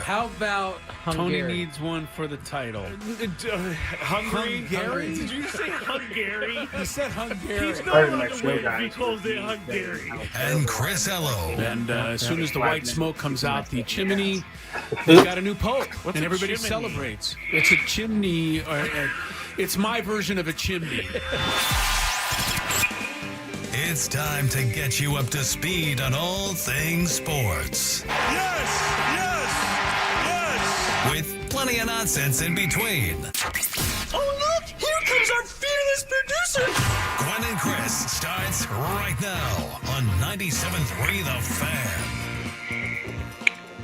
How about Tony Hungary? needs one for the title. Hungary? Hungary? Did you say Hungary? He said Hungary. He's not allowed to win if he calls it Hungary. And Chris Ello. And as soon as the white smoke comes out the chimney, they've got a new pope, and everybody chimney? celebrates. It's a chimney. It's my version of a chimney. It's time to get you up to speed on all things sports. Yes! Yes! Yes! With plenty of nonsense in between. Oh, look! Here comes our fearless producer! Gwynn and Chris starts right now on 97.3 The Fan.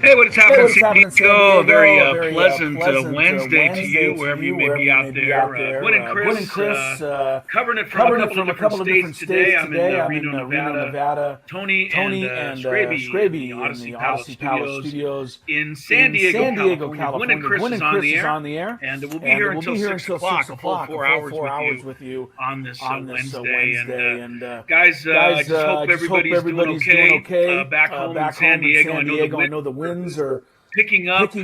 Hey, what is happening, San Diego? Very pleasant Wednesday to you, wherever you may be out there. Gwynn and Chris, covering it from a couple of different states today. I'm in Reno, Nevada. Tony and Skraby in the Odyssey Palace Studios in San Diego, California. Gwynn and Chris is on the air, and we'll be here until 6 o'clock, a full 4 hours with you on this Wednesday. And guys, I just hope everybody's doing okay back home in San Diego. I know the winds are picking up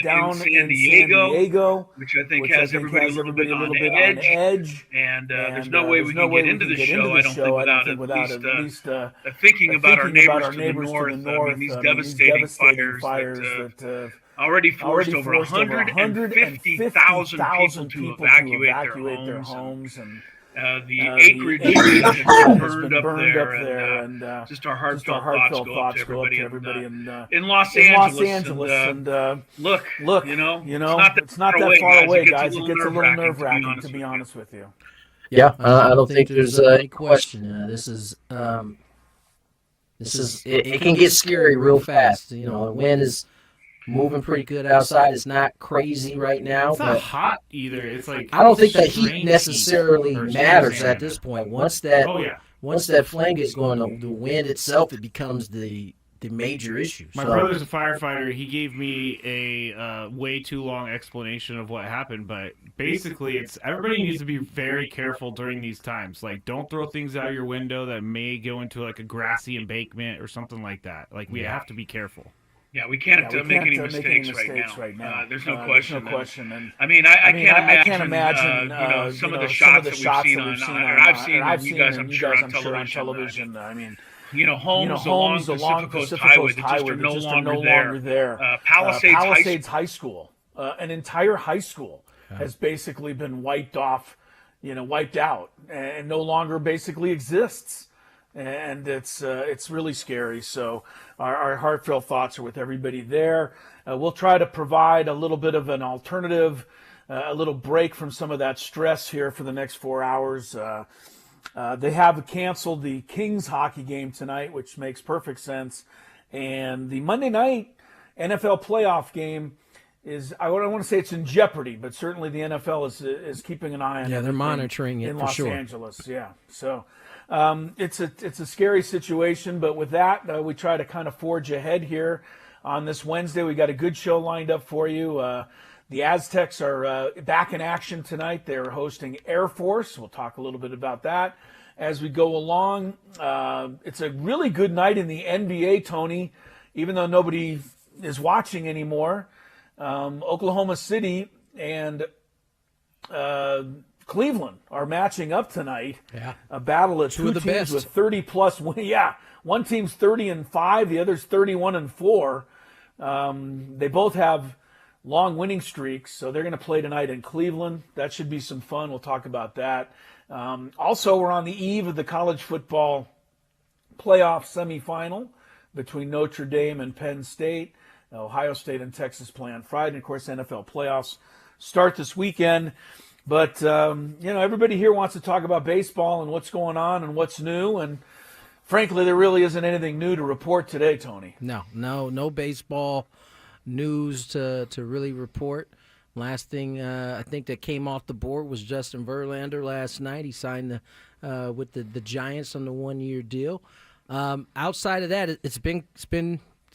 down in San Diego, which I think has everybody a little bit on edge. And there's no way we can get into the show, I don't think, without at least thinking about our neighbors to the north. I mean, these devastating fires that already forced over 150,000 people to evacuate their homes. And the acreage has been burned up there, and just our heartfelt thoughts go up to everybody in Los Angeles. And look, you know, it's not that far away, guys. It gets a little nerve-wracking, to be honest with you. Yeah, I don't think there's any question. This is it can get scary real fast. You know, the wind is moving pretty good outside. It's not crazy right now. It's not hot either. It's like I don't think the heat necessarily matters at this point. Once that flame gets going, the wind itself, it becomes the major issue. My brother's a firefighter. He gave me a way too long explanation of what happened, but basically it's everybody needs to be very careful during these times. Like, don't throw things out your window that may go into like a grassy embankment or something like that. Like, we have to be careful. Yeah, we can't make any mistakes right now. There's no question. And I mean, I can't imagine some of the shots that we've seen I've seen you guys, I'm sure, on television. I mean, homes along the Pacific Coast Highway that just are no longer there. Palisades High School, an entire high school has basically been wiped out, and no longer basically exists. And it's really scary. So our heartfelt thoughts are with everybody there. We'll try to provide a little bit of an alternative, a little break from some of that stress here for the next 4 hours. They have canceled the Kings hockey game tonight, which makes perfect sense. And the Monday night NFL playoff game is, I don't want to say it's in jeopardy, but certainly the NFL is keeping an eye on it. Yeah, they're monitoring it in for Los sure. Angeles. Yeah, so it's a scary situation, but with that, we try to kind of forge ahead here on this Wednesday. We got a good show lined up for you. The Aztecs are back in action tonight. They're hosting Air Force. We'll talk a little bit about that as we go along. It's a really good night in the NBA, Tony, even though nobody is watching anymore. Oklahoma City and Cleveland are matching up tonight. Yeah. A battle of two teams with 30-plus wins. Yeah, one team's 30-5, the other's 31-4. They both have long winning streaks, so they're going to play tonight in Cleveland. That should be some fun. We'll talk about that. Also, we're on the eve of the college football playoff semifinal between Notre Dame and Penn State. Ohio State and Texas play on Friday. And, of course, NFL playoffs start this weekend. But, everybody here wants to talk about baseball and what's going on and what's new. And, frankly, there really isn't anything new to report today, Tony. No baseball news to really report. Last thing I think that came off the board was Justin Verlander last night. He signed with the Giants on the 1-year deal. Outside of that, it's been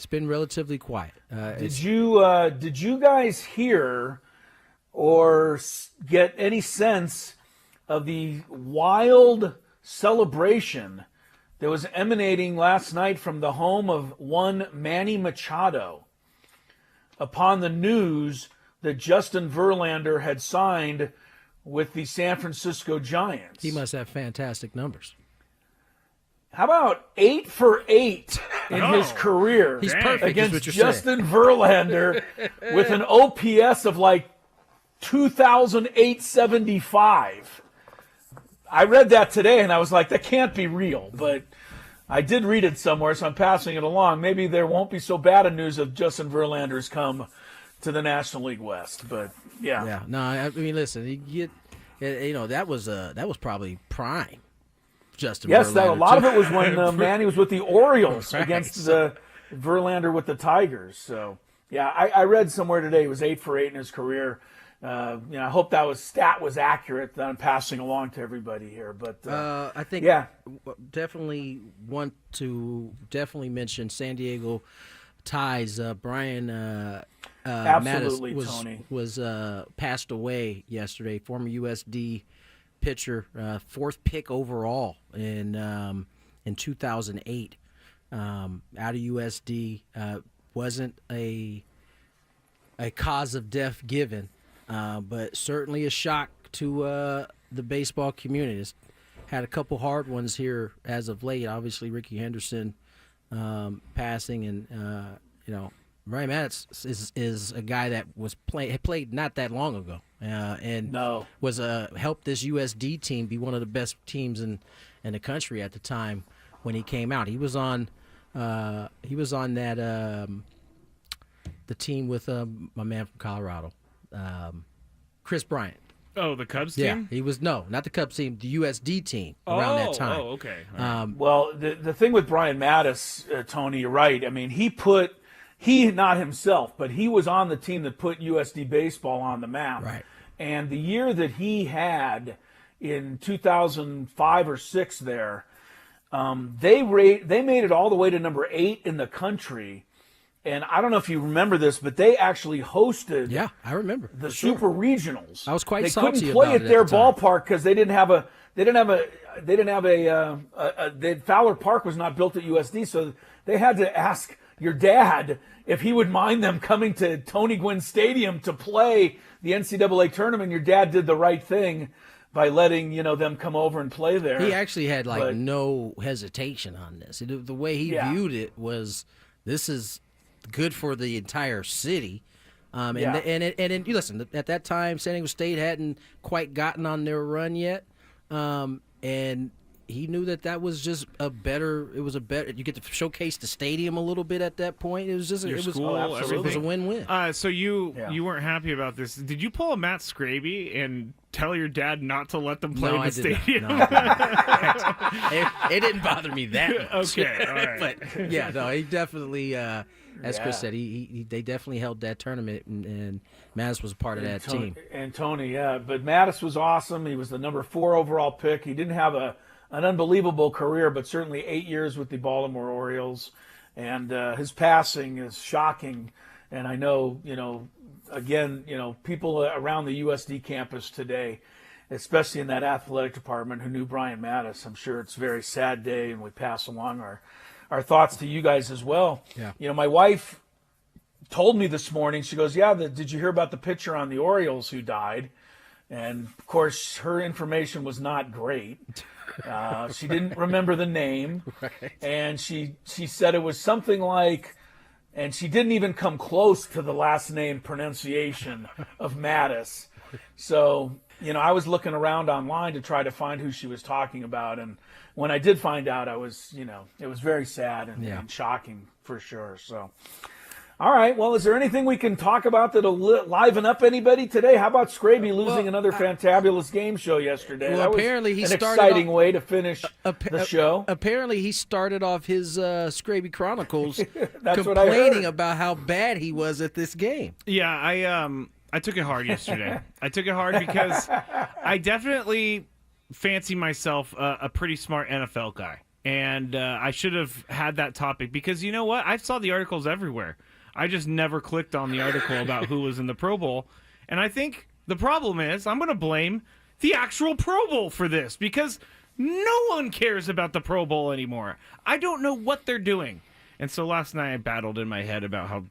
relatively quiet. Did you guys hear or get any sense of the wild celebration that was emanating last night from the home of one Manny Machado? upon the news that Justin Verlander had signed with the San Francisco Giants. He must have fantastic numbers. How about 8 for 8 in his career? He's perfect against Justin Verlander with an OPS of like 2,875. I read that today and I was like, that can't be real, but I did read it somewhere, so I'm passing it along. Maybe there won't be so bad a news of Justin Verlander's come to the National League West, but yeah. Yeah, no, I mean, listen, that was probably prime. Justin yes, Verlander, a lot of it was when Manny was with the Orioles against Verlander with the Tigers. So, yeah, I read somewhere today he was 8 for 8 in his career. I hope that stat was accurate that I'm passing along to everybody here. But I think definitely want to mention San Diego Ties. Brian Mattis was passed away yesterday. Former USD pitcher, 4th pick overall in 2008. Out of USD, wasn't a cause of death given, but certainly a shock to the baseball community. It's had a couple hard ones here as of late. Obviously, Ricky Henderson passing, and Brian Mattis is a guy that played not that long ago, and was helped this USD team be one of the best teams in the country at the time when he came out. He was on that the team with my man from Colorado, Chris Bryant. Oh, the Cubs team? Yeah, he was not the Cubs team, the USD team around that time. Oh, okay. Right. Well, the thing with Brian Mattis, Tony, you're right. I mean, he not himself, but he was on the team that put USD baseball on the map. Right. And the year that he had in 2005 or 6 there, they made it all the way to number 8 in the country. And I don't know if you remember this, but they actually hosted. Yeah, I remember the Super Regionals. I was quite They salty couldn't play about at their the time. ballpark because Fowler Park was not built at USD, so they had to ask your dad if he would mind them coming to Tony Gwynn Stadium to play the NCAA tournament. Your dad did the right thing by letting them come over and play there. He actually had no hesitation on this. The way he viewed it was, this is good for the entire city. And you listen, at that time, San Diego State hadn't quite gotten on their run yet. And he knew that was just you get to showcase the stadium a little bit at that point. It was just, it was a win-win. So you weren't happy about this. Did you pull a Matt Skraby and tell your dad not to let them play in the stadium? No, it didn't bother me that much. Okay, all right. But yeah, no, he definitely, as Chris said, they definitely held that tournament, and Mattis was a part of that team. And Tony, but Mattis was awesome. He was the number 4 overall pick. He didn't have an unbelievable career, but certainly 8 years with the Baltimore Orioles. And his passing is shocking. And I know, again, people around the USD campus today, especially in that athletic department, who knew Brian Mattis. I'm sure it's a very sad day, and we pass along our thoughts to you guys as well. Yeah. My wife told me this morning, she goes, did you hear about the pitcher on the Orioles who died? And, of course, her information was not great. She didn't remember the name. Right. And she said it was something like, and she didn't even come close to the last name pronunciation of Mattis. So, I was looking around online to try to find who she was talking about. And when I did find out, I was, it was very sad and shocking for sure. So, all right. Well, is there anything we can talk about that'll liven up anybody today? How about Skraby losing another fantabulous game show yesterday? Well, that apparently was he an started exciting way to finish the show. Apparently he started off his Skraby Chronicles That's what I heard. complaining about how bad he was at this game. Yeah, I took it hard yesterday. I took it hard because I definitely fancy myself a pretty smart NFL guy. And I should have had that topic because you know what? I saw the articles everywhere. I just never clicked on the article about who was in the Pro Bowl. And I think the problem is I'm going to blame the actual Pro Bowl for this because no one cares about the Pro Bowl anymore. I don't know what they're doing. And so last night I battled in my head about how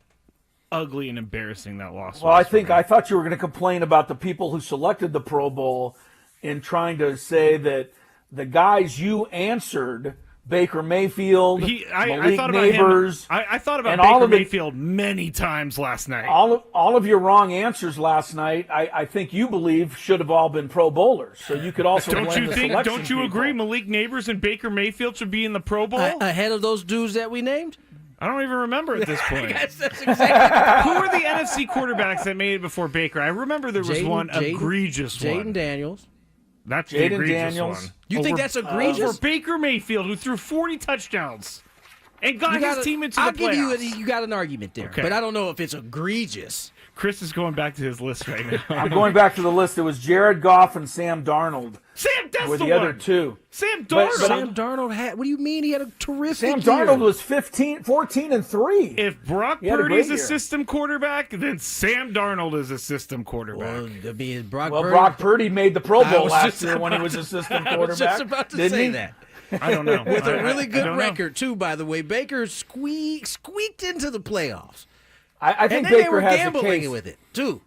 ugly and embarrassing that loss Well, was. I thought you were going to complain about the people who selected the Pro Bowl in trying to say that the guys you answered, Baker Mayfield, Malik Neighbors, I thought about and Baker Mayfield many times last night. All of your wrong answers last night, I think you believe should have all been Pro Bowlers. So you could also blame the selection Don't you agree Malik Neighbors and Baker Mayfield should be in the Pro Bowl? Ahead of those dudes that we named? I don't even remember at this point. That's exactly. Who are the NFC quarterbacks that made it before Baker? I remember there was one egregious one. Jaden Daniels. That's the Jaden egregious Daniels. one. You think that's egregious? Over Baker Mayfield, who threw 40 touchdowns and got his team into the playoffs. I'll give you got an argument there, Okay. But I don't know if it's egregious. Chris is going back to his list right now. I'm going back to the list. It was Jared Goff and Sam Darnold. That's were the the one. other two. Sam Darnold. Sam Darnold had. What do you mean he had a terrific Sam year? Darnold was 14-3. If Brock He had a great Purdy's a year. system quarterback, then Sam Darnold is a system quarterback. Well, I mean, Brock Brock Purdy made the Pro I Bowl was last just year when he about was to- assistant I quarterback. was just about to didn't say he? that. I don't know. With a really I good don't know. record, too, by the way. Baker squeaked into the playoffs. I think And then they Baker were has a gambling case. with it, too,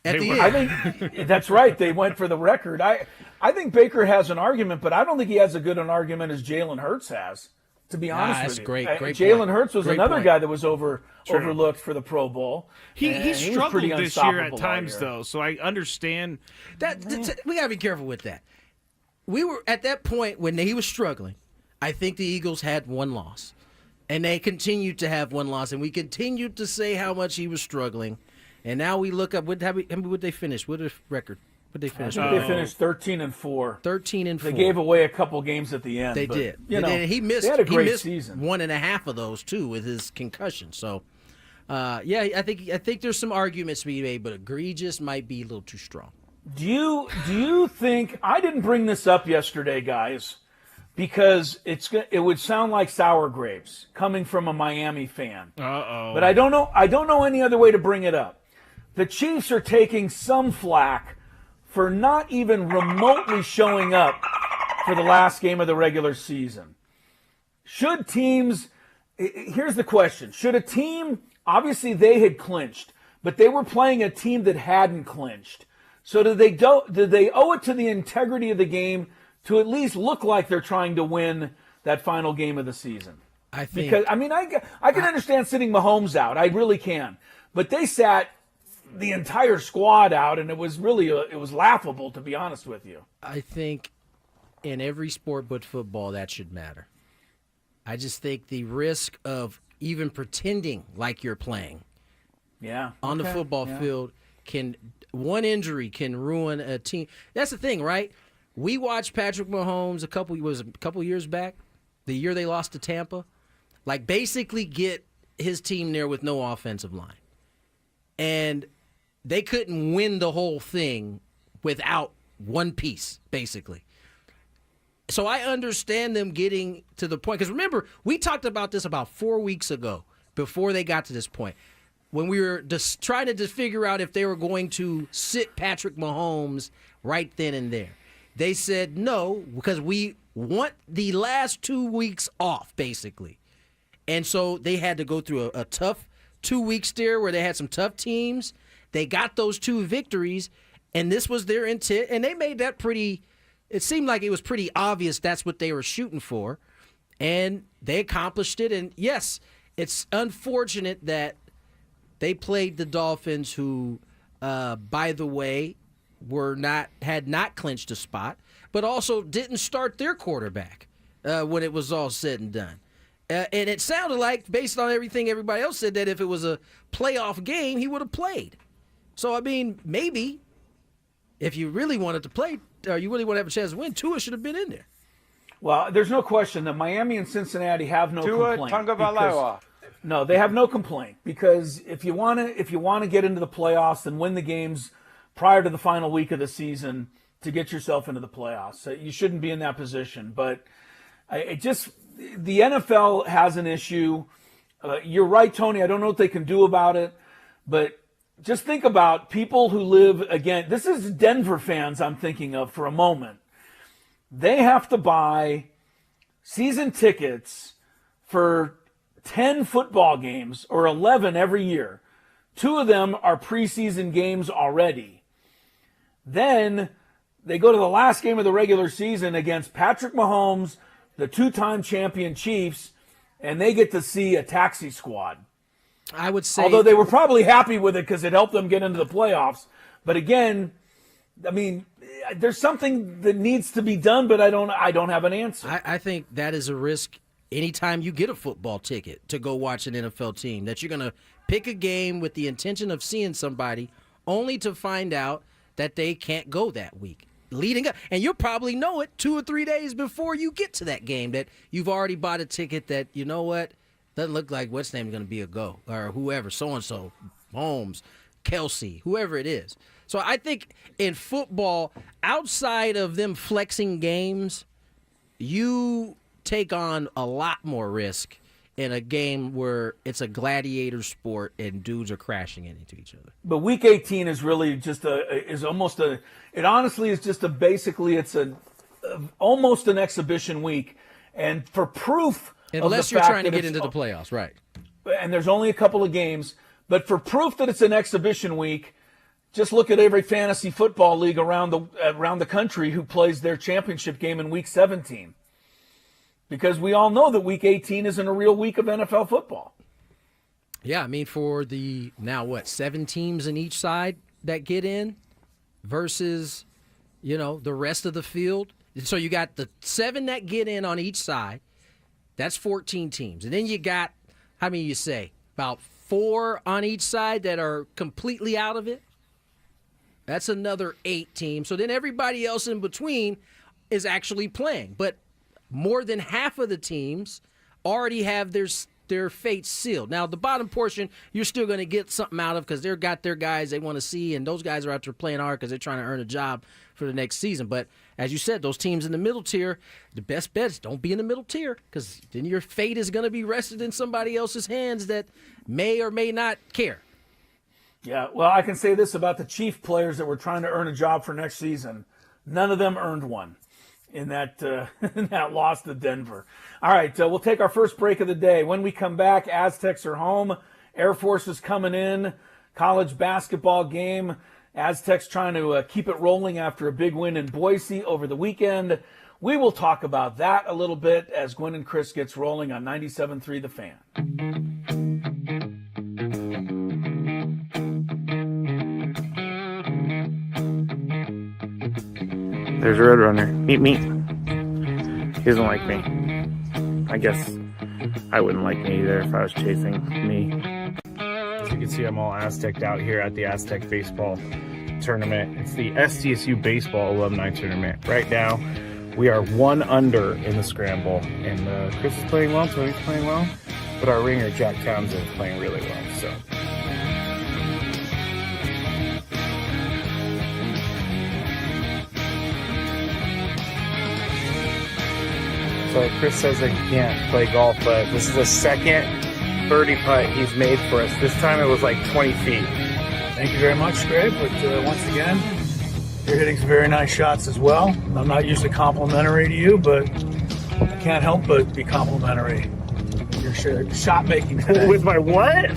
at They the were. end. I think that's right. They went for the record. I think Baker has an argument, but I don't think he has as good an argument as Jalen Hurts has. To be honest that's with you, great Jalen point. Hurts was Great another point. guy that was overlooked for the Pro Bowl. He And was struggled pretty this year at unstoppable all times, year. though, so I understand. We got to be careful with that. We were at that point when he was struggling. I think the Eagles had one loss, and they continued to have one loss, and we continued to say how much he was struggling. And now we look up what they finish? What record? What they finish? I think they finished 13-4. 13-4. They gave away a couple games at the end. They but, did. You know, He missed. They had a he great missed season. 1.5 of those too with his concussion. So, I think there's some arguments to be made, but egregious might be a little too strong. Do you think I didn't bring this up yesterday, guys, because it would sound like sour grapes coming from a Miami fan. Uh-oh. But I don't know any other way to bring it up. The Chiefs are taking some flack for not even remotely showing up for the last game of the regular season. Should teams here's the question. Should a team, obviously they had clinched, but they were playing a team that hadn't clinched. So did they owe it to the integrity of the game to at least look like they're trying to win that final game of the season? I think Because I can understand sitting Mahomes out. I really can. But they sat the entire squad out, and it was really it was laughable, to be honest with you. I think in every sport but football that should matter. I just think the risk of even pretending like you're playing on the football field one injury can ruin a team. That's the thing, right? We watched Patrick Mahomes a couple years back, the year they lost to Tampa, like basically get his team there with no offensive line. And they couldn't win the whole thing without one piece, basically. So I understand them getting to the point. Because remember, we talked about this about 4 weeks ago before they got to this point. When we were just trying to just figure out if they were going to sit Patrick Mahomes right then and there. They said no, because we want the last 2 weeks off, basically. And so they had to go through a tough 2 weeks there where they had some tough teams. They got those 2 victories, and this was their intent. And they made that it seemed like it was pretty obvious that's what they were shooting for. And they accomplished it. And yes, it's unfortunate that they played the Dolphins, who, by the way, had not clinched a spot, but also didn't start their quarterback when it was all said and done. And it sounded like, based on everything everybody else said, that if it was a playoff game, he would have played. So, I mean, maybe if you really wanted to play, or you really want to have a chance to win, Tua should have been in there. Well, there's no question that Miami and Cincinnati have no complaint. No, they have no complaint, because if you want to get into the playoffs and win the games prior to the final week of the season to get yourself into the playoffs, so you shouldn't be in that position. But the NFL has an issue. You're right, Tony. I don't know what they can do about it, but just think about people who live, again, this is Denver fans I'm thinking of for a moment. They have to buy season tickets for 10 football games or 11 every year 2 of them are preseason games already. Then they go to the last game of the regular season against Patrick Mahomes, the 2-time champion Chiefs, and they get to see a taxi squad. I would say, although they were probably happy with it because it helped them get into the playoffs. But again, I mean, there's something that needs to be done, but I don't have an answer. I think that is a risk anytime you get a football ticket to go watch an NFL team, that you're going to pick a game with the intention of seeing somebody only to find out that they can't go that week. Leading up, and you'll probably know it 2 or 3 days before you get to that game that you've already bought a ticket that, you know what, doesn't look like what's name is going to be a go, or whoever, so-and-so, Holmes, Kelsey, whoever it is. So I think in football, outside of them flexing games, you take on a lot more risk in a game where it's a gladiator sport and dudes are crashing into each other. But week 18 is really just it honestly is just it's almost an exhibition week. And for proof unless you're trying to get into the playoffs, right? And there's only a couple of games, but for proof that it's an exhibition week, just look at every fantasy football league around the country who plays their championship game in week 17. Because we all know that week 18 isn't a real week of NFL football. Yeah, I mean, for the 7 teams in each side that get in versus, the rest of the field. So you got the 7 that get in on each side. That's 14 teams. And then you got, how many you say, about 4 on each side that are completely out of it? That's another 8 teams. So then everybody else in between is actually playing. But more than half of the teams already have their fate sealed. Now, the bottom portion, you're still going to get something out of because they've got their guys they want to see, and those guys are out there playing hard because they're trying to earn a job for the next season. But as you said, those teams in the middle tier, the best bet is don't be in the middle tier because then your fate is going to be rested in somebody else's hands that may or may not care. Yeah, well, I can say this about the Chief players that were trying to earn a job for next season. None of them earned one in that loss to Denver. All right, we'll take our first break of the day. When we come back, Aztecs are home. Air Force is coming in. College basketball game. Aztecs trying to keep it rolling after a big win in Boise over the weekend. We will talk about that a little bit as Gwynn and Chris gets rolling on 97.3 The Fan. There's Roadrunner. Meet me. He doesn't like me. I guess I wouldn't like me either if I was chasing me. As you can see, I'm all Aztec out here at the Aztec baseball tournament. It's the SDSU baseball alumni tournament. Right now, we are 1 under in the scramble. And Chris is playing well, Tony's playing well. But our ringer, Jack Townsend, is playing really well. So Chris says that he can't play golf, but this is the second birdie putt he's made for us. This time it was like 20 feet. Thank you very much, Skraby. But once again, you're hitting some very nice shots as well. I'm not usually complimentary to you, but I can't help but be complimentary. Your shot making today. With my what?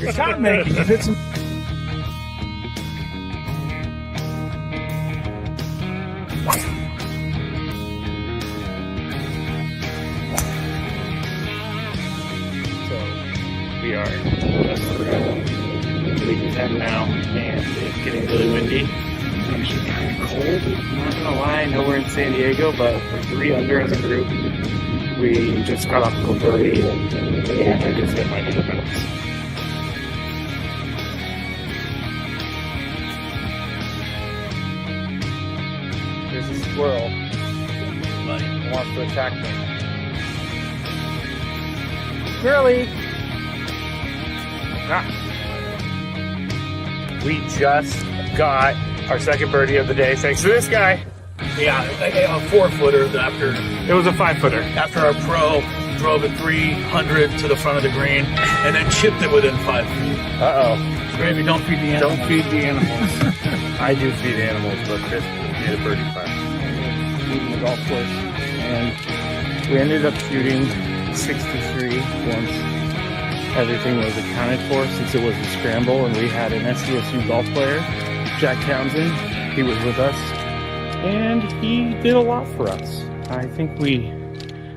Your shot making. You've hit some. We are just leaving 10 now, and it's getting really windy. It's actually kind of cold. I'm not gonna lie, I know we're in San Diego, but we're 3 under as a group. We just got off the birdie, and I just hit my defense. There's a squirrel. He wants to attack me. Squirrely! We just got our second birdie of the day thanks to this guy. Yeah, a 4-footer after. It was a 5-footer. After our pro drove it 300 to the front of the green and then chipped it within 5 feet. Uh-oh. Skraby, don't feed the animals. Don't feed the animals. I do feed animals, but Chris made a birdie putt. Leaving the golf course. And we ended up shooting 63 once. Everything was accounted for since it was a scramble, and we had an SDSU golf player, Jack Townsend. He was with us, and he did a lot for us. I think we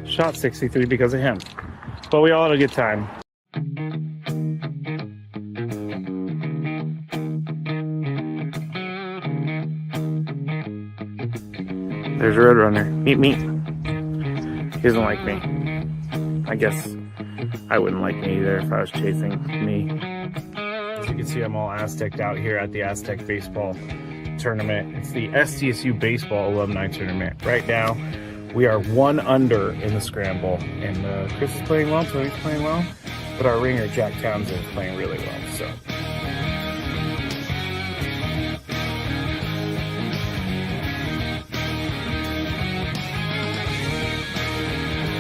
shot 63 because of him, but we all had a good time. There's a Roadrunner. Meet. He doesn't like me. I guess I wouldn't like me either if I was chasing me. As you can see, I'm all Aztec out here at the Aztec baseball tournament. It's the SDSU baseball alumni tournament. Right now, we are 1 under in the scramble, and Chris is playing well, Tony's playing well, but our ringer, Jack Townsend, is playing really well, so.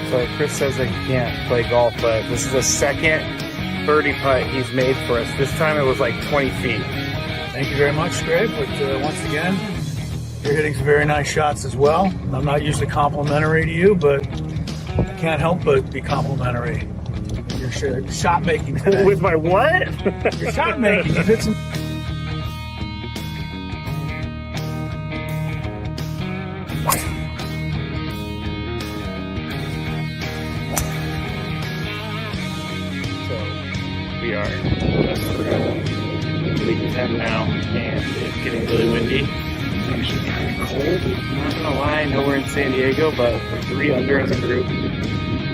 So Chris says I can't play golf, but this is the second birdie putt he's made for us. This time it was like 20 feet. Thank you very much, Skraby. But once again, you're hitting some very nice shots as well. I'm not usually complimentary to you, but I can't help but be complimentary. Your shot making today. With my what? Your shot making. You hit some. We are league 10 now, and it's getting really windy. It's actually kind of cold. I'm not gonna lie, I know we're in San Diego, but we're 3 under as a group.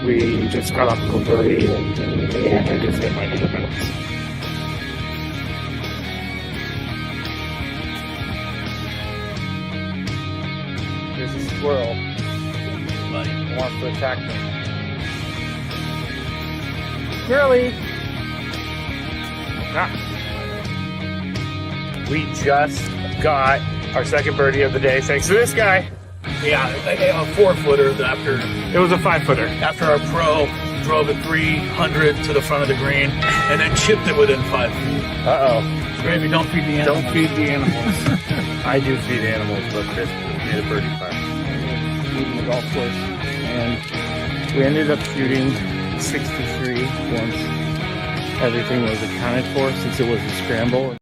We just got off of a birdie, and I just hit my defense. There's a squirrel. Buddy wants to attack me. Squirrely! We just got our second birdie of the day thanks to this guy. Yeah, a 4-footer after. It was a 5-footer. After our pro drove it 300 to the front of the green and then chipped it within 5 feet. Uh-oh. Skraby, don't feed the animals. Don't feed the animals. I do feed animals, but Chris made a birdie putt. Leaving the golf course. And we ended up shooting 63 once everything was accounted for since it was a scramble.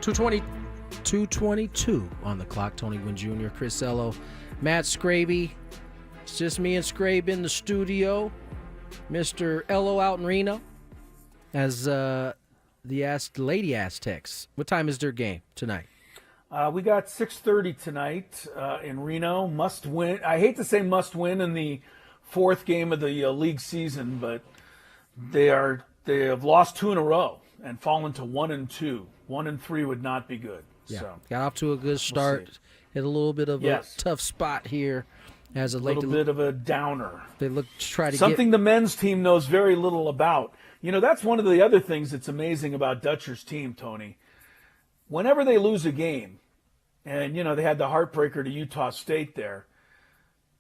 .222 on the clock. Tony Gwynn Jr., Chris Ello, Matt Skraby. It's just me and Skraby in the studio. Mr. Ello out in Reno as the Lady Aztecs. What time is their game tonight? We got 6:30 tonight in Reno. Must win. I hate to say must win in the 4th game of the league season, but they have lost 2 in a row and fallen to 1-2. 1-3 would not be good. Yeah, So got off to a good start. Hit a little bit of a tough spot here as a little bit of a downer. They look to try to something the men's team knows very little about. You know, that's one of the other things that's amazing about Dutcher's team, Tony. Whenever they lose a game, and, you know, they had the heartbreaker to Utah State there,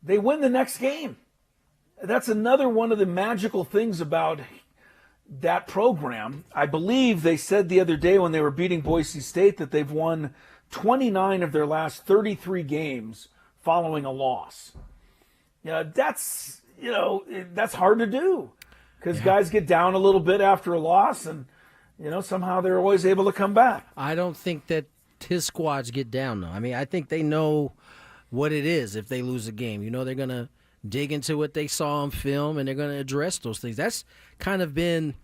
they win the next game. That's another one of the magical things about that program. I believe they said the other day when they were beating Boise State that they've won 29 of their last 33 games following a loss. That's hard to do because guys get down a little bit after a loss, and, you know, somehow they're always able to come back. I don't think that his squads get down, though. I mean, I think they know what it is if they lose a game. You know, they're going to dig into what they saw on film, and they're going to address those things. That's kind of been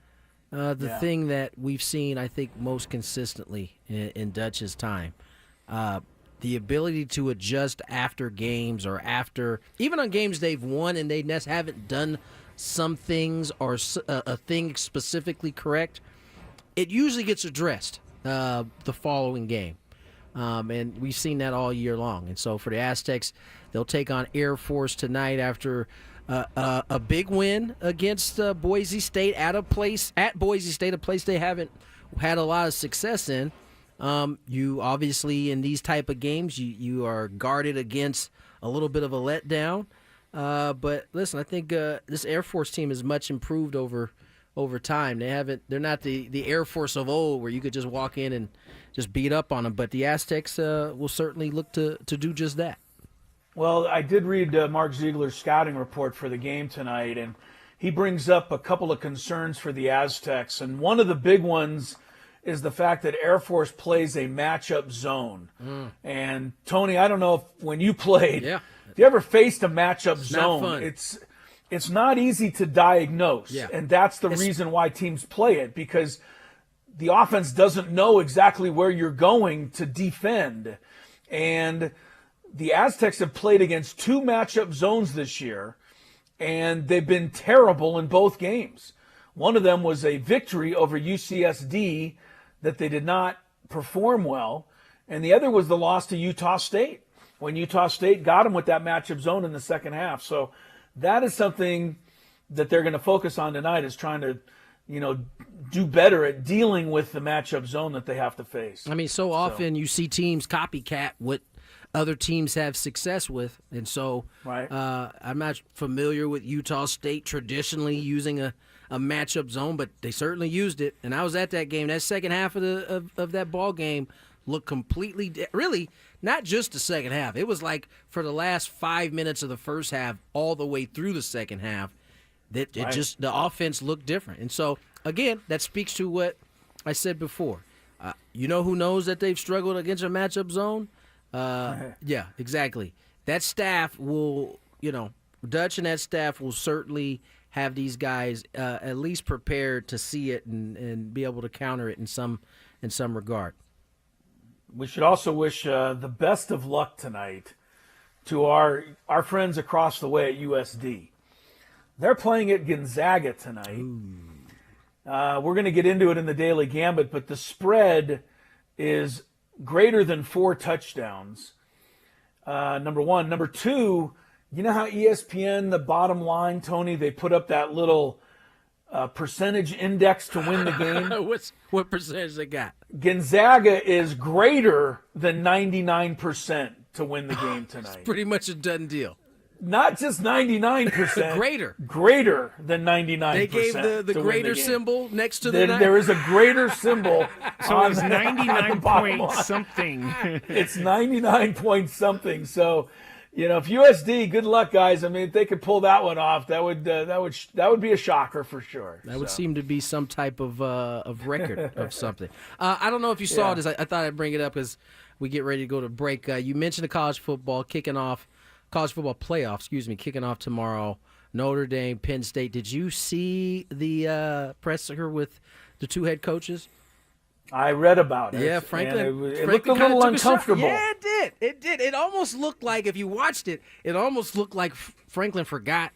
the thing that we've seen, I think, most consistently in Dutch's time. The ability to adjust after games or after, even on games they've won and they haven't done some things or a thing specifically correct, it usually gets addressed the following game. And we've seen that all year long. And so for the Aztecs, they'll take on Air Force tonight after a big win against Boise State at Boise State, a place they haven't had a lot of success in. You obviously, in these type of games, you are guarded against a little bit of a letdown. But listen, I think this Air Force team is much improved over over time. They're not the Air Force of old where you could just walk in and just beat up on them. But the Aztecs will certainly look to do just that. Well, I did read Mark Ziegler's scouting report for the game tonight, and he brings up a couple of concerns for the Aztecs. And one of the big ones is the fact that Air Force plays a matchup zone. And, Tony, I don't know if when you played, if you ever faced a matchup zone, it's not easy to diagnose. Yeah. And that's the reason why teams play it, because the offense doesn't know exactly where you're going to defend. And the Aztecs have played against 2 matchup zones this year, and they've been terrible in both games. One of them was a victory over UCSD that they did not perform well, and the other was the loss to Utah State, when Utah State got them with that matchup zone in the second half. So that is something that they're going to focus on tonight, is trying to, do better at dealing with the matchup zone that they have to face. I mean, so often you see teams copycat what other teams have success with, and so I'm not familiar with Utah State traditionally using a matchup zone, but they certainly used it. And I was at that game. That second half of that ball game looked completely really not just the second half. It was like for the last 5 minutes of the first half, all the way through the second half, that just the offense looked different. And so again, that speaks to what I said before. Who knows that they've struggled against a matchup zone? Yeah, exactly. That staff will, Dutch and that staff will certainly have these guys at least prepared to see it and be able to counter it in some regard. We should also wish the best of luck tonight to our friends across the way at USD. They're playing at Gonzaga tonight. We're going to get into it in the Daily Gambit, but the spread is greater than 4 touchdowns. Number one. Number two, you know how ESPN, the bottom line, Tony, they put up that little percentage index to win the game? What percentage they got? Gonzaga is greater than 99% to win the game tonight. It's pretty much a done deal. Not just 99%. Greater than 99%. They gave the greater symbol next to the... There is a greater symbol. So it's 99 point something. It's 99 point something. So, if USD, good luck, guys. I mean, if they could pull that one off, that would be a shocker for sure. That would seem to be some type of record of something. I don't know if you saw this. I thought I'd bring it up as we get ready to go to break. You mentioned the college football playoff, kicking off tomorrow. Notre Dame, Penn State. Did you see the presser with the 2 head coaches? I read about it. Yeah, Franklin. It looked a little uncomfortable. Yeah, it did. It almost looked like, if you watched it, Franklin forgot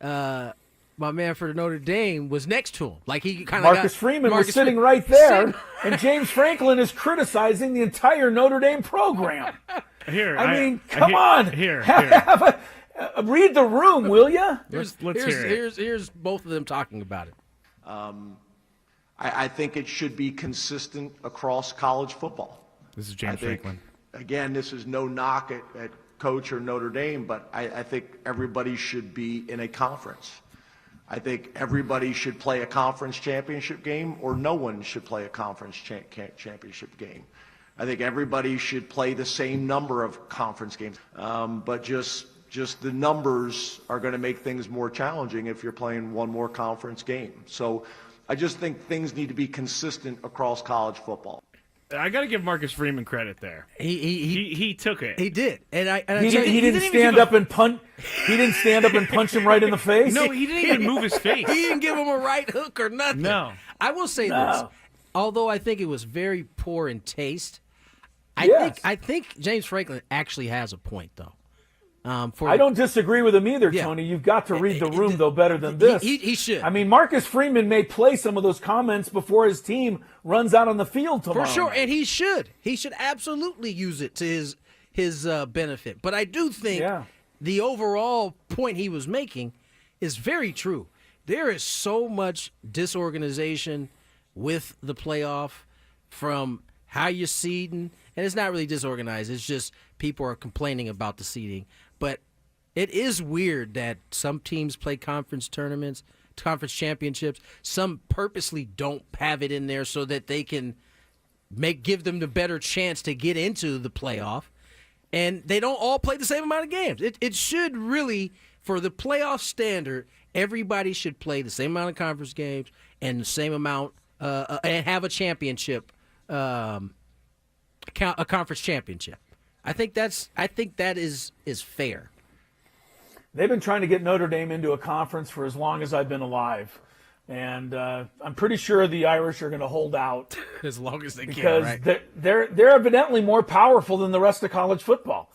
my man for Notre Dame was next to him. Like he kind of Marcus Freeman was sitting right there, and James Franklin is criticizing the entire Notre Dame program. Come on. Read the room, will you? Let's hear it. Here's both of them talking about it. I think it should be consistent across college football. This is James Franklin. Again, this is no knock at Coach or Notre Dame, but I think everybody should be in a conference. I think everybody should play a conference championship game, or no one should play a conference championship game. I think everybody should play the same number of conference games, but just the numbers are going to make things more challenging if you're playing one more conference game. So I just think things need to be consistent across college football. I got to give Marcus Freeman credit there. He took it. He did, he didn't stand up and punch. He didn't stand up and punch him right in the face. No, he didn't even move his face. He didn't give him a right hook or nothing. No. I will say this. Although I think it was very poor in taste, I think James Franklin actually has a point, though. I don't disagree with him either, Tony. You've got to read the room, though, better than this. He should. I mean, Marcus Freeman may play some of those comments before his team runs out on the field tomorrow. For sure, and he should. He should absolutely use it to his benefit. But I do think the overall point he was making is very true. There is so much disorganization with the playoff, from how you're seeding, and it's not really disorganized. It's just people are complaining about the seeding. But it is weird that some teams play conference tournaments, conference championships. Some purposely don't have it in there so that they can give them the better chance to get into the playoff. And they don't all play the same amount of games. It should really, for the playoff standard, everybody should play the same amount of conference games and the same amount and have a championship, a conference championship. I think that is fair. They've been trying to get Notre Dame into a conference for as long as I've been alive. And I'm pretty sure the Irish are going to hold out as long as they because can, right? they're evidently more powerful than the rest of college football.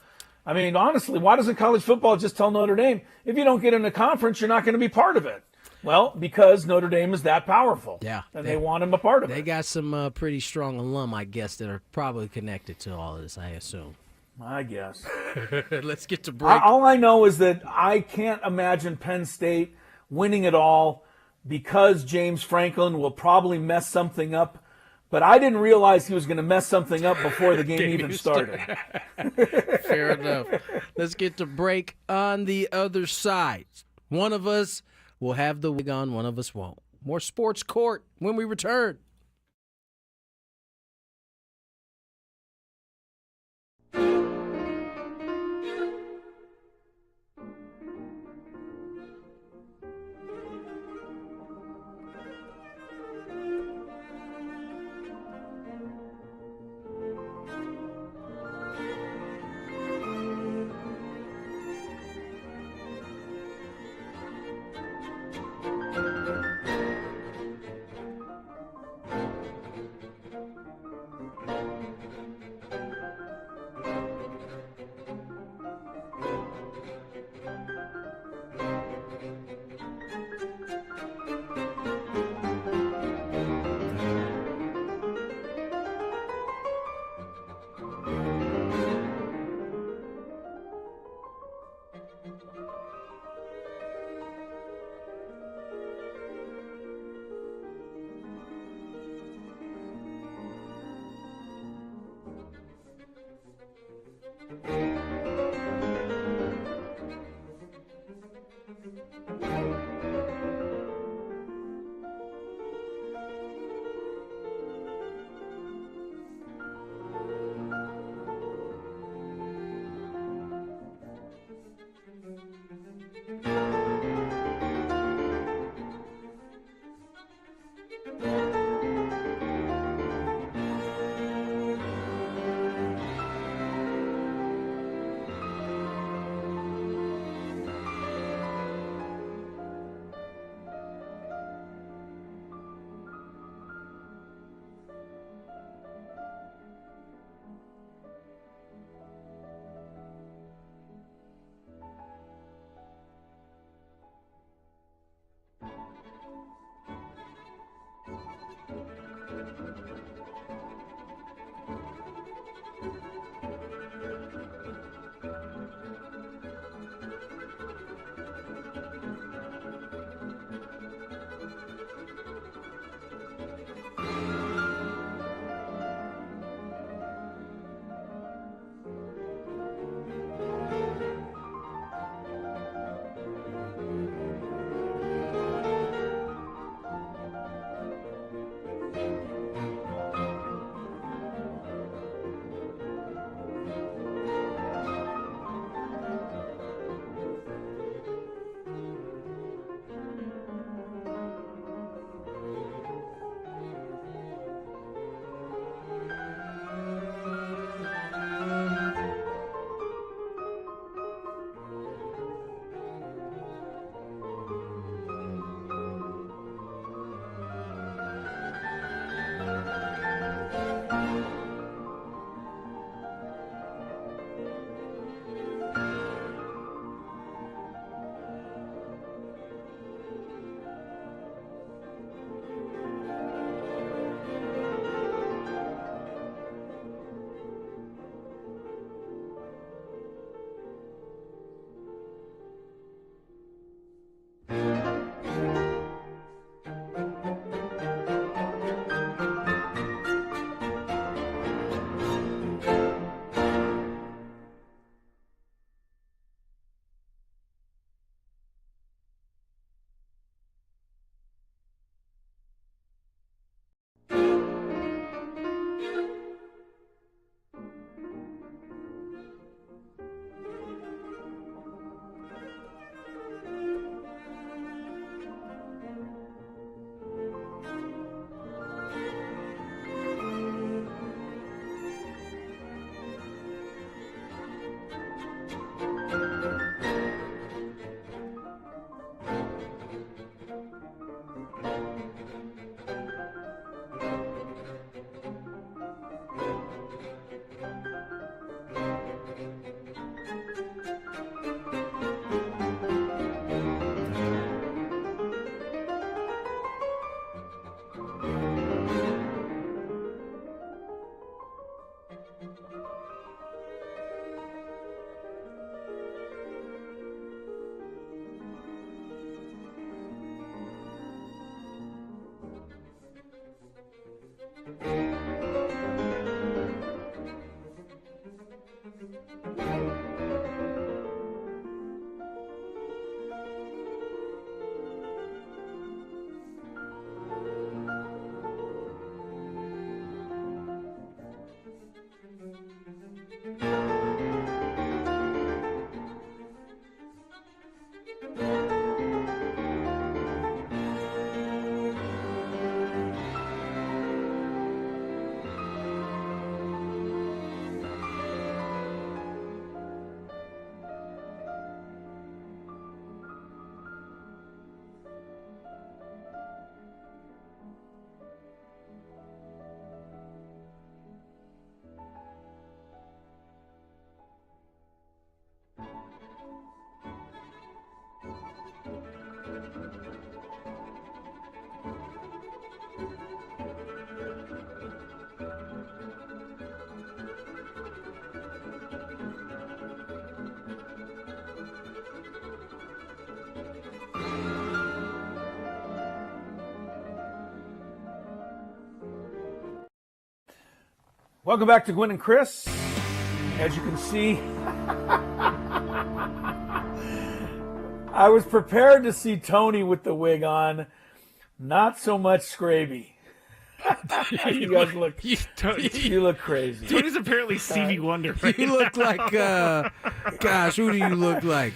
I mean, honestly, why doesn't college football just tell Notre Dame, if you don't get in a conference, you're not going to be part of it? Well, because Notre Dame is that powerful. Yeah. And they want them a part of it. They got some pretty strong alum, I guess, that are probably connected to all of this, I assume. I guess. Let's get to break. All I know is that I can't imagine Penn State winning it all because James Franklin will probably mess something up. But I didn't realize he was going to mess something up before the game even started. Fair enough. Let's get to break. On the other side, one of us will have the wig on, one of us won't. More Sports Court when we return. Welcome back to Gwynn and Chris. As you can see, I was prepared to see Tony with the wig on, not so much Skraby. You guys look, you look crazy. Tony's apparently Stevie Wonder. Right You look like, gosh, who do you look like?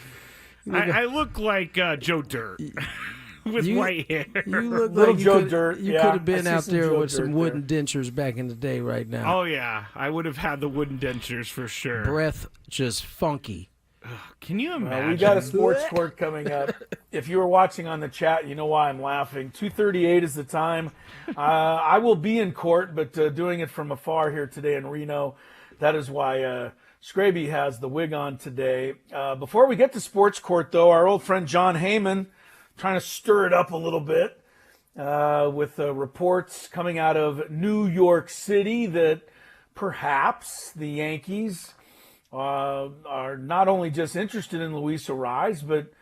I look like Joe Dirt with white hair. You look Little like Joe Dirt. You Yeah, could have been I see out some there Joe with some Dirt wooden dentures back in the day right now. Oh, yeah. I would have had the wooden dentures for sure. Breath just funky. Can you imagine? We got a sports court coming up. If you were watching on the chat, you know why I'm laughing. 2:38 is the time. I will be in court, but doing it from afar here today in Reno. That is why Skraby has the wig on today. Before we get to sports court, though, our old friend John Heyman trying to stir it up a little bit with reports coming out of New York City that perhaps the Yankees are not only just interested in Luis Arraez, but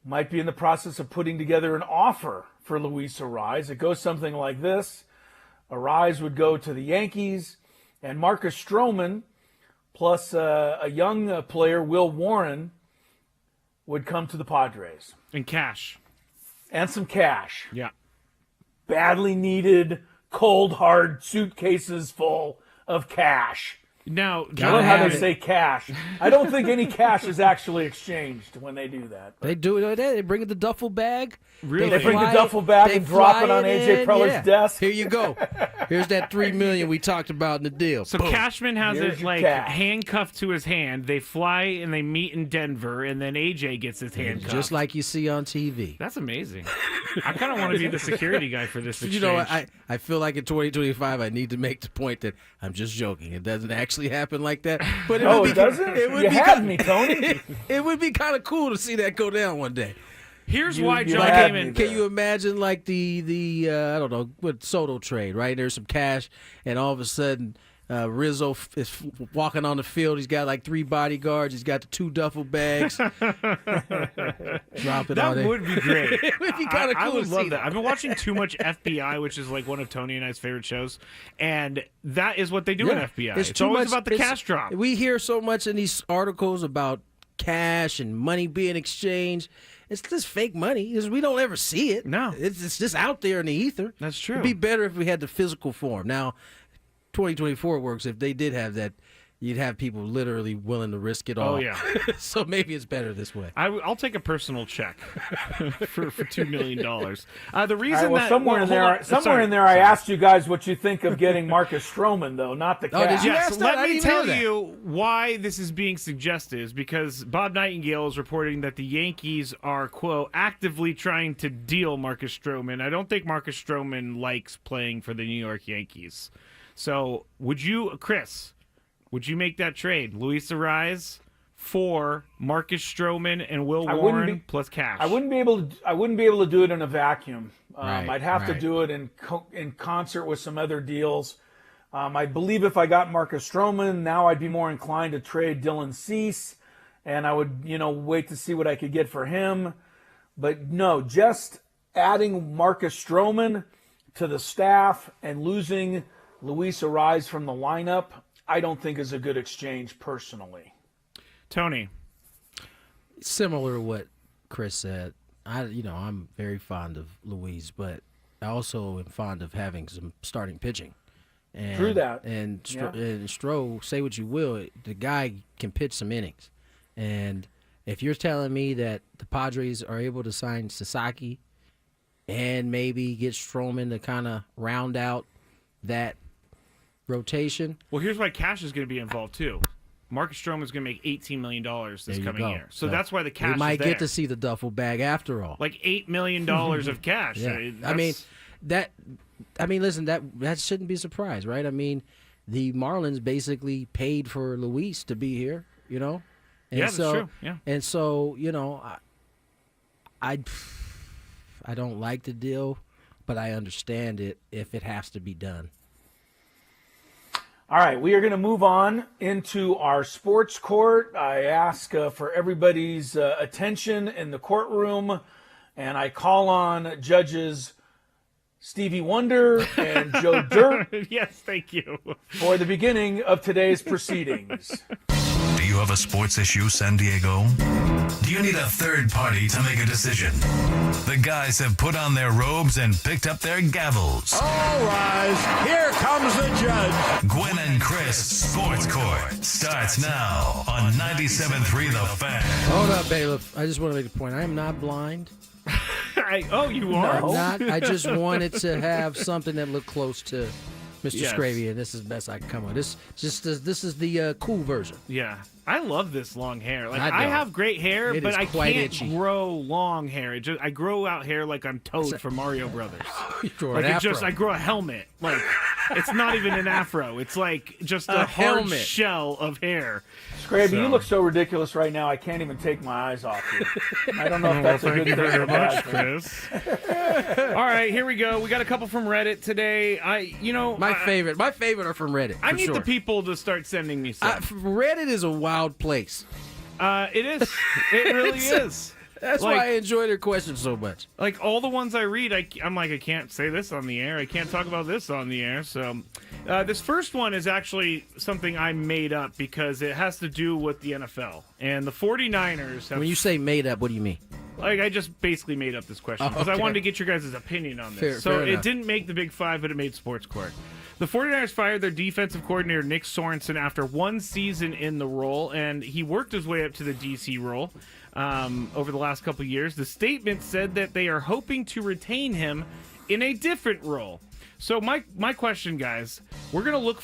might be in the process of putting together an offer for Luis Arraez. It goes something like this. Arraez would go to the Yankees, and Marcus Stroman, plus a young player, Will Warren, would come to the Padres. And cash. And some cash. Yeah. Badly needed, cold, hard suitcases full of cash. Now, I love how they say cash. I don't think any cash is actually exchanged when they do that. They do it. They bring it the duffel bag. Really? They bring the duffel bag and drop it on AJ Preller's desk. Here you go. Here's that $3 million we talked about in the deal. So Boom. Cashman has Here's it your like cash. handcuffed to his hand. They fly and they meet in Denver, and then AJ gets his handcuffed. Just like you see on TV. That's amazing. I kind of want to be the security guy for this exchange. You know, I feel like in 2025 I need to make the point that I'm just joking. It doesn't actually happen like that. But It doesn't? You had me, Tony. It would be kind of cool to see that go down one day. Here's why you John had Heyman. me. Can you imagine like the I don't know, what Soto trade, right? There's some cash, and all of a sudden Rizzo is walking on the field. He's got like 3 bodyguards. He's got the 2 duffel bags. Drop it That on it. would be great. It would be kind of cool I would to love see that. I've been watching too much FBI, which is like one of Tony and I's favorite shows, and that is what they do in FBI. It's too always much- about the cash drop. We hear so much in these articles about cash and money being exchanged. It's just fake money. We don't ever see it. No. It's just out there in the ether. That's true. It'd be better if we had the physical form. Now, 2024 works. If they did have that, you'd have people literally willing to risk it all. Oh, yeah. So maybe it's better this way. I'll take a personal check for $2 million. The All reason right, well, that somewhere in there, I asked you guys what you think of getting Marcus Stroman, though, not the cash. did you? Yes, asked that? I let me didn't hear tell that. you why this is being suggested is because Bob Nightingale is reporting that the Yankees are, quote, actively trying to deal Marcus Stroman. I don't think Marcus Stroman likes playing for the New York Yankees. So would you, Chris, would you make that trade? Luis Arraez for Marcus Stroman and Will Warren plus cash? I wouldn't be able to do it in a vacuum. Right, I'd have to right. do it in concert with some other deals. I believe if I got Marcus Stroman, now I'd be more inclined to trade Dylan Cease, and I would, wait to see what I could get for him. But no, just adding Marcus Stroman to the staff and losing Luis Arraez from the lineup, I don't think is a good exchange personally. Tony. Similar to what Chris said. I'm very fond of Luis, but I also am fond of having some starting pitching. And, True that. And Yeah. Stroh, say what you will, the guy can pitch some innings. And if you're telling me that the Padres are able to sign Sasaki and maybe get Stroman to kind of round out that rotation. Well, here's why cash is going to be involved, too. Marcus Stroman is going to make $18 million this coming year. So that's why the cash we might is there. get to see the duffel bag after all. Like $8 million of cash. Yeah. That's- Listen, that shouldn't be a surprise, right? I mean, the Marlins basically paid for Luis to be here, And Yeah, that's so, true. Yeah. And so, I don't like the deal, but I understand it if it has to be done. All right, we are going to move on into our sports court. I ask for everybody's attention in the courtroom, and I call on judges Stevie Wonder and Joe Dirt Yes, thank you. for the beginning of today's proceedings. Do you have a sports issue, San Diego? Do you need a third party to make a decision? The guys have put on their robes and picked up their gavels. All rise. Here comes the judge. Gwynn and Chris Sports Court starts now on 97.3 The Fan. Hold up, bailiff. I just want to make a point. I am not blind. You are? I'm not. I just wanted to have something that looked close to Mr. Yes. Skraby, and this is the best I can come on. This is the cool version. Yeah. I love this long hair. Like I I don't. have great hair, It but is I quite can't itchy. grow long hair. I grow out hair like I'm Toad from Mario Brothers. Grow Like an it just afro. I grow a helmet. Like it's not even an afro. It's like just a hard helmet. shell of hair. Skraby, you look so ridiculous right now, I can't even take my eyes off you. I don't know if that's a good thing or a bad thing. Chris. All right, here we go. We got a couple from Reddit today. My favorite are from Reddit. I for need sure. the people to start sending me some. Reddit is a wild place. It is. It really is. That's Like- why I enjoy their questions so much. Like all the ones I read, I'm like, I can't say this on the air. I can't talk about this on the air. So this first one is actually something I made up because it has to do with the NFL. And the 49ers have... When you say made up, what do you mean? Like, I just basically made up this question because I okay. wanted to get your guys' opinion on this. Fair it enough. didn't make the Big Five, but it made Sports Court. The 49ers fired their defensive coordinator, Nick Sorensen, after one season in the role, and he worked his way up to the DC role over the last couple of years. The statement said that they are hoping to retain him in a different role. So my question, guys, we're going to look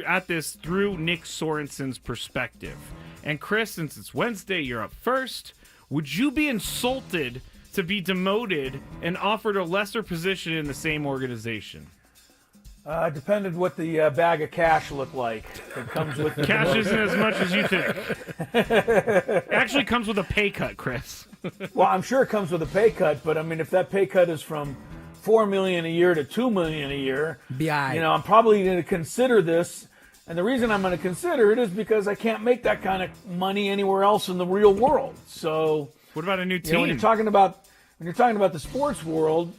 at this through Nick Sorensen's perspective. And Chris, since it's Wednesday, you're up first. Would you be insulted to be demoted and offered a lesser position in the same organization? Depended what the bag of cash looked like. It comes with the Cash isn't as much as you think. It actually comes with a pay cut, Chris. Well, I'm sure it comes with a pay cut, but I mean, if that pay cut is from $4 million a year to $2 million a year, I'm probably going to consider this. And the reason I'm going to consider it is because I can't make that kind of money anywhere else in the real world. So, what about a new team? When you're talking about the sports world,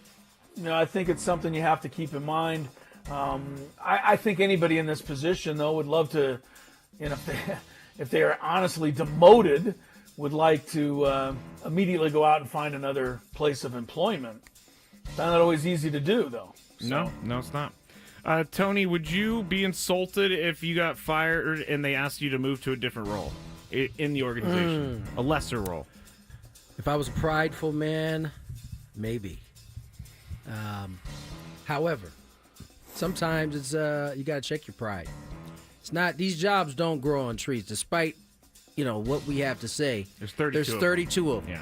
I think it's something you have to keep in mind. I think anybody in this position, though, would love to, if they are honestly demoted, would like to immediately go out and find another place of employment. It's not always easy to do, though. So. No, it's not. Tony, would you be insulted if you got fired and they asked you to move to a different role in the organization, a lesser role? If I was a prideful man, maybe. However, sometimes it's you got to check your pride. It's not, these jobs don't grow on trees, despite what we have to say. There's 32 of them.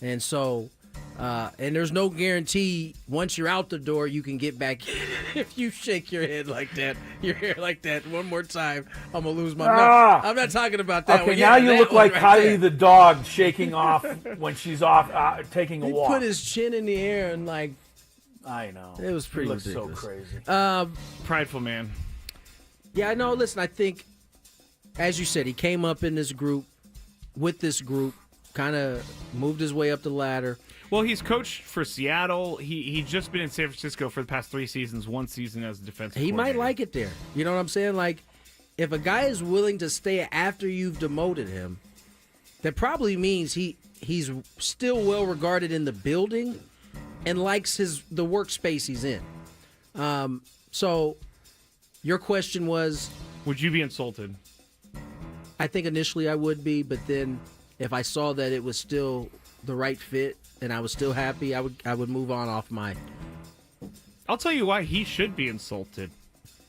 Yeah. And so and there's no guarantee once you're out the door you can get back in. If you shake your head like that, your hair like that one more time, I'm gonna lose my mind. I'm not talking about that. Okay, one. now Yeah, you that look one like right Kylie there. the dog shaking off when she's off taking a He walk. put his chin in the air and I know. It was pretty He looks ridiculous. so crazy. Prideful man. Yeah, I know. Listen, I think, as you said, he came up in this group, kind of moved his way up the ladder. Well, he's coached for Seattle. He's just been in San Francisco for the past 3 seasons, one season as a defensive He coordinator. might like it there. You know what I'm saying? Like, if a guy is willing to stay after you've demoted him, that probably means he's still well regarded in the building and likes the workspace he's in. So your question was, would you be insulted? I think initially I would be, but then if I saw that it was still the right fit and I was still happy, I would move on off my. I'll tell you why he should be insulted.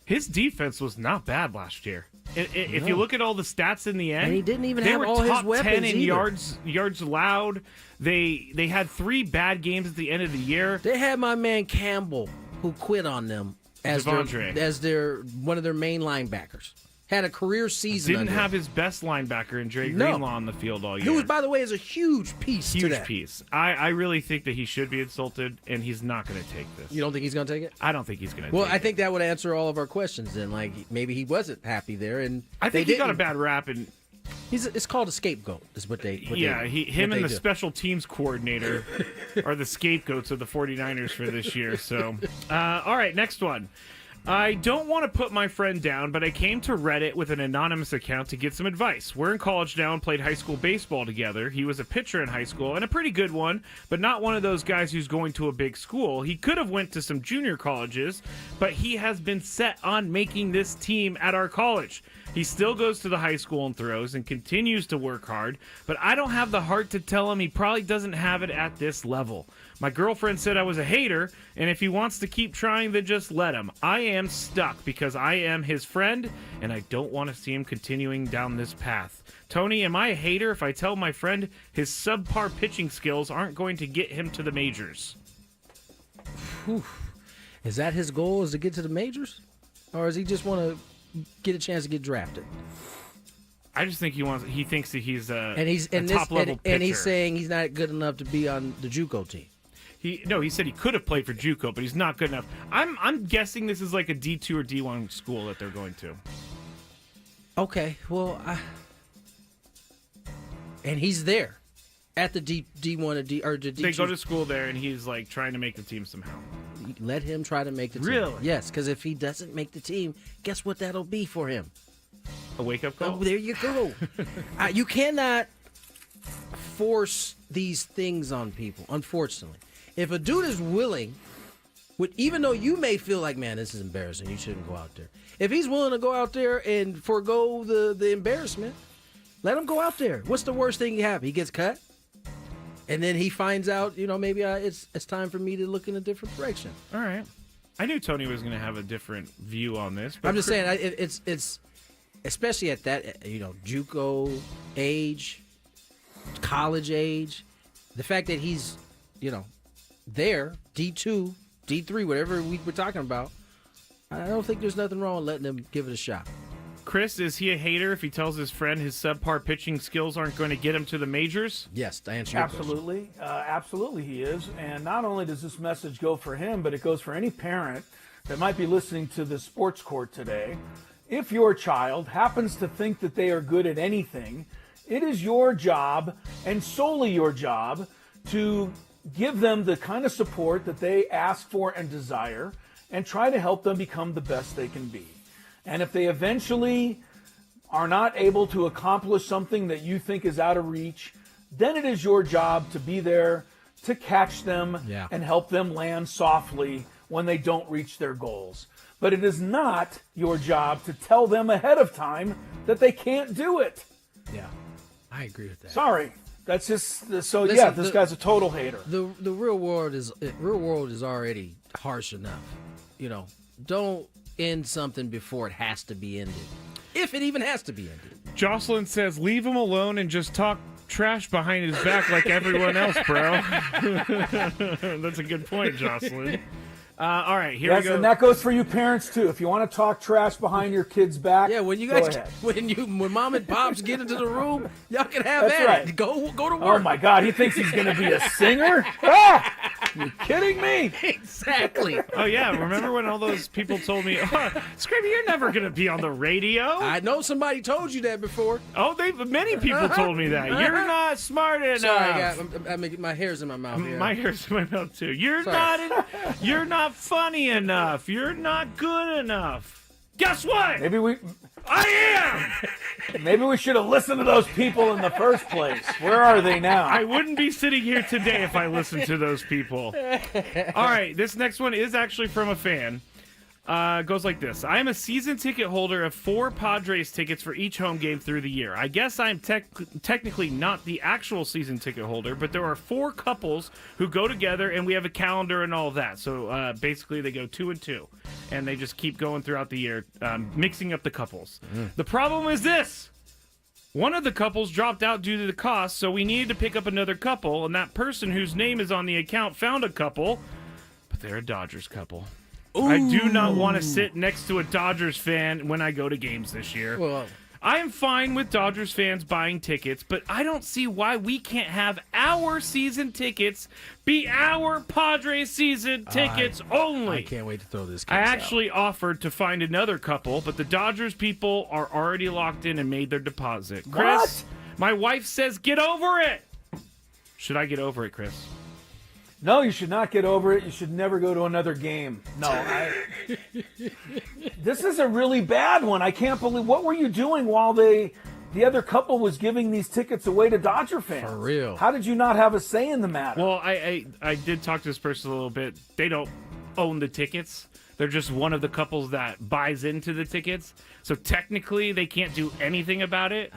His defense was not bad last year. If you look at all the stats in the end, And he didn't even they have were all his top 10 weapons in either. yards allowed. They had 3 bad games at the end of the year. They had my man Campbell, who quit on them as their one of their main linebackers. Had a career season. Didn't under have him. his best linebacker in Dre No. Greenlaw on the field all year. Who, by the way, is a huge piece to Huge that. piece. I really think that he should be insulted, and he's not going to take this. You don't think he's going to take it? I don't think he's going to Well, take I it. think that would answer all of our questions then. Like, maybe he wasn't happy there. And I think he got a bad rap, and It's called a scapegoat. Is what they. Him and the special teams coordinator are the scapegoats of the 49ers for this year. So, all right, next one. I don't want to put my friend down, but I came to Reddit with an anonymous account to get some advice. We're in college now and played high school baseball together. He was a pitcher in high school, and a pretty good one, but not one of those guys who's going to a big school. He could have went to some junior colleges, but he has been set on making this team at our college. He still goes to the high school and throws and continues to work hard, but I don't have the heart to tell him he probably doesn't have it at this level. My girlfriend said I was a hater, and if he wants to keep trying, then just let him. I am stuck because I am his friend, and I don't want to see him continuing down this path. Tony, am I a hater if I tell my friend his subpar pitching skills aren't going to get him to the majors? Whew. Is that his goal, is to get to the majors? Or does he just want to get a chance to get drafted? I just think he thinks that he's a top level pitcher. And he's saying he's not good enough to be on the JUCO team. He said he could have played for JUCO, but he's not good enough. I'm guessing this is like a D2 or D1 school that they're going to. Okay, well, and he's there at the D1 or D2. They go to school there, and he's like trying to make the team somehow. Let him try to make the team. Really? Yes, because if he doesn't make the team, guess what that'll be for him? A wake-up call? Oh, there you go. You cannot force these things on people, unfortunately. If a dude is willing, even though you may feel like, man, this is embarrassing, you shouldn't go out there. If he's willing to go out there and forego the embarrassment, let him go out there. What's the worst thing you have? He gets cut, and then he finds out, maybe it's time for me to look in a different direction. All right. I knew Tony was going to have a different view on this. But I'm just saying, it's especially at that, JUCO age, college age, the fact that he's, there, D2, D3, whatever we're talking about, I don't think there's nothing wrong with letting him give it a shot. Chris, is he a hater if he tells his friend his subpar pitching skills aren't going to get him to the majors? Yes, to answer your question. Absolutely he is. And not only does this message go for him, but it goes for any parent that might be listening to the sports court today. If your child happens to think that they are good at anything, it is your job, and solely your job, to give them the kind of support that they ask for and desire, and try to help them become the best they can be. And if they eventually are not able to accomplish something that you think is out of reach, then it is your job to be there to catch them and help them land softly when they don't reach their goals. But it is not your job to tell them ahead of time that they can't do it. Yeah, I agree with that. Sorry. That's just this guy's a total hater. The real world is already harsh enough. Don't end something before it has to be ended. If it even has to be ended. Jocelyn says, leave him alone and just talk trash behind his back like everyone else, bro. That's a good point, Jocelyn. All right, here we go. And that goes for you parents too. If you want to talk trash behind your kid's back, when you guys, when mom and pops get into the room, y'all can have That's that. Right. Go to work. Oh my God, he thinks he's going to be a singer? You kidding me? Exactly. Oh yeah, remember when all those people told me, Skraby, you're never going to be on the radio? I know somebody told you that before. Oh, many people told me that. You're not smart enough. Sorry, my hair's in my mouth. Here. My hair's in my mouth too. You're not funny enough. You're not good enough. Guess what? I am! Maybe we should have listened to those people in the first place. Where are they now? I wouldn't be sitting here today if I listened to those people. All right, this next one is actually from a fan. Goes like this. I am a season ticket holder of 4 Padres tickets for each home game through the year. I guess I'm technically not the actual season ticket holder, but there are 4 couples who go together, and we have a calendar and all of that. So basically they go 2 and 2, and they just keep going throughout the year, mixing up the couples. The problem is this. One of the couples dropped out due to the cost, so we needed to pick up another couple, and that person whose name is on the account found a couple, but they're a Dodgers couple. Ooh. I do not want to sit next to a Dodgers fan when I go to games this year. Well, I am fine with Dodgers fans buying tickets, but I don't see why we can't have our season tickets be our Padres season tickets only. I can't wait to throw this. I actually offered to find another couple, but the Dodgers people are already locked in and made their deposit. Chris, my wife says get over it. Should I get over it, Chris? No, you should not get over it. You should never go to another game. No, this is a really bad one. I can't believe. What were you doing while the other couple was giving these tickets away to Dodger fans? For real. How did you not have a say in the matter? Well, I did talk to this person a little bit. They don't own the tickets. They're just one of the couples that buys into the tickets. So technically, they can't do anything about it.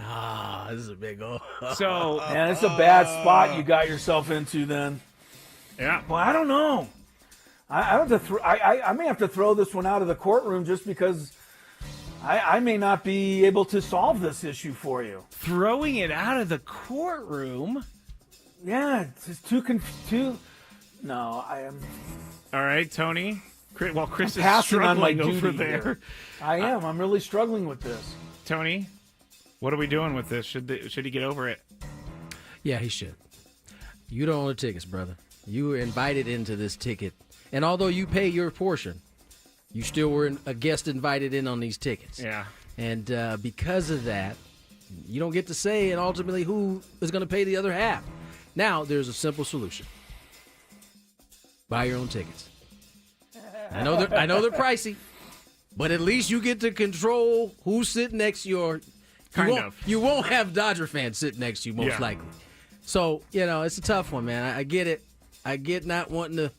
This is a big old. So, man, it's a bad spot you got yourself into then. Yeah. Well, I don't know. I may have to throw this one out of the courtroom just because I may not be able to solve this issue for you. Throwing it out of the courtroom? Yeah, it's too. No, I am. All right, Tony. Well, Chris is passing on my struggling over duty there. here. I am. I'm really struggling with this. Tony, what are we doing with this? Should he get over it? Yeah, he should. You don't own the tickets, brother. You were invited into this ticket. And although you pay your portion, you still were a guest invited in on these tickets. Yeah. And because of that, you don't get to say and ultimately who is going to pay the other half. Now, there's a simple solution. Buy your own tickets. I know they're pricey, but at least you get to control who's sitting next to you. You won't have Dodger fans sitting next to you, most likely. So, it's a tough one, man. I get it. I get not wanting to.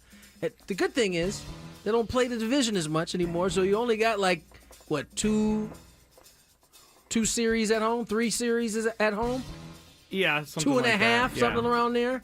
The good thing is they don't play the division as much anymore, so you only got two series at home, 3 series at home? Yeah, something 2.5, something around there.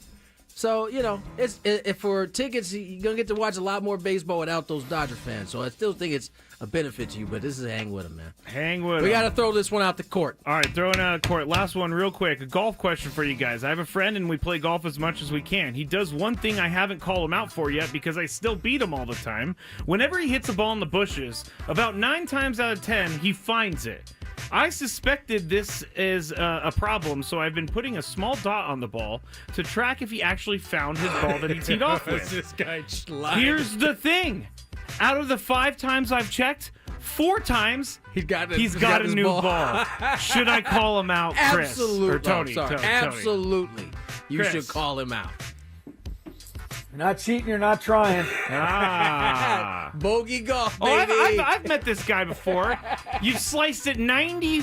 So, it's for tickets, you're going to get to watch a lot more baseball without those Dodger fans. So I still think it's a benefit to you, but this is hang with them, man. Hang with them. We got to throw this one out the court. All right, throwing out of court. Last one real quick. A golf question for you guys. I have a friend, and we play golf as much as we can. He does one thing I haven't called him out for yet because I still beat him all the time. Whenever he hits a ball in the bushes, about 9 times out of 10, he finds it. I suspected this is a problem, so I've been putting a small dot on the ball to track if he actually found his ball that he teed off with. This guy sliding. Here's the thing. Out of the 5 times I've checked, 4 times he's got a new ball. Should I call him out, Chris? Absolutely. Or Tony? Absolutely. You Chris. should call him out. You're not cheating, you're not trying. Bogey golf, baby. I've met this guy before. You've sliced it 90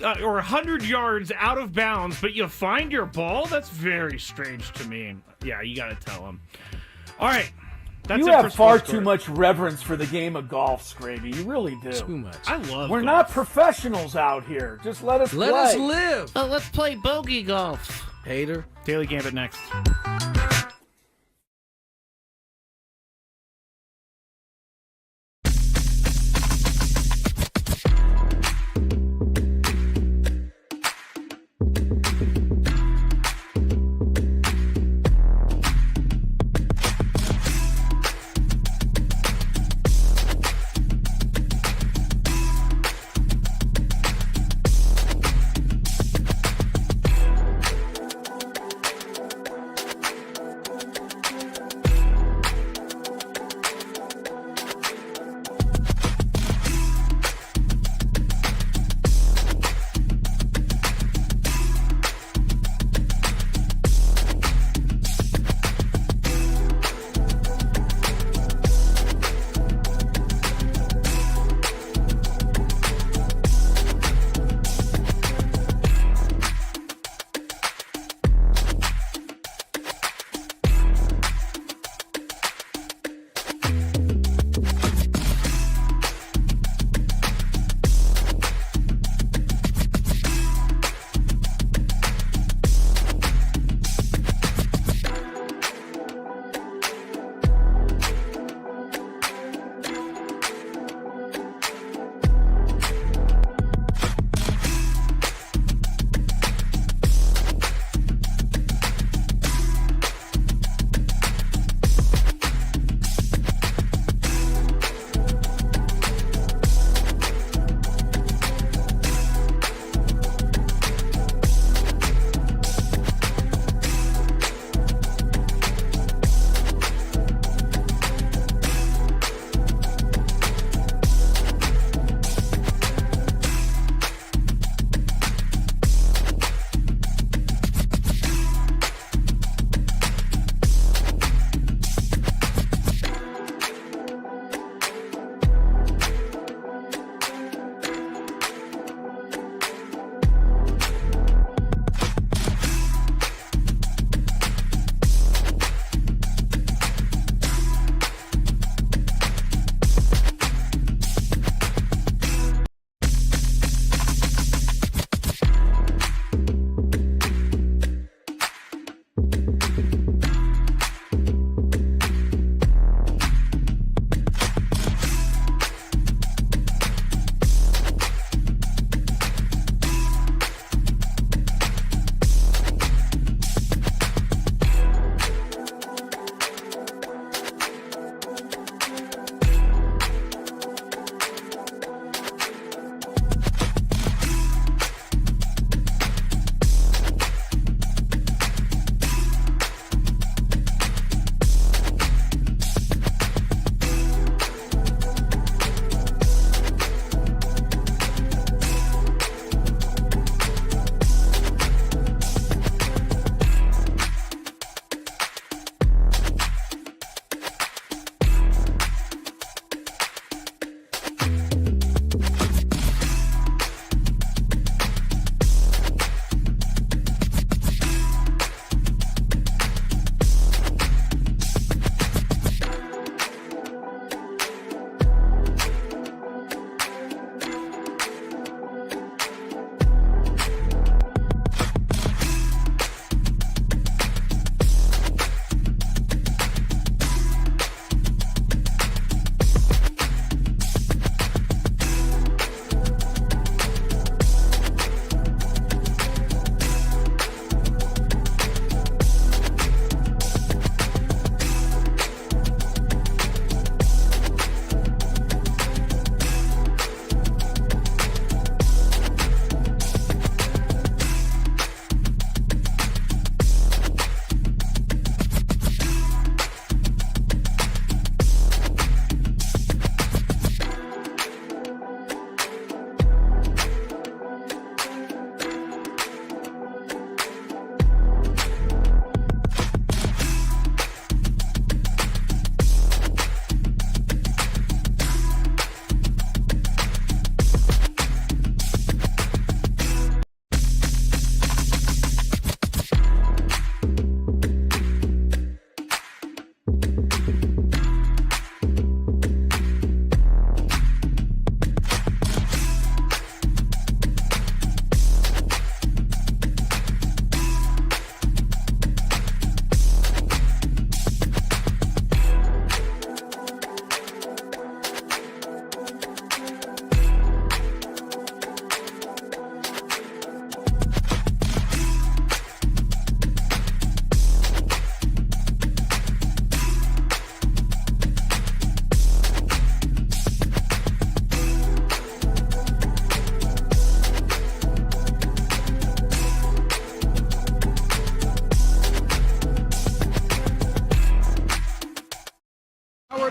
or 100 yards out of bounds, but you find your ball? That's very strange to me. Yeah, you got to tell him. All right. That's you have far too much reverence for the game of golf, Skraby. You really do. Too much. I love We're golf. not professionals out here. Just let us play. Let us live. Oh, let's play bogey golf. Hater. Daily Gambit next.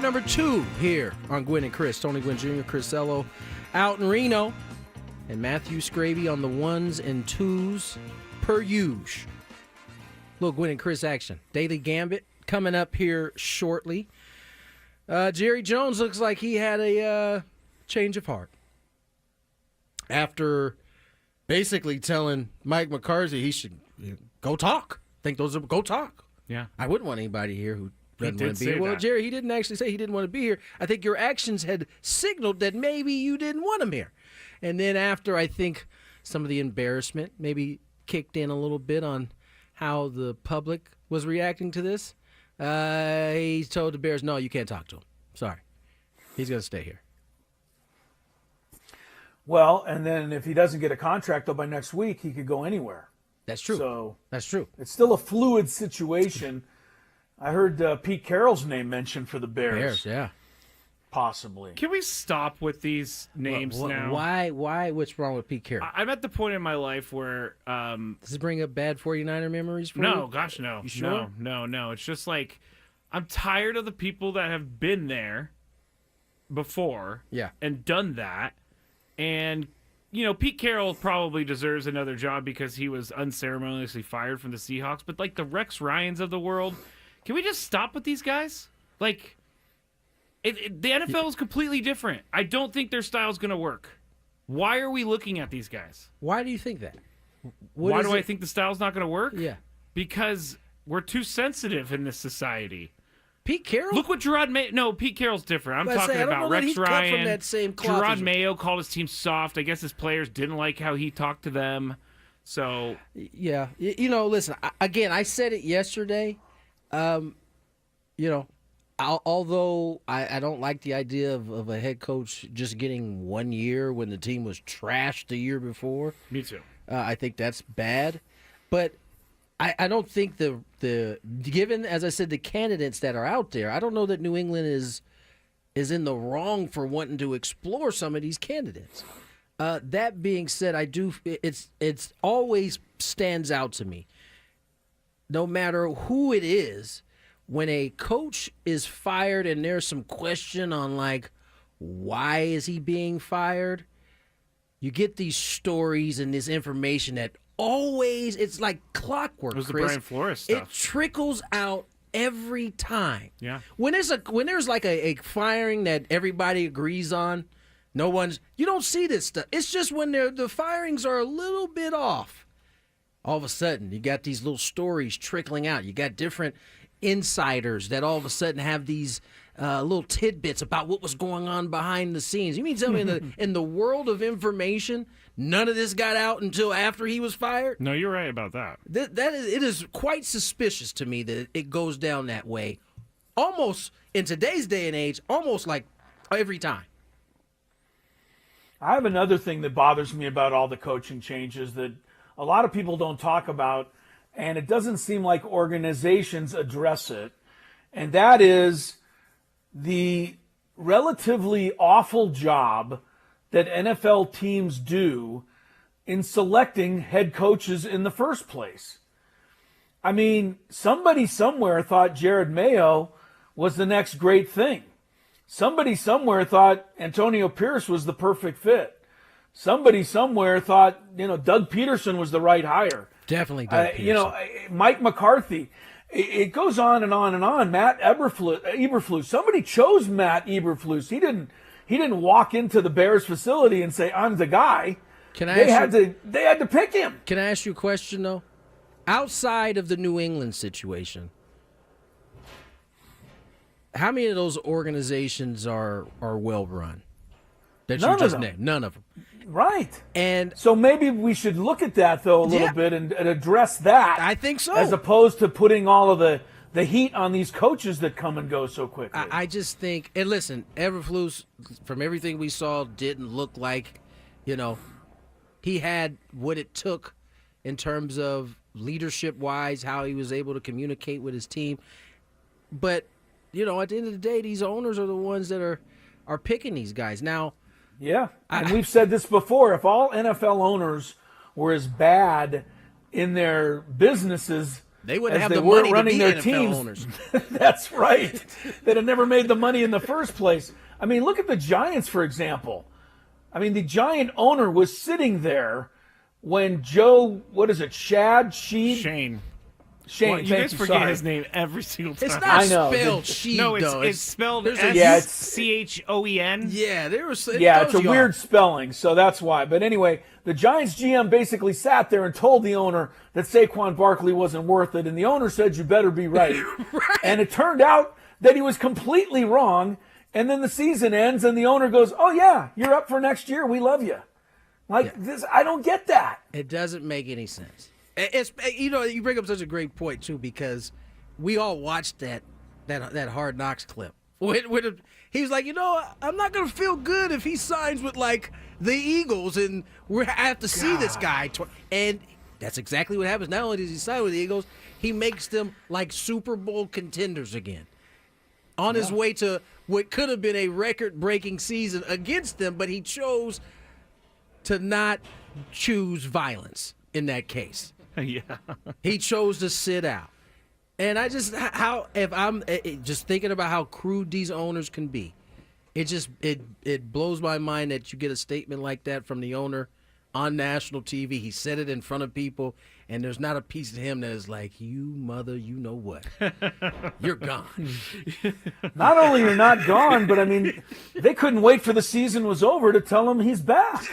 number 2 here on Gwynn and Chris. Tony Gwynn Jr., Chris Ello out in Reno, and Matthew Skraby on the 1s and 2s per usual. Little Gwynn and Chris action. Daily Gambit coming up here shortly. Jerry Jones looks like he had a change of heart after basically telling Mike McCarthy he should go talk. Think those are go talk. Yeah. I wouldn't want anybody here who doesn't want to be say here. Well, that. Jerry, he didn't actually say he didn't want to be here. I think your actions had signaled that maybe you didn't want him here. And then after, I think some of the embarrassment maybe kicked in a little bit on how the public was reacting to this, he told the Bears, no, you can't talk to him. Sorry. He's going to stay here. Well, and then if he doesn't get a contract, though, by next week, he could go anywhere. That's true. So that's true. It's still a fluid situation. I heard Pete Carroll's name mentioned for the Bears. Bears, yeah. Possibly. Can we stop with these names now? Why? What's wrong with Pete Carroll? I'm at the point in my life where does this bring up bad 49er memories for you? No, gosh, no. You sure? No. It's just like I'm tired of the people that have been there before and done that. And, you know, Pete Carroll probably deserves another job because he was unceremoniously fired from the Seahawks. But, like, the Rex Ryans of the world, can we just stop with these guys? Like, the NFL is completely different. I don't think their style is going to work. Why are we looking at these guys? Why do you think that? Why do I think the style's not going to work? Yeah. Because we're too sensitive in this society. Pete Carroll? Look what Gerard Mayo... No, Pete Carroll's different. I'm talking about Rex Ryan. From that same cloth Gerard Mayo called his team soft. I guess his players didn't like how he talked to them. So... Yeah. You know, listen, again, I said it yesterday. You know, although I don't like the idea of a head coach just getting 1 year when the team was trashed the year before. Me too. I think that's bad. But I don't think the given, as I said, the candidates that are out there, I don't know that New England is in the wrong for wanting to explore some of these candidates. That being said, it's always stands out to me. No matter who it is, when a coach is fired and there's some question on like why is he being fired, you get these stories and this information that always, it's like clockwork. It was Chris. the Brian Flores stuff. It trickles out every time. Yeah. When there's like a firing that everybody agrees on, you don't see this stuff. It's just when the firings are a little bit off. All of a sudden, you got these little stories trickling out. You got different insiders that all of a sudden have these little tidbits about what was going on behind the scenes. You mean tell me in the world of information, none of this got out until after he was fired? No, you're right about that. It is quite suspicious to me that it goes down that way. Almost, in today's day and age, almost like every time. I have another thing that bothers me about all the coaching changes that a lot of people don't talk about, and it doesn't seem like organizations address it, and that is the relatively awful job that NFL teams do in selecting head coaches in the first place. I mean, somebody somewhere thought Jared Mayo was the next great thing. Somebody somewhere thought Antonio Pierce was the perfect fit. Somebody somewhere thought, Doug Peterson was the right hire. Definitely Doug Peterson. Mike McCarthy. It goes on and on and on. Matt Eberflus. Somebody chose Matt Eberflus. He didn't walk into the Bears facility and say, "I'm the guy." They had to pick him. Can I ask you a question though? Outside of the New England situation, how many of those organizations are well run? That you just named? None of them. Right. And so maybe we should look at that, though, a little bit and address that. I think so. As opposed to putting all of the heat on these coaches that come and go so quickly. I just think, and listen, Eberflus, from everything we saw, didn't look like, he had what it took in terms of leadership-wise, how he was able to communicate with his team. But, at the end of the day, these owners are the ones that are picking these guys. Now, yeah, and we've said this before. If all NFL owners were as bad in their businesses They wouldn't as have they the were money running to be their NFL teams. owners. That's right. They'd have never made the money in the first place. I mean, look at the Giants, for example. I mean, the Giant owner was sitting there when Shane. Well, you guys forget sorry. his name every single time. It's not I know. spelled Sheed, No, though. it's spelled there's a- Yeah, it's- S-C-H-O-E-N. Yeah, there was. It's a weird spelling, so that's why. But anyway, the Giants GM basically sat there and told the owner that Saquon Barkley wasn't worth it, and the owner said, "You better be right." Right. And it turned out that he was completely wrong. And then the season ends, and the owner goes, "Oh yeah, you're up for next year. We love you." This, I don't get that. It doesn't make any sense. It's you bring up such a great point too, because we all watched that Hard Knocks clip. When he was like, I'm not gonna feel good if he signs with like the Eagles, and I have to see this guy. And that's exactly what happens. Not only does he sign with the Eagles, he makes them like Super Bowl contenders again, on his way to what could have been a record-breaking season against them, but he chose to not choose violence in that case. Yeah. He chose to sit out. And I just just thinking about how crude these owners can be, it blows my mind that you get a statement like that from the owner on national TV. He said it in front of people, and there's not a piece of him that is like, you mother, you know what? You're gone. Not only you're not gone, but I mean, they couldn't wait for the season was over to tell him he's back.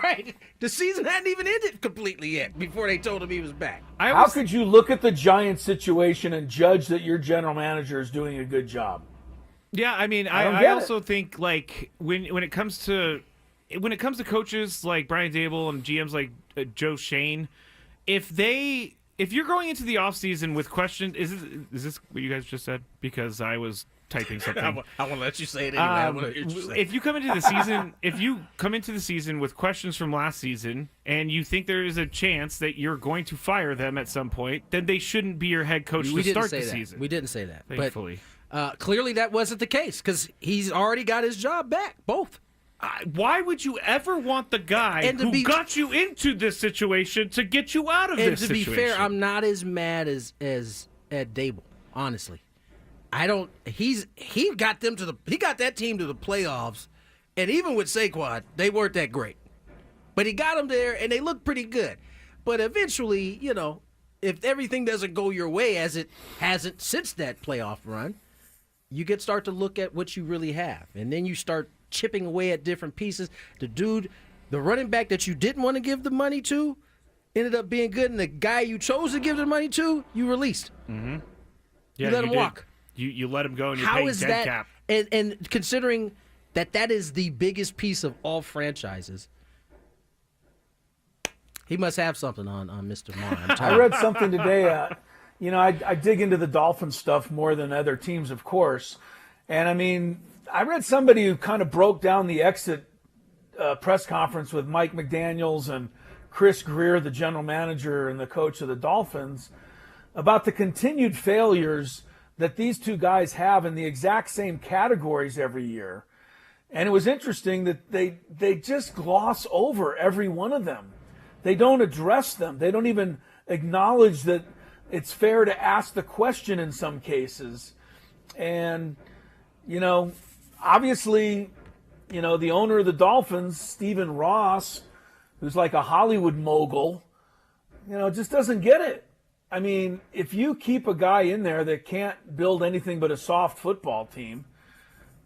Right. The season hadn't even ended completely yet before they told him he was back. How could you look at the Giants situation and judge that your general manager is doing a good job? Yeah, I mean, I also think like when it comes to coaches like Brian Dable and GMs like Joe Shane, if you're going into the offseason with questions, is this what you guys just said? Because I was typing something. I want to let you say it anyway. If you come into the season, with questions from last season, and you think there is a chance that you're going to fire them at some point, then they shouldn't be your head coach to start the season. We didn't say that. Thankfully. But clearly that wasn't the case, because he's already got his job back, both. Why would you ever want the guy who got you into this situation to get you out of this situation? And to be fair, I'm not as mad as at Dable, honestly. He got that team to the playoffs, and even with Saquon, they weren't that great. But he got them there, and they looked pretty good. But eventually, if everything doesn't go your way, as it hasn't since that playoff run, you start to look at what you really have, and then you start chipping away at different pieces. The running back that you didn't want to give the money to ended up being good, and the guy you chose to give the money to, you released. Mm-hmm. You let him walk. You let him go, and you're How paying is dead that? cap. And considering that is the biggest piece of all franchises, he must have something on Mr. Marr. I read something today. I dig into the Dolphins stuff more than other teams, of course. And I mean, I read somebody who kind of broke down the exit press conference with Mike McDaniels and Chris Greer, the general manager and the coach of the Dolphins, about the continued failures that these two guys have in the exact same categories every year. And it was interesting that they just gloss over every one of them. They don't address them. They don't even acknowledge that it's fair to ask the question in some cases. And, obviously, the owner of the Dolphins, Stephen Ross, who's like a Hollywood mogul, just doesn't get it. I mean, if you keep a guy in there that can't build anything but a soft football team,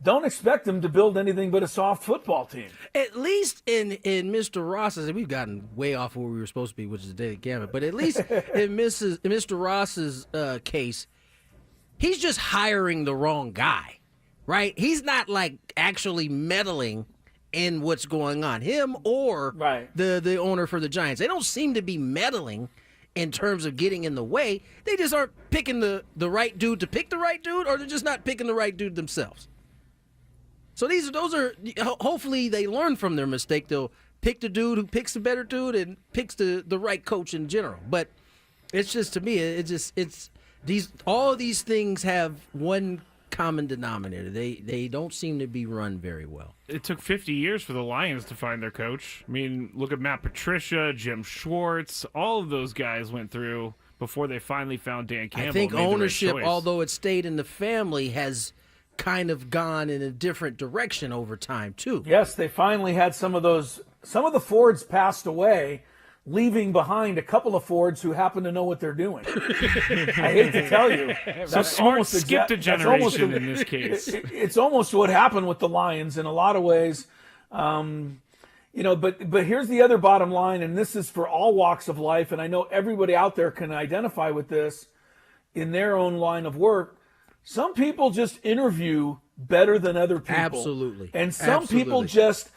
don't expect him to build anything but a soft football team. At least in Mr. Ross's, and we've gotten way off where we were supposed to be, which is David Gammon, but at least in Mr. Ross's case, he's just hiring the wrong guy, right? He's not like actually meddling in what's going on. Him or the owner for the Giants. They don't seem to be meddling in terms of getting in the way. They just aren't picking the right dude to pick the right dude, or they're just not picking the right dude themselves. So those are hopefully they learn from their mistake. They'll pick the dude who picks the better dude and picks the right coach in general. But it's just, to me, all these things have one common denominator. They don't seem to be run very well. It took 50 years for the Lions to find their coach. I mean, look at Matt Patricia, Jim Schwartz. All of those guys went through before they finally found Dan Campbell. I think made the right ownership, choice. although it stayed in the family, has kind of gone in a different direction over time too. Yes, they finally had some of the Fords passed away, leaving behind a couple of Fords who happen to know what they're doing. I hate to tell you. So Smart skipped a generation in this case. It's almost what happened with the Lions in a lot of ways. But here's the other bottom line, and this is for all walks of life, and I know everybody out there can identify with this in their own line of work. Some people just interview better than other people. Absolutely. And some people just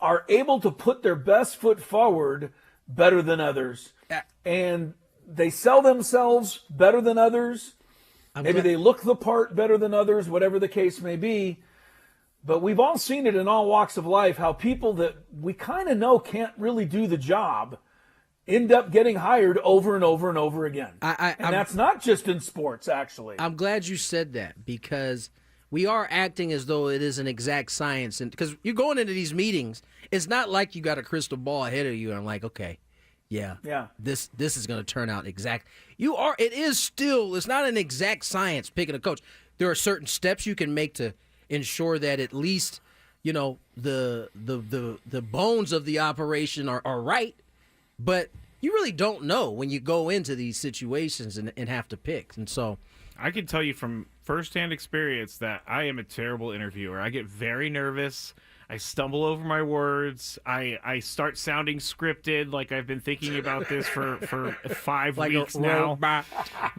are able to put their best foot forward better than others. And they sell themselves better than others. Maybe they look the part better than others, whatever the case may be. But we've all seen it in all walks of life, how people that we kind of know can't really do the job end up getting hired over and over and over again. And that's not just in sports, actually. I'm glad you said that, because we are acting as though it is an exact science. And because you're going into these meetings, it's not like you got a crystal ball ahead of you and like, okay, yeah, this is going to turn out exact. It's not an exact science picking a coach. There are certain steps you can make to ensure that at least, the bones of the operation are right. But you really don't know when you go into these situations and have to pick. And so I can tell you from firsthand experience that I am a terrible interviewer. I get very nervous. I stumble over my words. I start sounding scripted, like I've been thinking about this for 5 weeks now.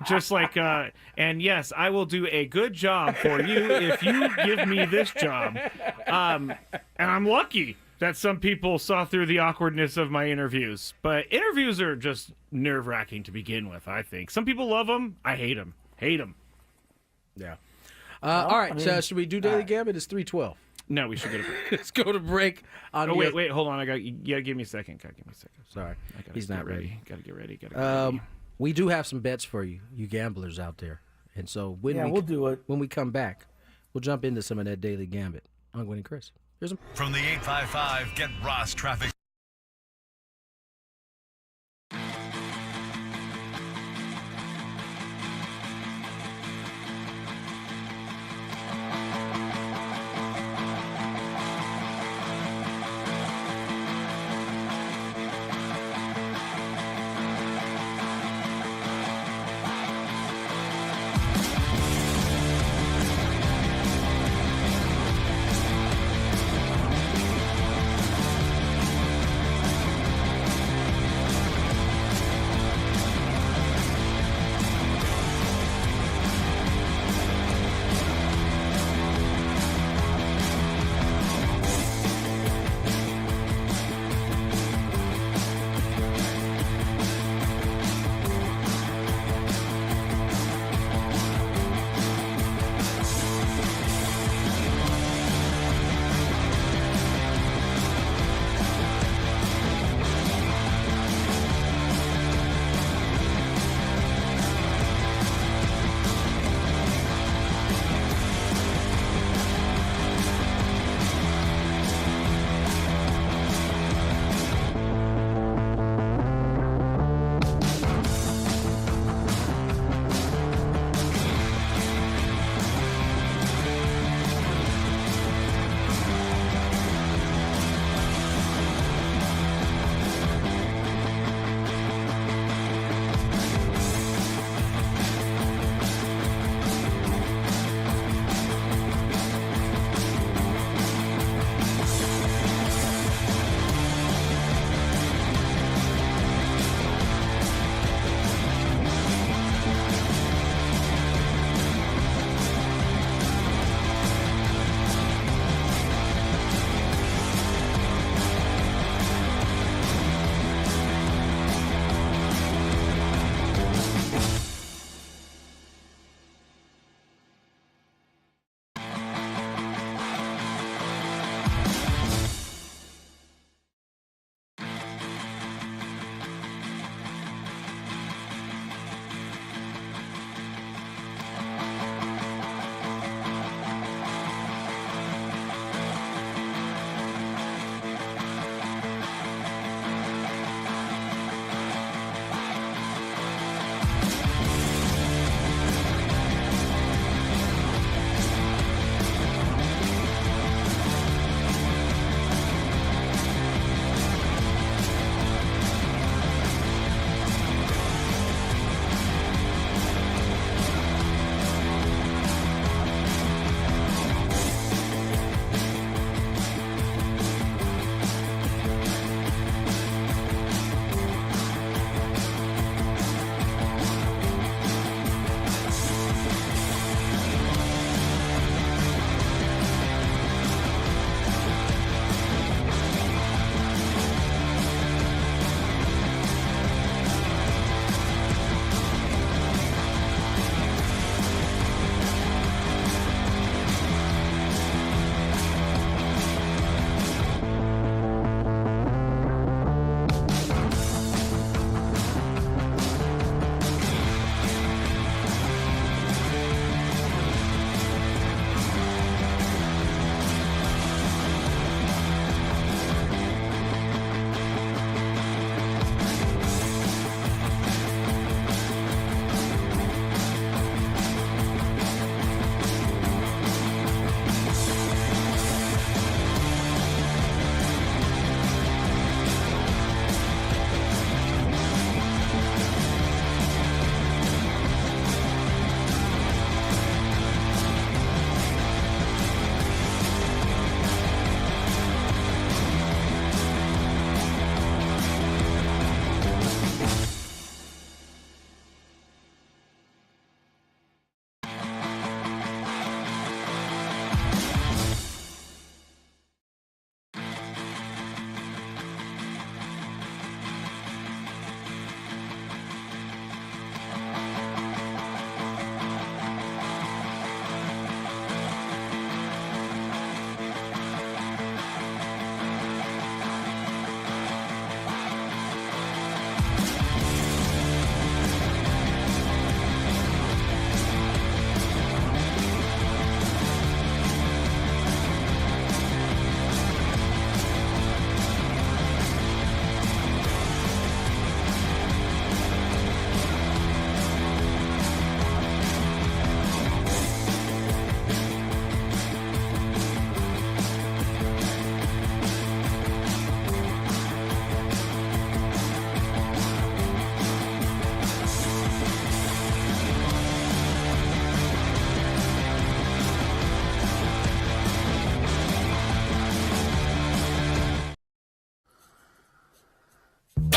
Just like, and yes, I will do a good job for you if you give me this job. And I'm lucky that some people saw through the awkwardness of my interviews. But interviews are just nerve-wracking to begin with, I think. Some people love them. I hate them. Hate them. Yeah. All right, so should we do Daily Gambit? It's 3:12. No, we should go to break. Let's go to break. Wait, hold on. You gotta give me a second. Sorry, he's not ready. Gotta get ready. We do have some bets for you gamblers out there. And so we'll do it. When we come back, we'll jump into some of that Daily Gambit. I'm Gwynn Chris. Here's them. From the 855, get Ross traffic.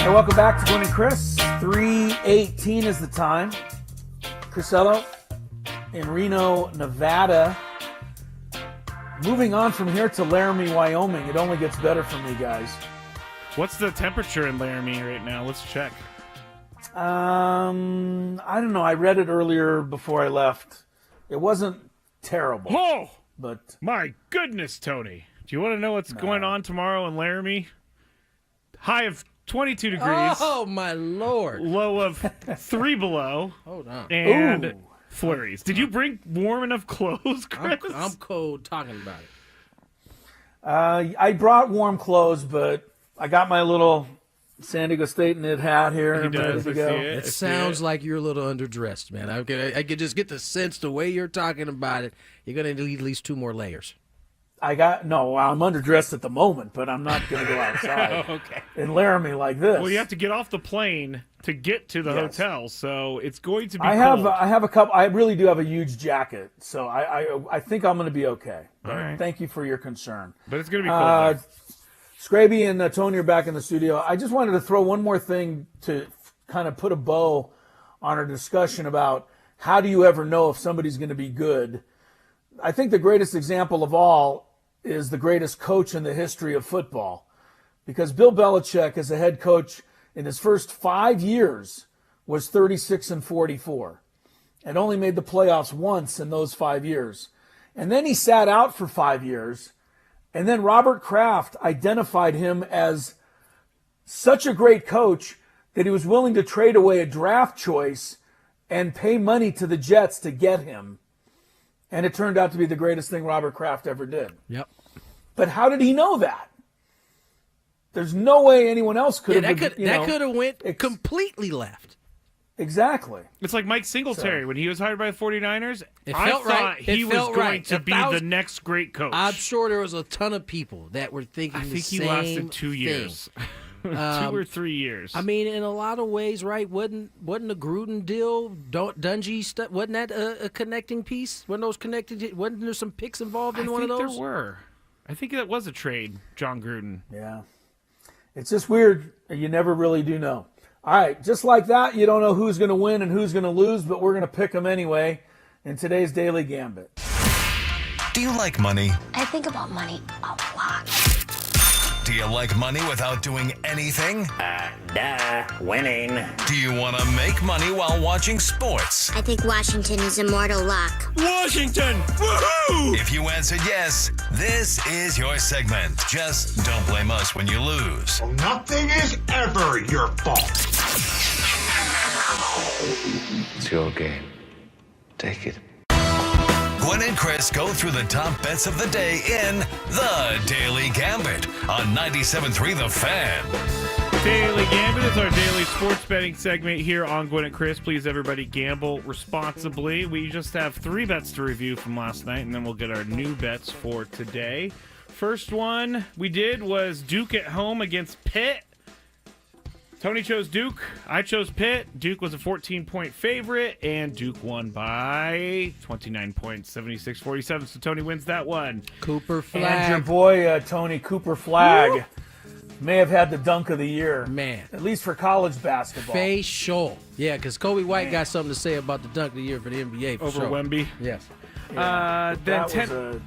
Hey, welcome back to Gwynn Chris. 3:18 is the time. Crisello in Reno, Nevada. Moving on from here to Laramie, Wyoming. It only gets better for me, guys. What's the temperature in Laramie right now? Let's check. I don't know. I read it earlier before I left. It wasn't terrible. Oh, but my goodness, Tony. Do you want to know what's going on tomorrow in Laramie? High of 22 degrees. Oh, my Lord. Low of 3 below. Hold on. And flurries. Did you bring warm enough clothes, Chris? I'm cold talking about it. I brought warm clothes, but I got my little San Diego State knit hat here. He does. Ready to go. It sounds like you're a little underdressed, man. I could just get the sense the way you're talking about it. You're going to need at least 2 more layers. I'm underdressed at the moment, but I'm not going to go outside in Laramie like this. Well, you have to get off the plane to get to the hotel, so it's going to be I cold. have a couple. I really do have a huge jacket, so I think I'm going to be okay. All right. Thank you for your concern. But it's going to be cold. Skraby and Tony are back in the studio. I just wanted to throw one more thing to kind of put a bow on our discussion about how do you ever know if somebody's going to be good. I think the greatest example of all is the greatest coach in the history of football, because Bill Belichick, as a head coach in his first 5 years, was 36-44 and only made the playoffs once in those 5 years. And then he sat out for 5 years, and then Robert Kraft identified him as such a great coach that he was willing to trade away a draft choice and pay money to the Jets to get him. And it turned out to be the greatest thing Robert Kraft ever did. Yep. But how did he know that? There's no way anyone else could have. That could have went completely left. Exactly. It's like Mike Singletary when he was hired by the 49ers. I felt thought right. he It was felt going right. to be the next great coach. I'm sure there was a ton of people that were thinking I the think he same lasted 2 thing. years. 2 or 3 years. I mean, in a lot of ways, right? Wasn't the Gruden deal, Dungy stuff? Wasn't that a connecting piece? Wasn't those connected? Wasn't there some picks involved in one of those? There were. I think that was a trade, John Gruden. Yeah. It's just weird. You never really do know. All right, just like that, you don't know who's going to win and who's going to lose, but we're going to pick them anyway in today's Daily Gambit. Do you like money? I think about money a lot. Do you like money without doing anything? Winning. Do you want to make money while watching sports? I think Washington is immortal luck. Washington! Woohoo! If you answered yes, this is your segment. Just don't blame us when you lose. Well, nothing is ever your fault. It's your game. Take it. Gwynn and Chris go through the top bets of the day in The Daily Gambit on 97.3 The Fan. Daily Gambit is our daily sports betting segment here on Gwynn and Chris. Please, everybody, gamble responsibly. We just have 3 bets to review from last night, and then we'll get our new bets for today. First one we did was Duke at home against Pitt. Tony chose Duke. I chose Pitt. Duke was a 14-point favorite, and Duke won by 29 points, 76-47. So Tony wins that one. Cooper Flag. And your boy, Tony Cooper Flag, may have had the dunk of the year. Man. At least for college basketball. Facial. Yeah, because Kobe White got something to say about the dunk of the year for the NBA. For Over sure. Wemby? Yes. Yeah, then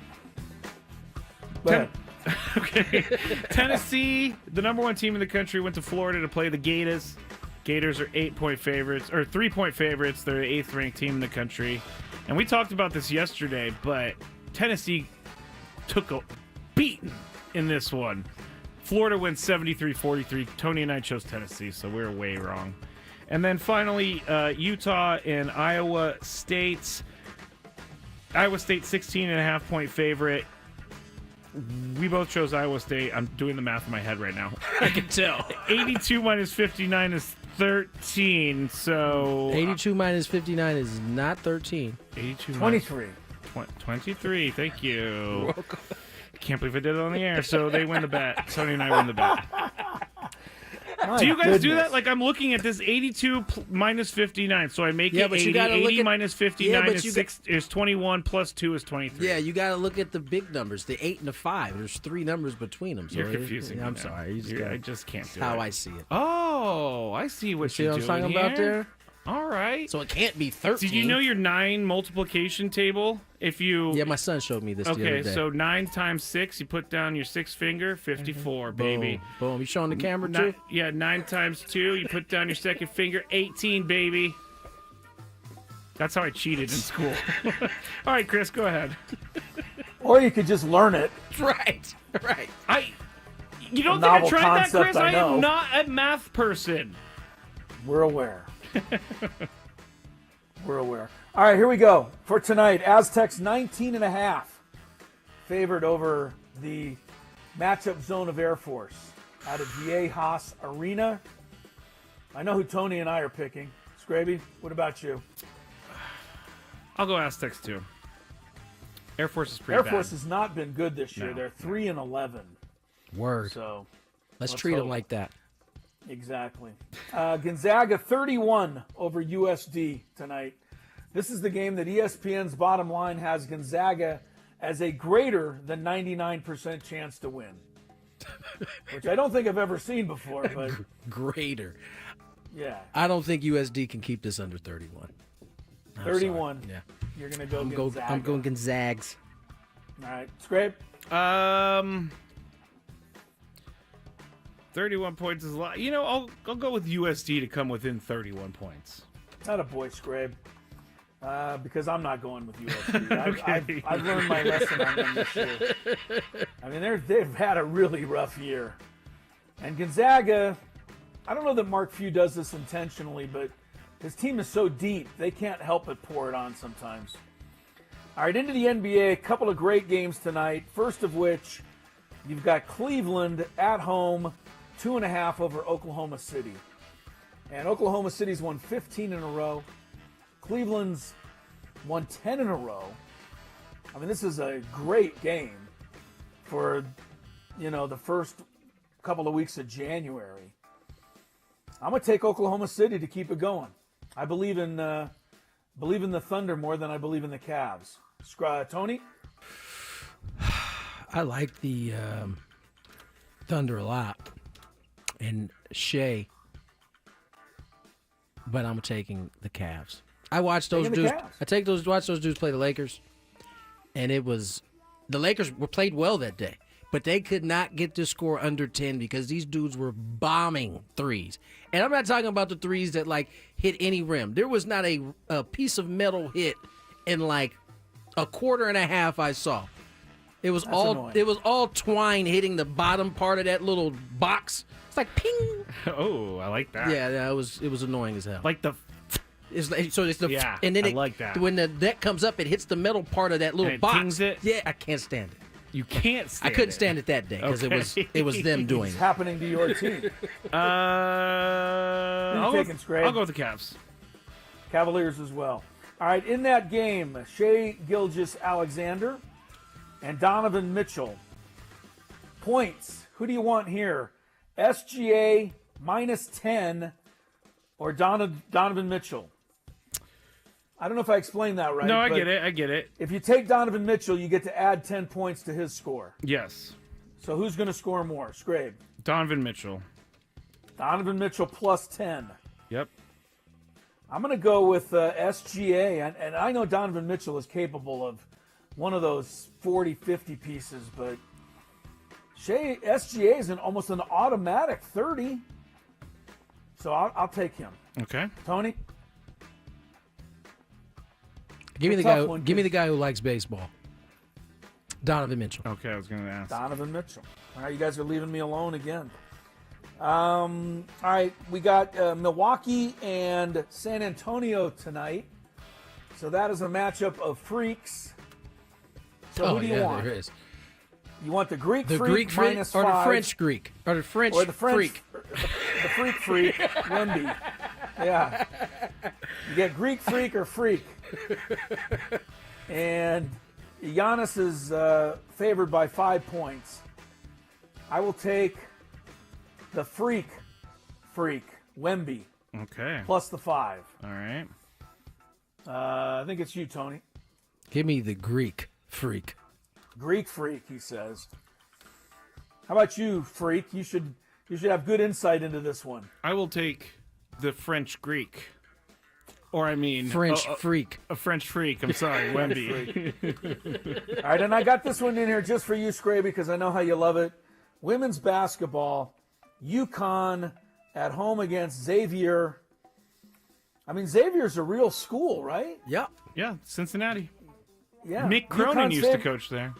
Okay. Tennessee, the number 1 team in the country, went to Florida to play the Gators. Gators are 8-point favorites, or 3-point favorites. They're the 8th ranked team in the country. And we talked about this yesterday, but Tennessee took a beating in this one. Florida wins 73-43. Tony and I chose Tennessee, so we were way wrong. And then finally, Utah and Iowa State. Iowa State 16.5-point favorite. We both chose Iowa State. I'm doing the math in my head right now. I can tell. 82 minus 59 is 13. So 82 minus 59 is not 13. 82 23. 23. Thank you. Can't believe I did it on the air. So they win the bet. Tony and I win the bet. All Do you guys do that? Like, I'm looking at this 82 minus 59, so I make it but 80. you gotta 80 look at, minus 59 but is 21 plus 2 is 23. Yeah, you got to look at the big numbers, the 8 and the 5. There's 3 numbers between them. So You're confusing me I'm now. sorry. I just can't do it. How I see it. Oh, I see what you're doing what I'm talking about there? All right. So it can't be 13. Did you know your 9 multiplication table? If you Yeah, my son showed me this the other day. Okay, so 9 times 6, you put down your 6th finger, 54, baby. Boom. You showing the camera too? 9 times 2, you put down your 2nd finger, 18, baby. That's how I cheated in school. All right, Chris, go ahead. Or you could just learn it. Right. You don't think I tried that, Chris? I am not a math person. We're aware. We're aware. All right, here we go. For tonight, Aztecs 19.5. Favored over the matchup zone of Air Force out of Viejas Arena. I know who Tony and I are picking. Skraby, what about you? I'll go Aztecs too. Air Force is pretty bad. Air Force has not been good this year. No. They're 3-11. Word. So let's treat them like that. Exactly. Gonzaga 31 over USD tonight. This is the game that ESPN's Bottom Line has Gonzaga as a greater than 99% chance to win, which I don't think I've ever seen before. But greater. Yeah. I don't think USD can keep this under 31. 31. Yeah. You're going to go Gonzaga. I'm going Gonzags. All right. Scrape? 31 points is a lot. You know, I'll go with USD to come within 31 points. Not a boy, Scrape. Because I'm not going with USD. Okay. I've learned my lesson on them this year. I mean, they've had a really rough year. And Gonzaga, I don't know that Mark Few does this intentionally, but his team is so deep, they can't help but pour it on sometimes. All right, into the NBA, a couple of great games tonight. First of which, you've got Cleveland at home, 2.5 over Oklahoma City. And Oklahoma City's won 15 in a row. Cleveland's won 10 in a row. I mean, this is a great game for, the first couple of weeks of January. I'm going to take Oklahoma City to keep it going. I believe in the Thunder more than I believe in the Cavs. Tony? I like the Thunder a lot. And Shea. But I'm taking the Cavs. I watched those dudes. Watch those dudes play the Lakers, and the Lakers were played well that day, but they could not get the score under 10 because these dudes were bombing threes. And I'm not talking about the threes that hit any rim. There was not a piece of metal hit in a quarter and a half I saw. It was all twine hitting the bottom part of that little box. It's like ping. Oh, I like that. Yeah, it was annoying as hell. Like the. And then I like that. When the net comes up, it hits the metal part of that little box. Pings it? Yeah, I can't stand it. You can't stand it. I couldn't stand it that day because it was them doing It's it. happening to your team. I'll taking, Scrape? I'll go with the Cavs. Cavaliers as well. All right, in that game, Shea Gilgeous-Alexander and Donovan Mitchell. Points. Who do you want here? SGA minus 10 or Donovan Mitchell? I don't know if I explained that right. No, I get it. If you take Donovan Mitchell, you get to add 10 points to his score. Yes. So who's going to score more? Scrabe. Donovan Mitchell. Donovan Mitchell plus 10. Yep. I'm going to go with SGA. And I know Donovan Mitchell is capable of one of those 40, 50 pieces, but SGA is almost an automatic 30. So I'll take him. Okay. Tony? Give me the guy who likes baseball. Donovan Mitchell. Okay, I was going to ask. Donovan Mitchell. All right, you guys are leaving me alone again. All right, we got Milwaukee and San Antonio tonight. So that is a matchup of freaks. So who do you want? There is. You want the Greek The freak Greek freak minus or 5, the French Greek or the French freak. The freak, Wemby. Yeah. You get Greek freak or freak. And Giannis is favored by 5 points. I will take the freak freak. Wemby. Okay. Plus the 5. All right. I think it's you, Tony. Give me the Greek freak. Greek freak, he says. How about you, freak? You should have good insight into this one. I will take the French Greek. Or I mean... French freak. A French freak. I'm sorry, Wemby. All right, and I got this one in here just for you, Skraby, because I know how you love it. Women's basketball, UConn at home against Xavier. I mean, Xavier's a real school, right? Yep. Yeah, Cincinnati. Yeah. Mick Cronin used to coach there.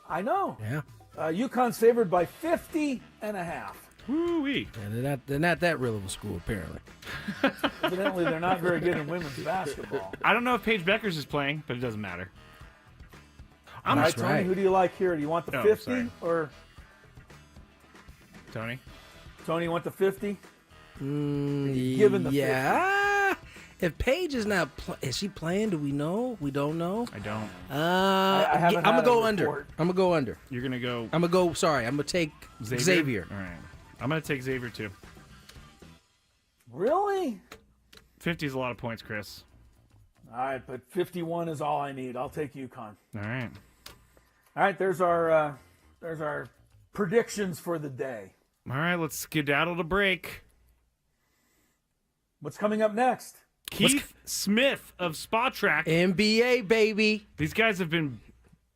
I know. Yeah. UConn's favored by 50.5. Woo-wee. Yeah, they're not that real of a school, apparently. Evidently, they're not very good in women's basketball. I don't know if Paige Beckers is playing, but it doesn't matter. All right, Tony, who do you like here? Do you want the 50 sorry. or... Tony, you want the 50? Given the 50. If Paige is not, is she playing? Do we know? We don't know. I don't. I'm gonna go under. I'm gonna go under. You're gonna go. I'm gonna go. Sorry, I'm gonna take Xavier. All right. I'm gonna take Xavier too. Really? 50 is a lot of points, Chris. All right, but 51 is all I need. I'll take UConn. All right. All right, there's our predictions for the day. All right, let's skedaddle to break. What's coming up next? Keith Smith of Spa Track. NBA, baby. These guys have been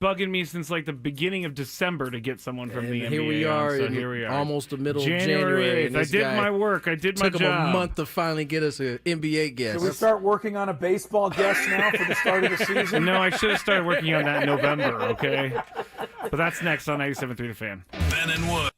bugging me since like the beginning of December to get someone from the NBA. Here we are. Almost the middle of January. I did my work. I did my job. Took them a month to finally get us an NBA guest. Should we start working on a baseball guest now for the start of the season? No, I should have started working on that in November, okay? But that's next on 97.3 The Fan. Ben and Wood.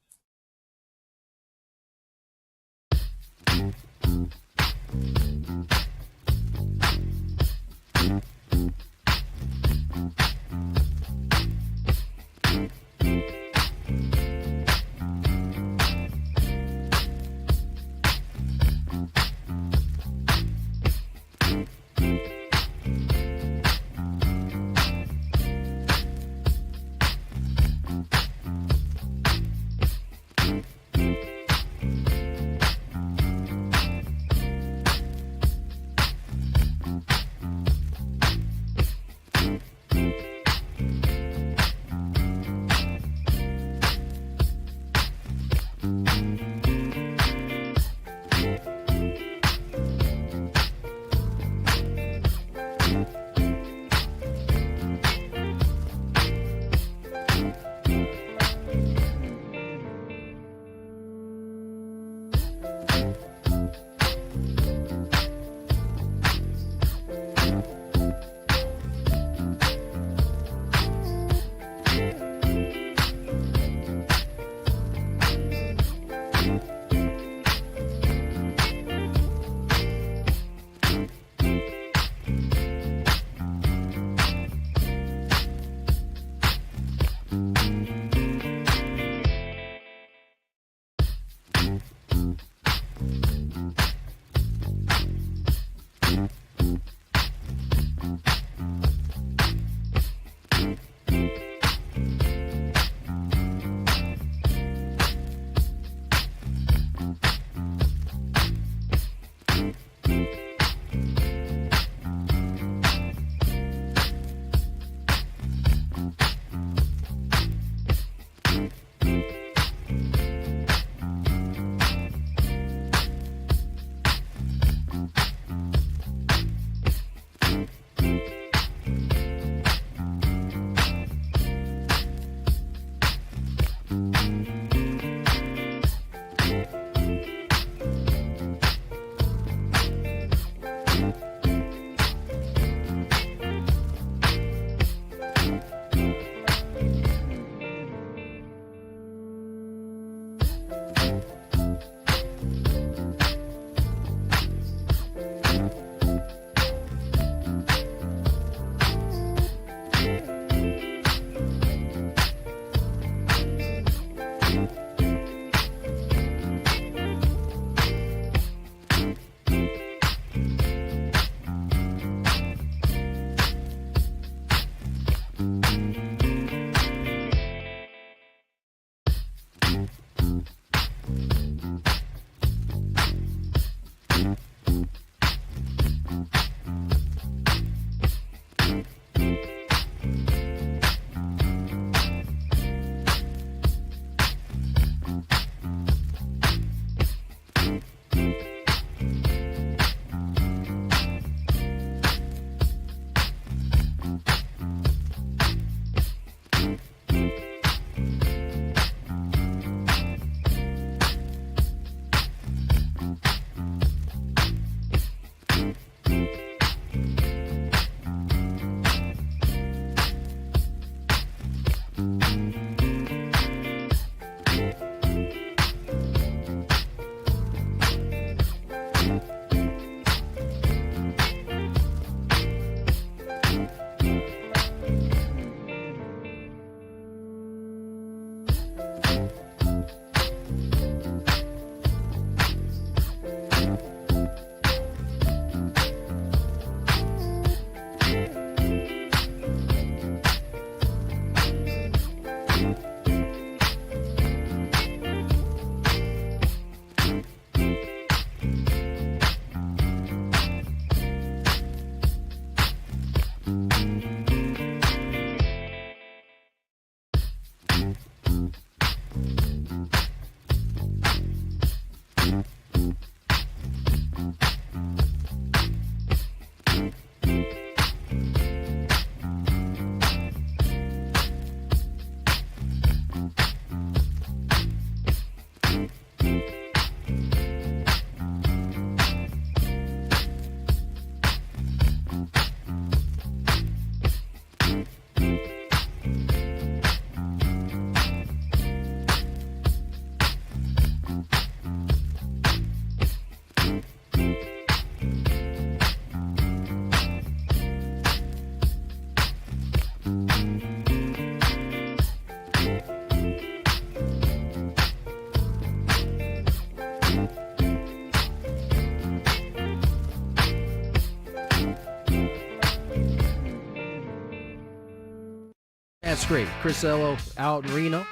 Matt Skraby, Chris Ello out in Reno.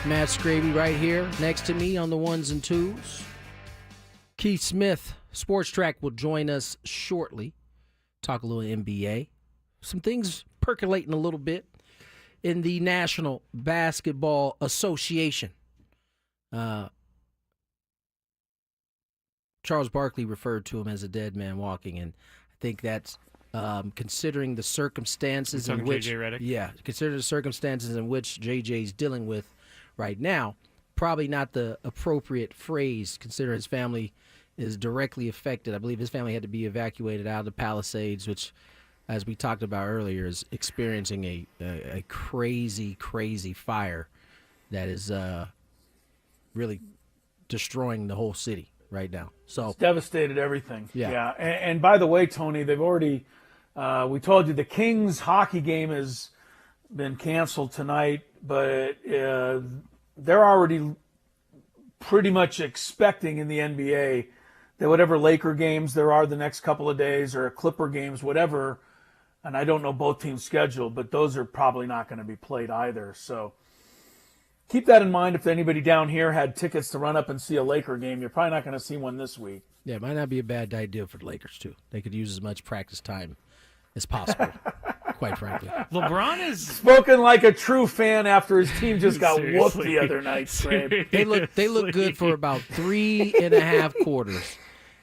Matt Skraby right here next to me on the ones and twos. Keith Smith, Sports Track, will join us shortly. Talk a little NBA. Some things percolating a little bit in the National Basketball Association. Charles Barkley referred to him as a dead man walking, and I think that's considering the circumstances in which JJ Redick? Yeah, considering the circumstances in which JJ's dealing with right now, probably not the appropriate phrase considering his family is directly affected. I believe his family had to be evacuated out of the Palisades, which, as we talked about earlier, is experiencing a crazy, crazy fire that is really destroying the whole city right now. So it's devastated everything. Yeah. And by the way, Tony, they've already we told you the Kings hockey game has been canceled tonight, but they're already pretty much expecting in the NBA that whatever Laker games there are the next couple of days or Clipper games, whatever, and I don't know both teams' schedule, but those are probably not going to be played either. So keep that in mind. If anybody down here had tickets to run up and see a Laker game, you're probably not going to see one this week. Yeah, it might not be a bad idea for the Lakers, too. They could use as much practice time as possible, quite frankly. LeBron is spoken like a true fan after his team just got whooped the other night. They look good for about 3.5 quarters,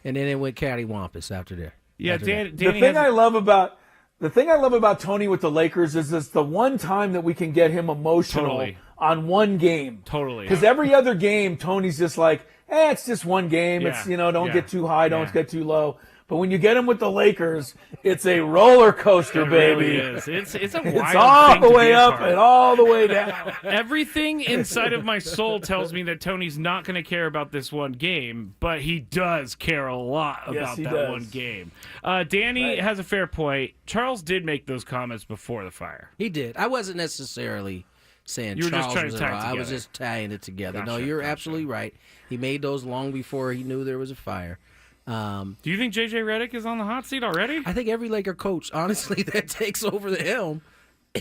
and then it went cattywampus after there. Yeah, Danny the thing I love about Tony with the Lakers is it's the one time that we can get him emotional on one game. Totally. Because every other game, Tony's just like, it's just one game. Yeah. It's, don't get too high, don't get too low. But when you get him with the Lakers, it's a roller coaster, baby. Really is. It's a wild It's all thing the to way be a up part. and all the way down. Everything inside of my soul tells me that Tony's not going to care about this one game, but he does care a lot about that one game. Danny has a fair point. Charles did make those comments before the fire. He did. I wasn't necessarily saying You were Charles just trying was to tie it involved. I was together. just tying it together. Gotcha, No, you're absolutely right. He made those long before he knew there was a fire. Do you think JJ Redick is on the hot seat already? I think every Laker coach, honestly, that takes over the helm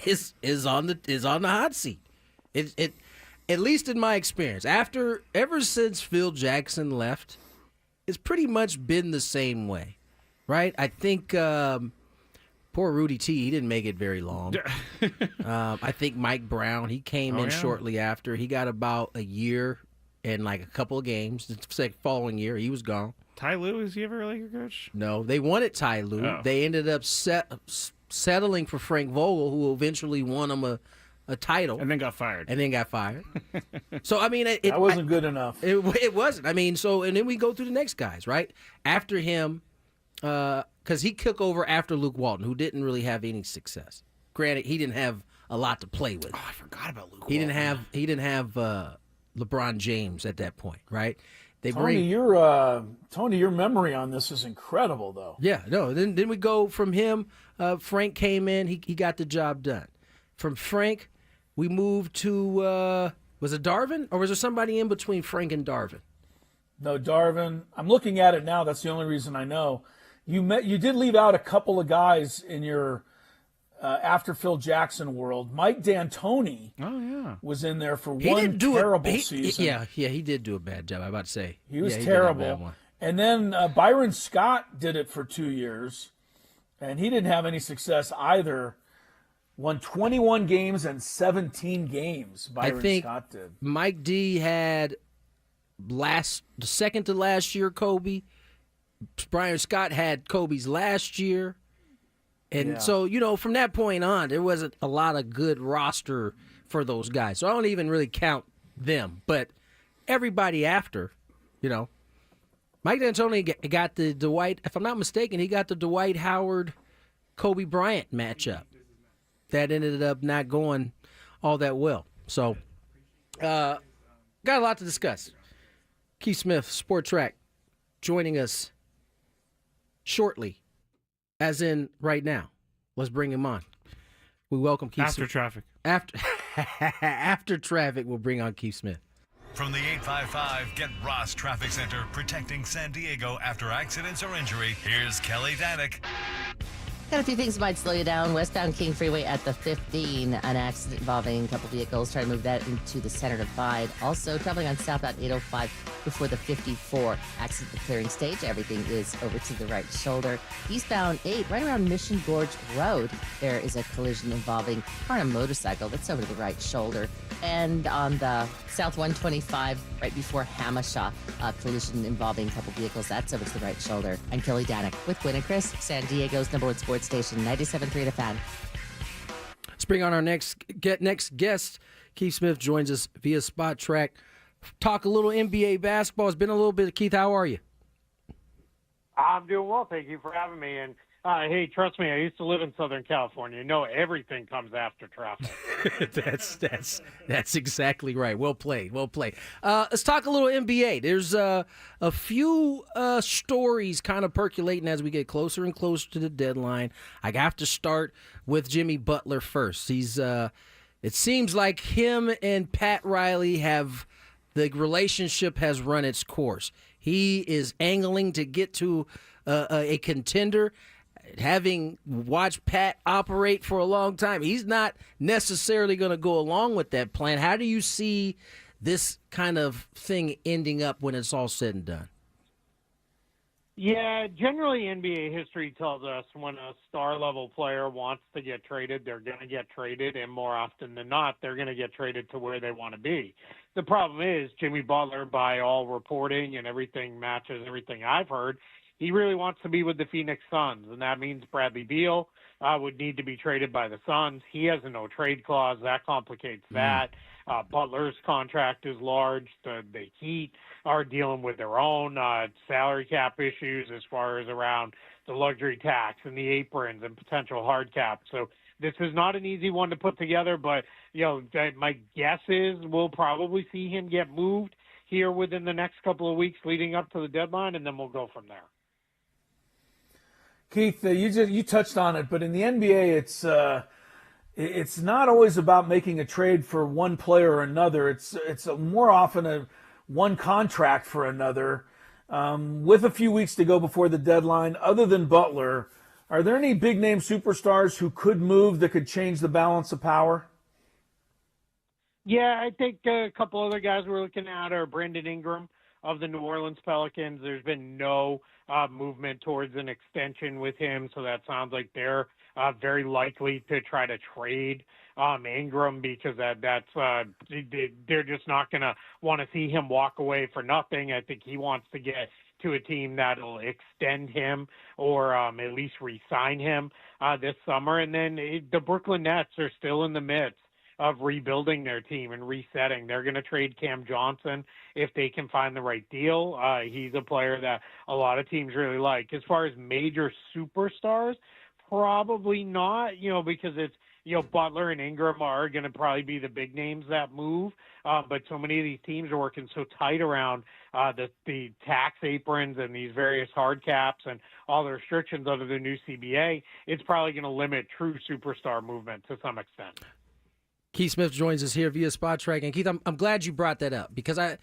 is on the hot seat. It at least in my experience, ever since Phil Jackson left, it's pretty much been the same way, right? I think poor Rudy T, he didn't make it very long. I think Mike Brown, he came in shortly after. He got about a year and like a couple of games. The following year, he was gone. Ty Lue, is he ever a Laker coach? No, they wanted Ty Lue. Oh. They ended up settling for Frank Vogel, who eventually won them a title. And then got fired. So, I mean, that wasn't good enough. It wasn't. I mean, and then we go through the next guys, right? After him, because he took over after Luke Walton, who didn't really have any success. Granted, he didn't have a lot to play with. Oh, I forgot about Luke He Walton. didn't have LeBron James at that point, right? Tony, your memory on this is incredible, though. Yeah, no. Then we go from him. Frank came in. He got the job done. From Frank, we moved to was it Darvin, or was there somebody in between Frank and Darvin? No, Darvin. I'm looking at it now. That's the only reason I know. You did leave out a couple of guys in your after Phil Jackson world. Mike D'Antoni was in there for one terrible season. He did do a bad job. I'm about to say. He was did a terrible. bad one. And then Byron Scott did it for 2 years, and he didn't have any success either. Won 21 games and 17 games, Byron Scott did. Mike D had the second to last year Kobe. Byron Scott had Kobe's last year. And so, from that point on, there wasn't a lot of good roster for those guys. So I don't even really count them. But everybody after, Mike D'Antoni got the Dwight, if I'm not mistaken, he got the Dwight Howard, Kobe Bryant matchup. That ended up not going all that well. So, got a lot to discuss. Keith Smith, Sport Track, joining us shortly. As in right now. Let's bring him on. We welcome Keith After Smith. traffic. After traffic, we'll bring on Keith Smith. From the 855 Get Ross Traffic Center, protecting San Diego after accidents or injury, here's Kelly Danick. Got a few things that might slow you down. Westbound King Freeway at the 15. An accident involving a couple vehicles. Trying to move that into the center divide. Also, traveling on southbound 805 before the 54. Accident clearing stage. Everything is over to the right shoulder. Eastbound 8, right around Mission Gorge Road. There is a collision involving a car and a motorcycle. That's over to the right shoulder. And on the South 125, right before Hamashaw, collision involving a couple vehicles. That's over to the right shoulder. I'm Kelly Danek with Gwynn and Chris, San Diego's #1 sports station, 97.3 The Fan. Let's bring on our next guest. Keith Smith joins us via Spot Track. Talk a little NBA basketball. It's been a little bit. Keith, how are you? I'm doing well. Thank you for having me. And hey, trust me, I used to live in Southern California. You know, everything comes after traffic. That's exactly right. Well played. Let's talk a little NBA. There's a few stories kind of percolating as we get closer and closer to the deadline. I have to start with Jimmy Butler first. He's it seems like him and Pat Riley have the relationship has run its course. He is angling to get to a contender. Having watched Pat operate for a long time, he's not necessarily going to go along with that plan. How do you see this kind of thing ending up when it's all said and done? Yeah, generally NBA history tells us when a star-level player wants to get traded, they're going to get traded, and more often than not, they're going to get traded to where they want to be. The problem is Jimmy Butler, by all reporting and everything matches everything I've heard, he really wants to be with the Phoenix Suns, and that means Bradley Beal would need to be traded by the Suns. He has a no-trade clause. That complicates that. Butler's contract is large. The Heat are dealing with their own salary cap issues as far as around the luxury tax and the aprons and potential hard cap. So this is not an easy one to put together, but my guess is we'll probably see him get moved here within the next couple of weeks leading up to the deadline, and then we'll go from there. Keith, you touched on it, but in the NBA, it's not always about making a trade for one player or another. It's more often one contract for another. With a few weeks to go before the deadline, other than Butler, are there any big-name superstars who could move that could change the balance of power? Yeah, I think a couple other guys we're looking at are Brandon Ingram of the New Orleans Pelicans. There's been no movement towards an extension with him, so that sounds like they're very likely to try to trade Ingram because they're just not going to want to see him walk away for nothing. I think he wants to get to a team that'll extend him or at least re-sign him this summer. And then the Brooklyn Nets are still in the midst of rebuilding their team and resetting. They're going to trade Cam Johnson if they can find the right deal. He's a player that a lot of teams really like. As far as major superstars, probably not, because it's, Butler and Ingram are going to probably be the big names that move. But so many of these teams are working so tight around the tax aprons and these various hard caps and all the restrictions under the new CBA, it's probably going to limit true superstar movement to some extent. Keith Smith joins us here via Spot Track. And Keith, I'm glad you brought that up because I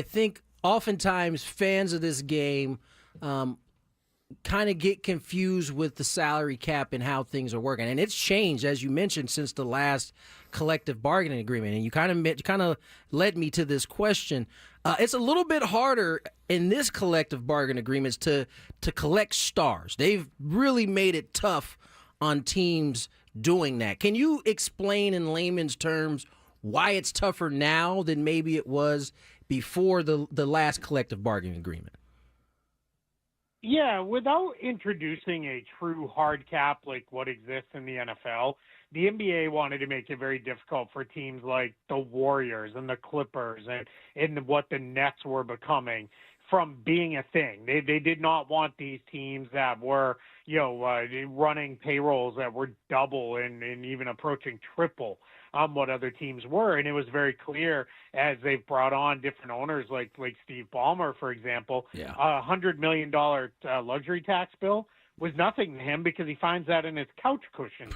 think oftentimes fans of this game kind of get confused with the salary cap and how things are working. And it's changed, as you mentioned, since the last collective bargaining agreement. And you kind of led me to this question. It's a little bit harder in this collective bargaining agreements to collect stars. They've really made it tough on teams doing that. Can you explain in layman's terms why it's tougher now than maybe it was before the last collective bargaining agreement? Yeah, without introducing a true hard cap like what exists in the NFL, the NBA wanted to make it very difficult for teams like the Warriors and the Clippers and what the Nets were becoming from being a thing. They did not want these teams that were, running payrolls that were double and even approaching triple what other teams were. And it was very clear as they've brought on different owners like Steve Ballmer, for example, $100 million luxury tax bill was nothing to him because he finds that in his couch cushions.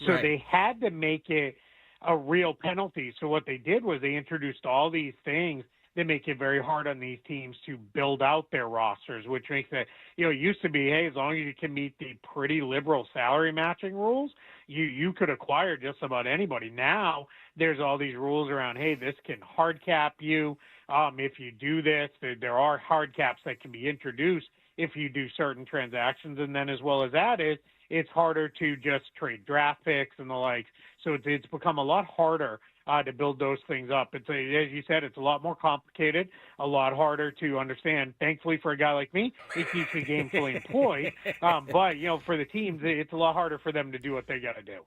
So they had to make it a real penalty. So what they did was they introduced all these things that make it very hard on these teams to build out their rosters, which makes it, it used to be, hey, as long as you can meet the pretty liberal salary matching rules, you could acquire just about anybody. Now there's all these rules around, hey, this can hard cap you. If you do this, there are hard caps that can be introduced if you do certain transactions. And then as well as that is, it's harder to just trade draft picks and the like. So it's become a lot harder to build those things up. It's as you said, it's a lot more complicated, a lot harder to understand. Thankfully for a guy like me, it keeps me gainfully employed. But, for the teams, it's a lot harder for them to do what they got to do.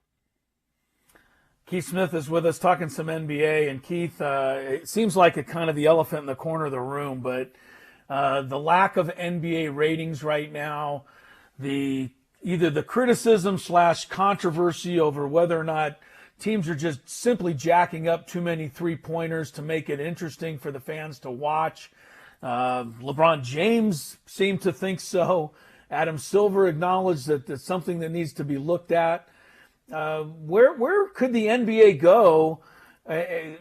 Keith Smith is with us talking some NBA. And Keith, it seems like a kind of the elephant in the corner of the room, but the lack of NBA ratings right now, either the criticism / controversy over whether or not teams are just simply jacking up too many three-pointers to make it interesting for the fans to watch. LeBron James seemed to think so. Adam Silver acknowledged that it's something that needs to be looked at. Where could the NBA go,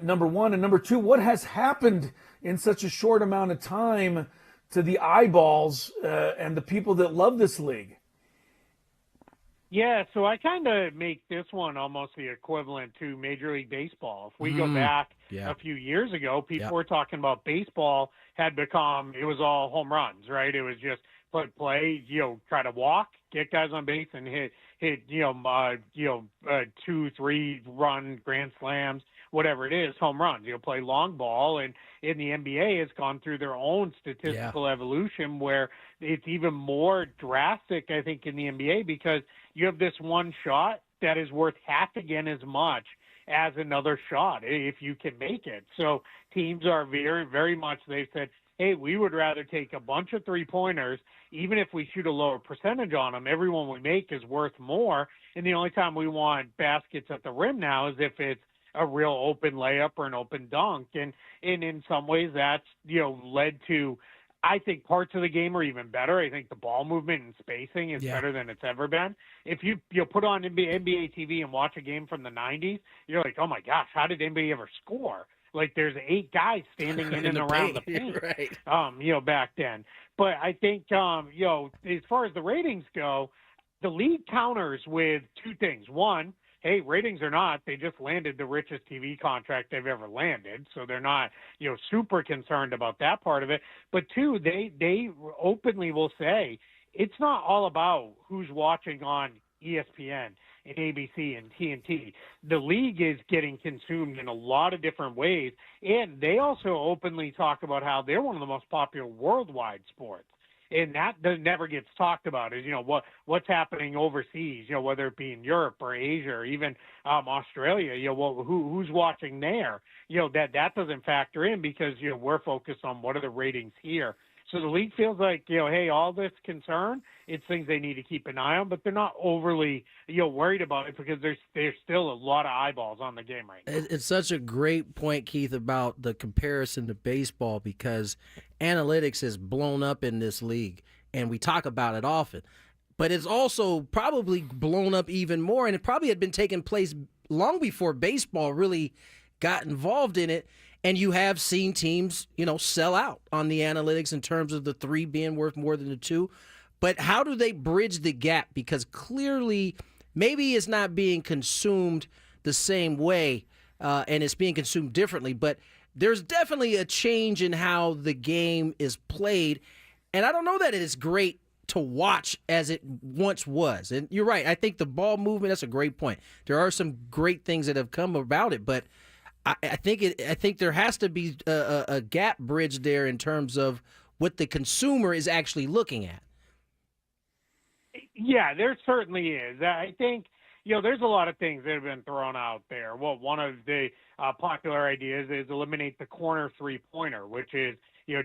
number one? And number two, what has happened in such a short amount of time to the eyeballs and the people that love this league? Yeah, so I kind of make this one almost the equivalent to Major League Baseball. If we go back a few years ago, people were talking about baseball had become, it was all home runs, right? It was just play, try to walk, get guys on base and hit 2-3 run grand slams, whatever it is, home runs. Play long ball, and in the NBA, it's gone through their own statistical evolution where it's even more drastic, I think, in the NBA because you have this one shot that is worth half again as much as another shot if you can make it. So teams are very, very much, they've said, hey, we would rather take a bunch of three-pointers, even if we shoot a lower percentage on them, every one we make is worth more. And the only time we want baskets at the rim now is if it's a real open layup or an open dunk. And in some ways that's, led to, I think parts of the game are even better. I think the ball movement and spacing is better than it's ever been. If you put on NBA TV and watch a game from the 90s, you're like, oh my gosh, how did anybody ever score? Like there's 8 guys standing in and around the paint, right. Back then. But I think, as far as the ratings go, the league counters with 2 things. One, hey, ratings or not, they just landed the richest TV contract they've ever landed, so they're not, super concerned about that part of it. But 2, they openly will say it's not all about who's watching on ESPN and ABC and TNT. The league is getting consumed in a lot of different ways, and they also openly talk about how they're one of the most popular worldwide sports. And that never gets talked about is, what's happening overseas, whether it be in Europe or Asia or even Australia, who's watching there, that doesn't factor in because, we're focused on what are the ratings here. So the league feels like, hey, all this concern, it's things they need to keep an eye on, but they're not overly, worried about it because there's still a lot of eyeballs on the game right now. It's such a great point, Keith, about the comparison to baseball because analytics has blown up in this league, and we talk about it often. But it's also probably blown up even more, and it probably had been taking place long before baseball really got involved in it. And you have seen teams, sell out on the analytics in terms of the 3 being worth more than the 2. But how do they bridge the gap? Because clearly maybe it's not being consumed the same way and it's being consumed differently. But there's definitely a change in how the game is played. And I don't know that it is great to watch as it once was. And you're right. I think the ball movement, that's a great point. There are some great things that have come about it, but I think there has to be a gap bridge there in terms of what the consumer is actually looking at. Yeah, there certainly is. I think, there's a lot of things that have been thrown out there. Well, one of the popular ideas is eliminate the corner three-pointer, which is,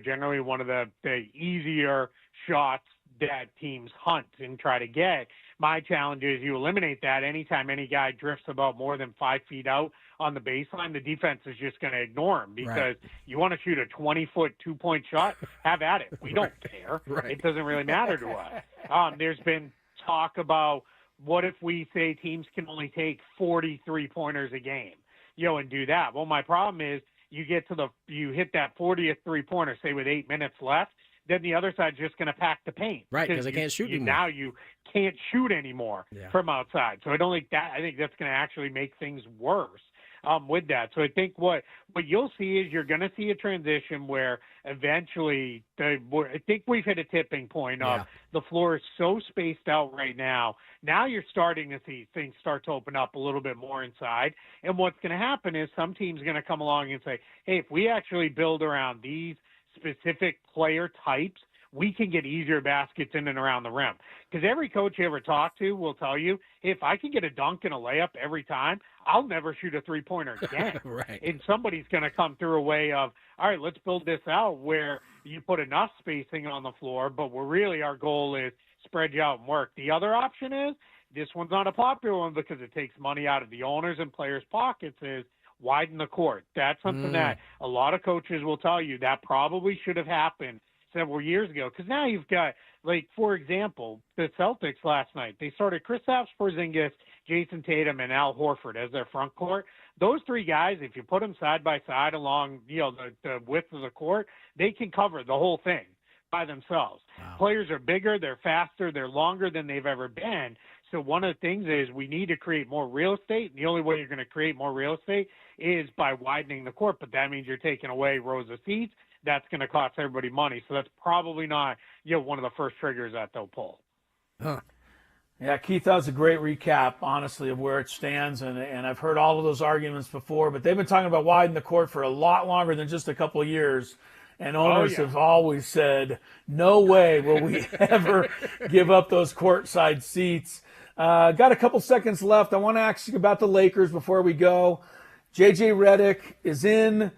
generally one of the easier shots that teams hunt and try to get. My challenge is you eliminate that anytime any guy drifts about more than 5 feet out on the baseline, the defense is just going to ignore him because you want to shoot a 20-foot 2-point shot, have at it. We don't care. It doesn't really matter to us. There's been talk about what if we say teams can only take 40 3-pointers a game, and do that. Well, my problem is you hit that 40th three-pointer, say with 8 minutes left, then the other side's just going to pack the paint. Right, because they can't shoot anymore. Now you can't shoot anymore from outside. So I think that's going to actually make things worse with that. So I think what you'll see is you're going to see a transition where eventually I think we've hit a tipping point of the floor is so spaced out right now. Now you're starting to see things start to open up a little bit more inside. And what's going to happen is some team's going to come along and say, hey, if we actually build around these specific player types, we can get easier baskets in and around the rim. Because every coach you ever talk to will tell you, hey, if I can get a dunk and a layup every time, I'll never shoot a three-pointer again. Right. And somebody's going to come through a way of, all right, let's build this out where you put enough spacing on the floor, but really our goal is spread you out and work. The other option is, this one's not a popular one because it takes money out of the owners' and players' pockets, is widen the court. That's something that a lot of coaches will tell you that probably should have happened several years ago. Because now you've got, like, for example, the Celtics last night. They started Kristaps Porzingis, Jason Tatum, and Al Horford as their front court. Those three guys, if you put them side by side along, the width of the court, they can cover the whole thing by themselves. Wow. Players are bigger, they're faster, they're longer than they've ever been. So one of the things is we need to create more real estate. And the only way you're going to create more real estate is by widening the court. But that means you're taking away rows of seats. That's going to cost everybody money. So that's probably not one of the first triggers that they'll pull. Huh. Yeah, Keith, that was a great recap, honestly, of where it stands. And I've heard all of those arguments before. But they've been talking about widening the court for a lot longer than just a couple of years. And owners have always said, no way will we ever give up those courtside seats. Got a couple seconds left. I want to ask you about the Lakers before we go. J.J. Redick is in.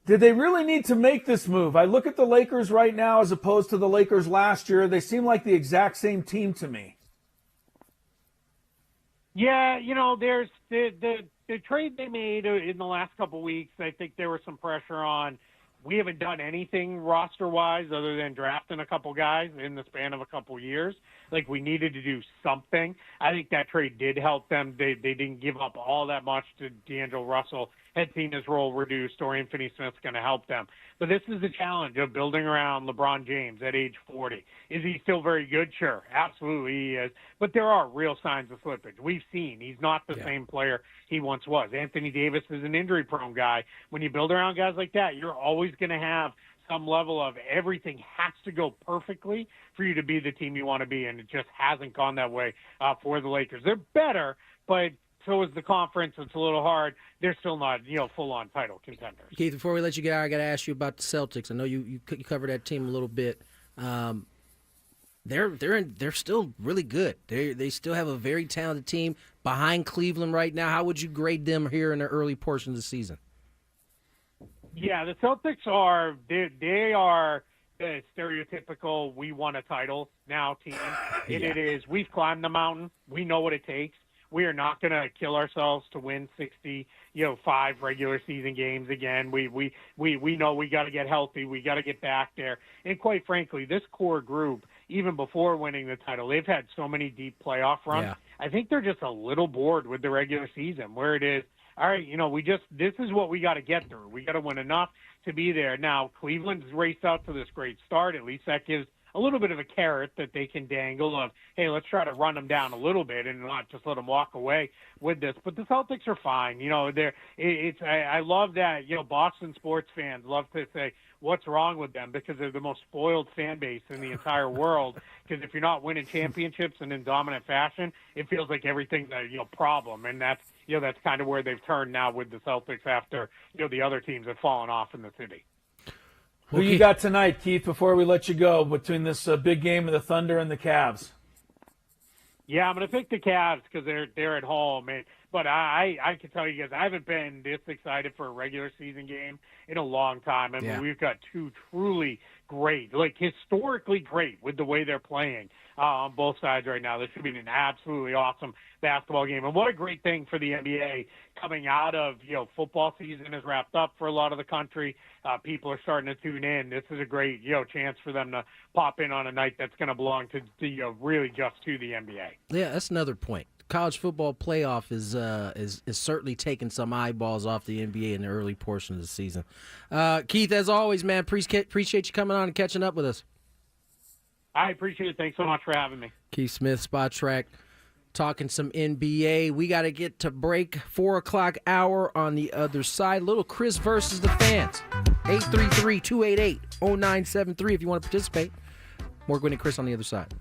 Did they really need to make this move? I look at the Lakers right now as opposed to the Lakers last year. They seem like the exact same team to me. Yeah, there's the trade they made in the last couple of weeks. I think there was some pressure on. We haven't done anything roster-wise other than drafting a couple guys in the span of a couple years. Like, we needed to do something. I think that trade did help them. They didn't give up all that much to D'Angelo Russell. Had seen his role reduced. Dorian Finney-Smith's going to help them. But this is the challenge of building around LeBron James at age 40. Is he still very good? Sure, absolutely he is. But there are real signs of slippage. We've seen he's not the same player he once was. Anthony Davis is an injury-prone guy. When you build around guys like that, you're always going to have some level of everything has to go perfectly for you to be the team you want to be, and it just hasn't gone that way for the Lakers. They're better, but so is the conference. It's a little hard. They're still not, full-on title contenders. Keith, before we let you get out, I got to ask you about the Celtics. I know you covered that team a little bit. They're still really good. They still have a very talented team behind Cleveland right now. How would you grade them here in the early portion of the season? Yeah, the Celtics are they are the stereotypical we won a title now team. And it is we've climbed the mountain. We know what it takes. We are not going to kill ourselves to win 5 regular season games again. We know we got to get healthy. We got to get back there. And quite frankly, this core group, even before winning the title, they've had so many deep playoff runs. Yeah. I think they're just a little bored with the regular season where it is, all right, this is what we got to get through. We got to win enough to be there. Now, Cleveland's raced out to this great start. At least that gives a little bit of a carrot that they can dangle of, hey, let's try to run them down a little bit and not just let them walk away with this. But the Celtics are fine. I love that, Boston sports fans love to say, what's wrong with them? Because they're the most spoiled fan base in the entire world. Because if you're not winning championships and in dominant fashion, it feels like everything's a, problem. And that's kind of where they've turned now with the Celtics after, the other teams have fallen off in the city. Who you got tonight, Keith, before we let you go, between this big game of the Thunder and the Cavs? Yeah, I'm going to pick the Cavs because they're at home. But I can tell you guys, I haven't been this excited for a regular season game in a long time. I mean, we've got two truly great, historically great with the way they're playing on both sides right now. This should be an absolutely awesome basketball game. And what a great thing for the NBA coming out of, football season is wrapped up for a lot of the country. People are starting to tune in. This is a great, chance for them to pop in on a night that's going to belong to really just to the NBA. Yeah, that's another point. college football playoff is certainly taking some eyeballs off the NBA in the early portion of the season. Keith, as always, man, appreciate you coming on and catching up with us. I appreciate it. Thanks so much for having me. Keith Smith, Spot Track, talking some NBA. We got to get to break. 4 o'clock hour on the other side. Little Chris versus the fans. 833-288-0973 if you want to participate. More Gwynn and Chris on the other side.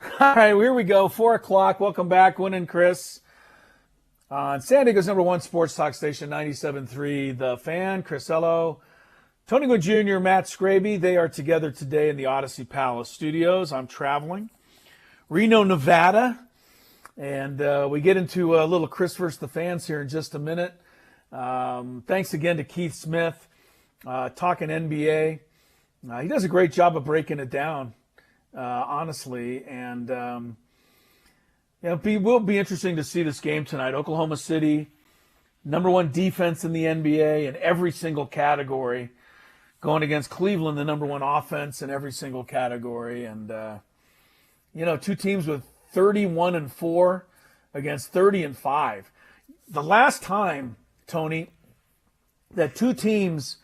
All right, here we go. 4 o'clock. Welcome back, Gwynn and Chris. On San Diego's #1 sports talk station, 97.3 The Fan. Chris Ello, Tony Gwynn Jr., Matt Skraby. They are together today in the Odyssey Palace studios. I'm traveling. Reno, Nevada. And we get into a little Chris versus the Fans here in just a minute. Thanks again to Keith Smith, talking NBA. He does a great job of breaking it down. Honestly, and it will be interesting to see this game tonight. Oklahoma City, #1 defense in the NBA in every single category, going against Cleveland, the #1 offense in every single category, and two teams with 31-4 against 30-5. The last time, Tony, that two teams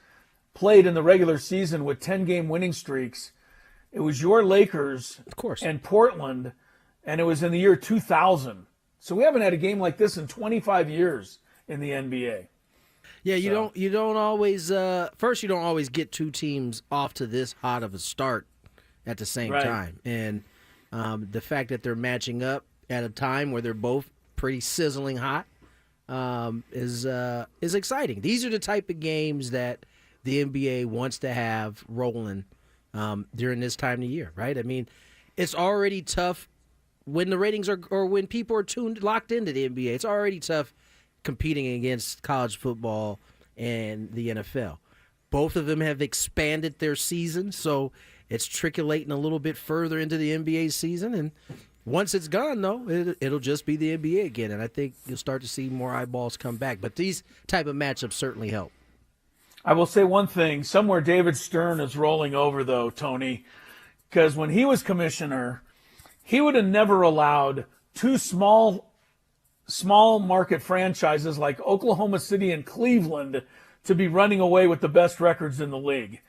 played in the regular season with 10-game winning streaks, it was your Lakers, of course, and Portland, and it was in the year 2000. So we haven't had a game like this in 25 years in the NBA. Yeah, you don't always first you don't always get two teams off to this hot of a start at the same time, and the fact that they're matching up at a time where they're both pretty sizzling hot is exciting. These are the type of games that the NBA wants to have rolling during this time of year, right? I mean, it's already tough when the ratings are, or when people are locked into the NBA. It's already tough competing against college football and the NFL. Both of them have expanded their season, so it's trickulating a little bit further into the NBA season. And once it's gone, though, it'll just be the NBA again. And I think you'll start to see more eyeballs come back. But these type of matchups certainly help. I will say one thing. Somewhere David Stern is rolling over, though, Tony, because when he was commissioner, he would have never allowed two small market franchises like Oklahoma City and Cleveland to be running away with the best records in the league.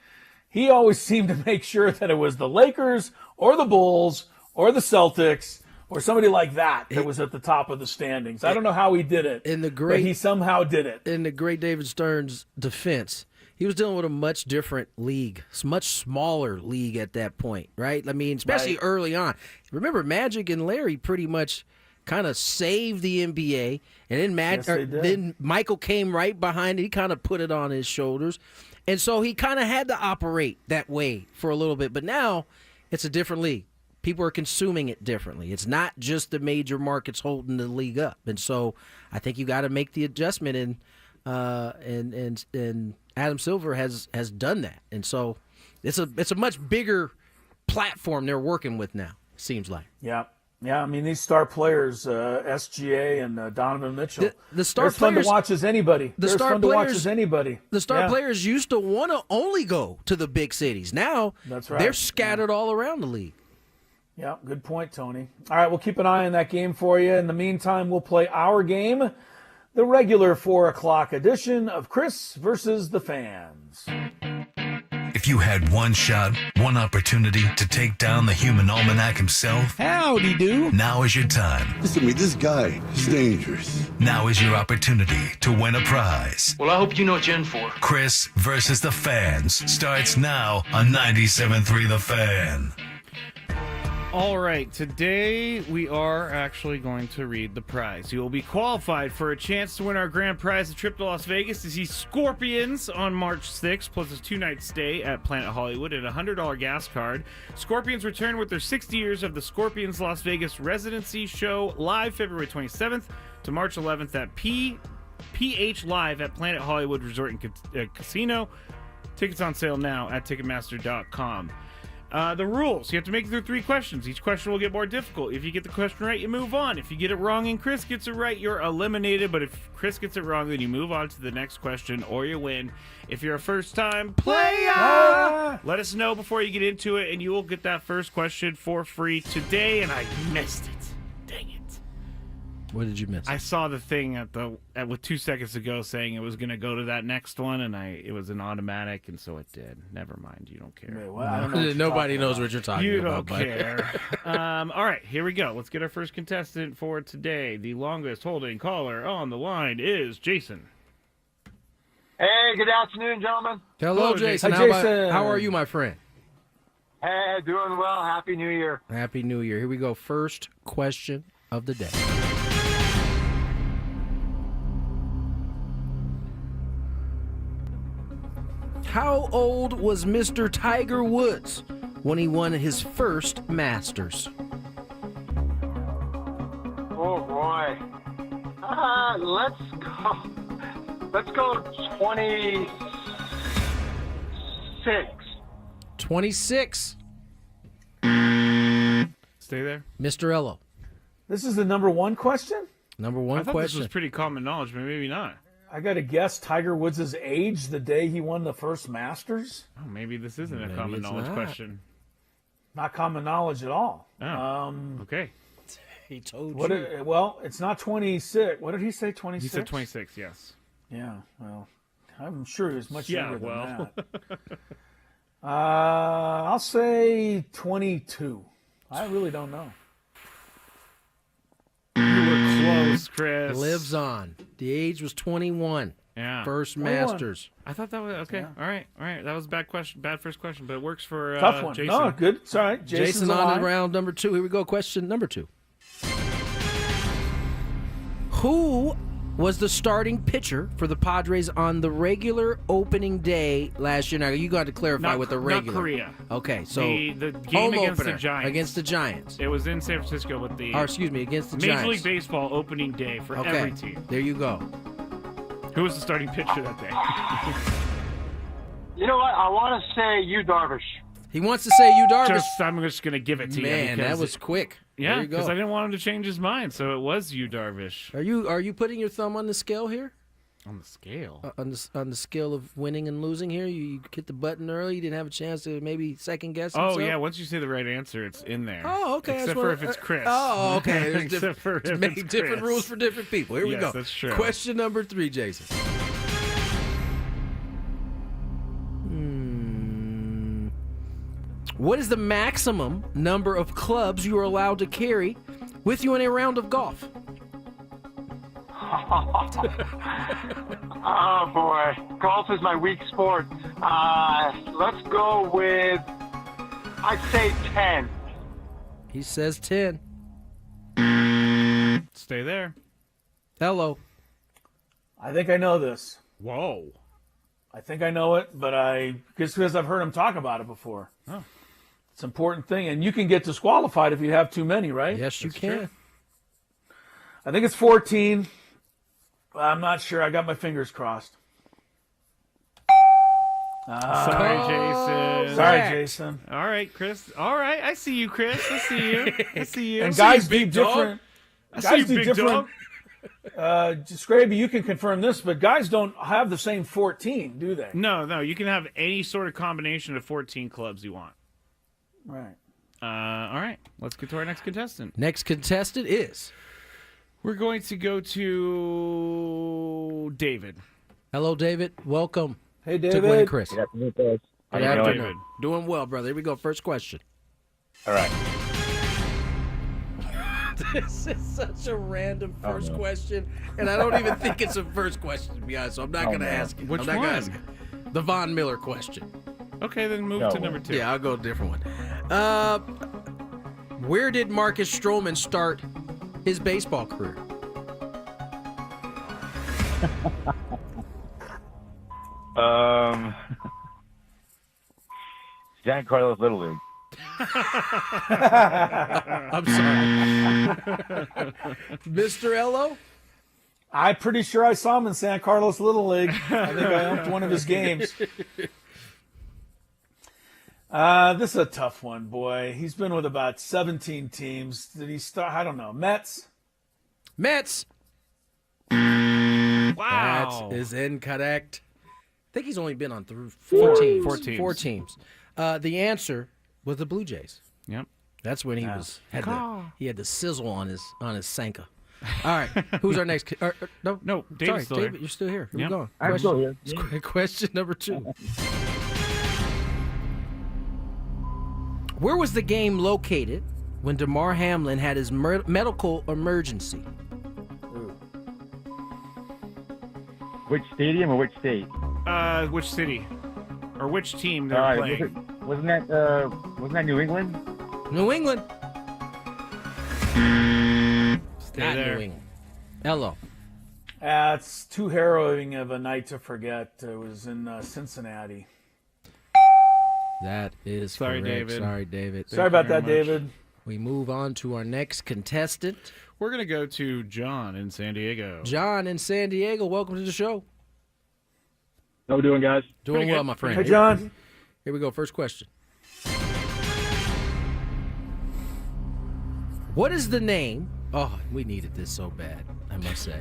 He always seemed to make sure that it was the Lakers or the Bulls or the Celtics or somebody like that was at the top of the standings. I don't know how he did it, but he somehow did it. In the great David Stern's defense, he was dealing with a much different league, much smaller league at that point, right? I mean, especially early on. Remember, Magic and Larry pretty much kind of saved the NBA, and then then Michael came right behind it. He kind of put it on his shoulders, and so he kind of had to operate that way for a little bit. But now it's a different league. People are consuming it differently. It's not just the major markets holding the league up, and so I think you got to make the adjustment. And Adam Silver has done that, and so it's a much bigger platform they're working with now. Seems like. Yeah. I mean, these star players, SGA and Donovan Mitchell, the star they're fun to watch as anybody. The star players used to want to only go to the big cities. Now they're scattered all around the league. Yeah, good point, Tony. All right, we'll keep an eye on that game for you. In the meantime, we'll play our game, the regular 4 o'clock edition of Chris versus the Fans. If you had one shot, one opportunity to take down the human almanac himself, howdy do. Now is your time. Listen to me, this guy is dangerous. Now is your opportunity to win a prize. Well, I hope you know what you're in for. Chris versus the Fans starts now on 97.3 The Fan. All right, today we are actually going to read the prize. You will be qualified for a chance to win our grand prize, a trip to Las Vegas to see Scorpions on March 6th, plus a 2-night stay at Planet Hollywood and a $100 gas card. Scorpions return with their 60 years of the Scorpions Las Vegas residency show live February 27th to March 11th at PH Live at Planet Hollywood Resort and Casino. Tickets on sale now at Ticketmaster.com. The rules. You have to make it through 3 questions. Each question will get more difficult. If you get the question right, you move on. If you get it wrong and Chris gets it right, you're eliminated. But if Chris gets it wrong, then you move on to the next question or you win. If you're a first-time player, let us know before you get into it, and you will get that first question for free today. And I missed it. Dang it. What did you miss? I saw the thing with 2 seconds ago saying it was going to go to that next one, and it was an automatic, and so it did. Never mind. You don't care. Wait, I don't know Nobody knows what you're talking about. You don't care. All right, here we go. Let's get our first contestant for today. The longest holding caller on the line is Jason. Hey, good afternoon, gentlemen. Hello, Jason. Hi, Jason. How are you, my friend? Hey, doing well. Happy New Year. Happy New Year. Here we go. First question of the day. How old was Mr. Tiger Woods when he won his first Masters? Oh, boy. Let's go 26. 26. Stay there. Mr. Ello. This is the number one question? Number one I thought question. this was pretty common knowledge, but maybe not. I got to guess Tiger Woods' age the day he won the first Masters? Oh, maybe this isn't Maybe a common it's knowledge not. question. Not common knowledge at all. Oh, okay. He told What you. well, it's not 26. What did he say, 26? He said 26, yes. Yeah, well, I'm sure he was much Yeah, younger than well. that. I'll say 22. I really don't know. You were close, Chris. Lives on. The age was 21. Yeah. First 21. Masters. I thought that was okay. Yeah. All right. That was a bad question, bad first question, but it works for Tough one. Jason. No, good. It's all right. Jason on to round number 2. Here we go. Question number 2. Who was the starting pitcher for the Padres on the regular opening day last year? Now, you got to clarify with the regular. Not Korea. Okay, so the game home against opener the Giants. Against the Giants. It was in San Francisco with the. Or, excuse me, against the Major Giants. League Baseball opening day for every team. There you go. Who was the starting pitcher that day? You know what? I want to say you, Darvish. He wants to say you, Darvish. I'm just going to give it to you. Man, that was quick. Yeah, there you go. because I didn't want him to change his mind, so it was you, Darvish. Are you putting your thumb on the scale here? On the scale? On the scale of winning and losing here? You hit the button early. You didn't have a chance to maybe second guess. Oh, yeah. Once you say the right answer, it's in there. Oh, okay. Except for if it's Chris. Oh, okay. There's Except for if maybe it's different Chris. rules for different people. Here we Yes, go. that's true. Question number 3, Jason. What is the maximum number of clubs you are allowed to carry with you in a round of golf? Oh, boy. Golf is my weak sport. Let's go with, I'd say 10. He says 10. Stay there. Hello. I think I know this. Whoa. I think I know it, but just because I've heard him talk about it before. Oh. It's an important thing, and you can get disqualified if you have too many, right? Yes, you can. True. I think it's 14. I'm not sure. I got my fingers crossed. Sorry, Jason. Sorry, Jason. All right, Chris. All right, I see you, Chris. I see you. I see you. And guys do different. Guys do different. Skraby, you can confirm this, but guys don't have the same 14, do they? No. You can have any sort of combination of 14 clubs you want. Right. All right. Let's get to our next contestant. Next contestant is... We're going to go to David. Hello, David. Welcome. Hey, David. To Gwynn Chris. Good afternoon, guys. Good afternoon. Doing well, brother. Here we go. First question. All right. This is such a random first question, and I don't even think it's a first question, to be honest, so I'm not going to ask it. Which I'm not one? gonna ask it. The Von Miller question. Okay, then move to number 2. Yeah, I'll go a different one. Where did Marcus Stroman start his baseball career? San Carlos Little League. I'm sorry. Mr. Ello? I'm pretty sure I saw him in San Carlos Little League. I think I owned one of his games. This is a tough one, boy. He's been with about 17 teams. Did he start? I don't know. Mets? Mets. Wow. That is incorrect. I think he's only been on 4 teams. 4 teams. 4 teams. The answer was the Blue Jays. Yep. That's when he had the sizzle on his Sanka. All right, who's our next? No, David's still David, here. you're still here. Here Yep. we go. I'm still here. Question number 2. Where was the game located when DeMar Hamlin had his medical emergency? Which stadium or which state? Which city? Or which team they were playing? Wasn't that New England? New England. Stay Not there. New England. Hello. It's too harrowing of a night to forget. It was in Cincinnati. That is Sorry, correct. David. Sorry, David. Sorry about that, David. We move on to our next contestant. We're going to go to John in San Diego. John in San Diego, welcome to the show. How we doing, guys? Doing Pretty well, good. my friend. Hey, John. Here we go. First question. What is the name? Oh, we needed this so bad, I must say.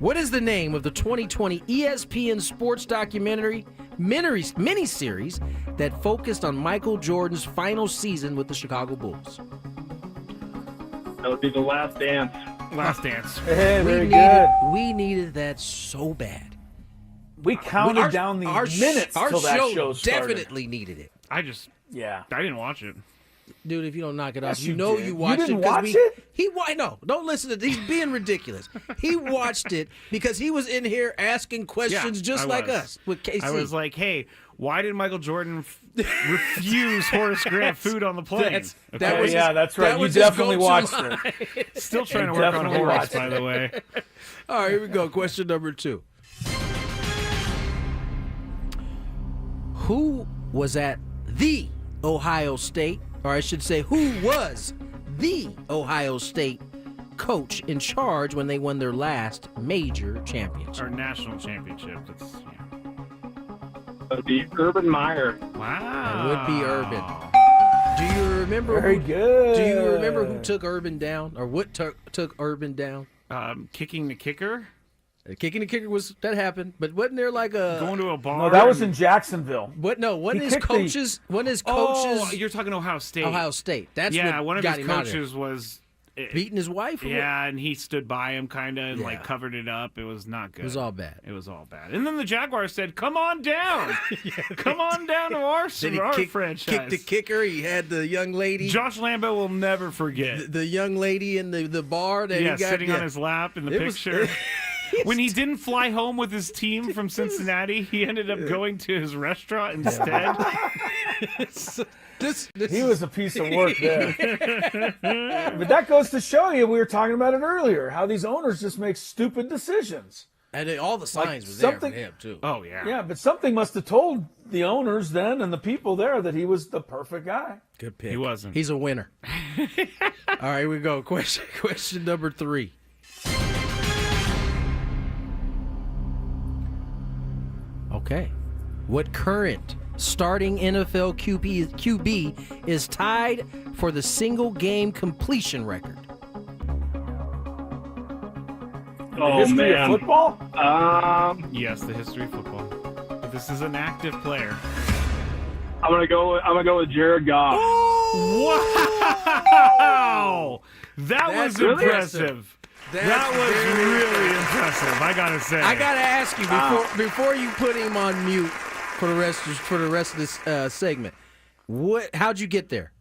What is the name of the 2020 ESPN sports documentary miniseries that focused on Michael Jordan's final season with the Chicago Bulls? That would be The Last Dance. Last Dance. Hey, very good. We needed that so bad. We counted down the minutes Our till that show started. definitely needed it. I didn't watch it. Dude, if you don't knock it off, Yes, you you know did. you watched You didn't it. 'Cause watch it? No, don't listen to this. He's being ridiculous. He watched it because he was in here asking questions just I like was. us with KC. I was like, hey, why did Michael Jordan refuse Horace Grant food on the plane? That's right. You definitely watched it. Still trying to You work on definitely Horace, watched by it. the way. All right, here we go. Question number 2. Who was at the Ohio State, or I should say, who was the Ohio State coach in charge when they won their last major championship? Our national championship. That's, That would be Urban Meyer. Wow. It would be Urban. Do you remember? Very good. Do you remember who took Urban down, or what took Urban down? Kicking the kicker? Kicking the kicker that happened, but wasn't there like a Going to a bar? No, that was in Jacksonville. What? No, one He of his kicked coaches. One of his coaches. Oh, you're talking Ohio State. Ohio State. That's what one of got his him out of there. coaches was Beating his wife. Or yeah, and he stood by him kind of and Yeah. like covered it up. It was not good. It was all bad. It was all bad. And then the Jaguars said, "Come on down, come on down to our franchise." Kicked the kicker. He had the young lady. Josh Lambo will never forget the young lady in the bar that he got sitting on his lap in the picture. When he didn't fly home with his team from Cincinnati, he ended up going to his restaurant instead. He was a piece of work there. But that goes to show you, we were talking about it earlier, how these owners just make stupid decisions. And all the signs were there for him too. Oh yeah. Yeah, but something must have told the owners then and the people there that he was the perfect guy. Good pick. He wasn't. He's a winner. All right, here we go. Question number 3. Okay. What current starting NFL QB is tied for the single game completion record? Oh, History man. of football? Yes, the history of football. But this is an active player. I'm gonna go with Jared Goff. Wow! That was really impressive. That was really impressive. I gotta say. I gotta ask you before you put him on mute for the rest of this segment. How'd you get there?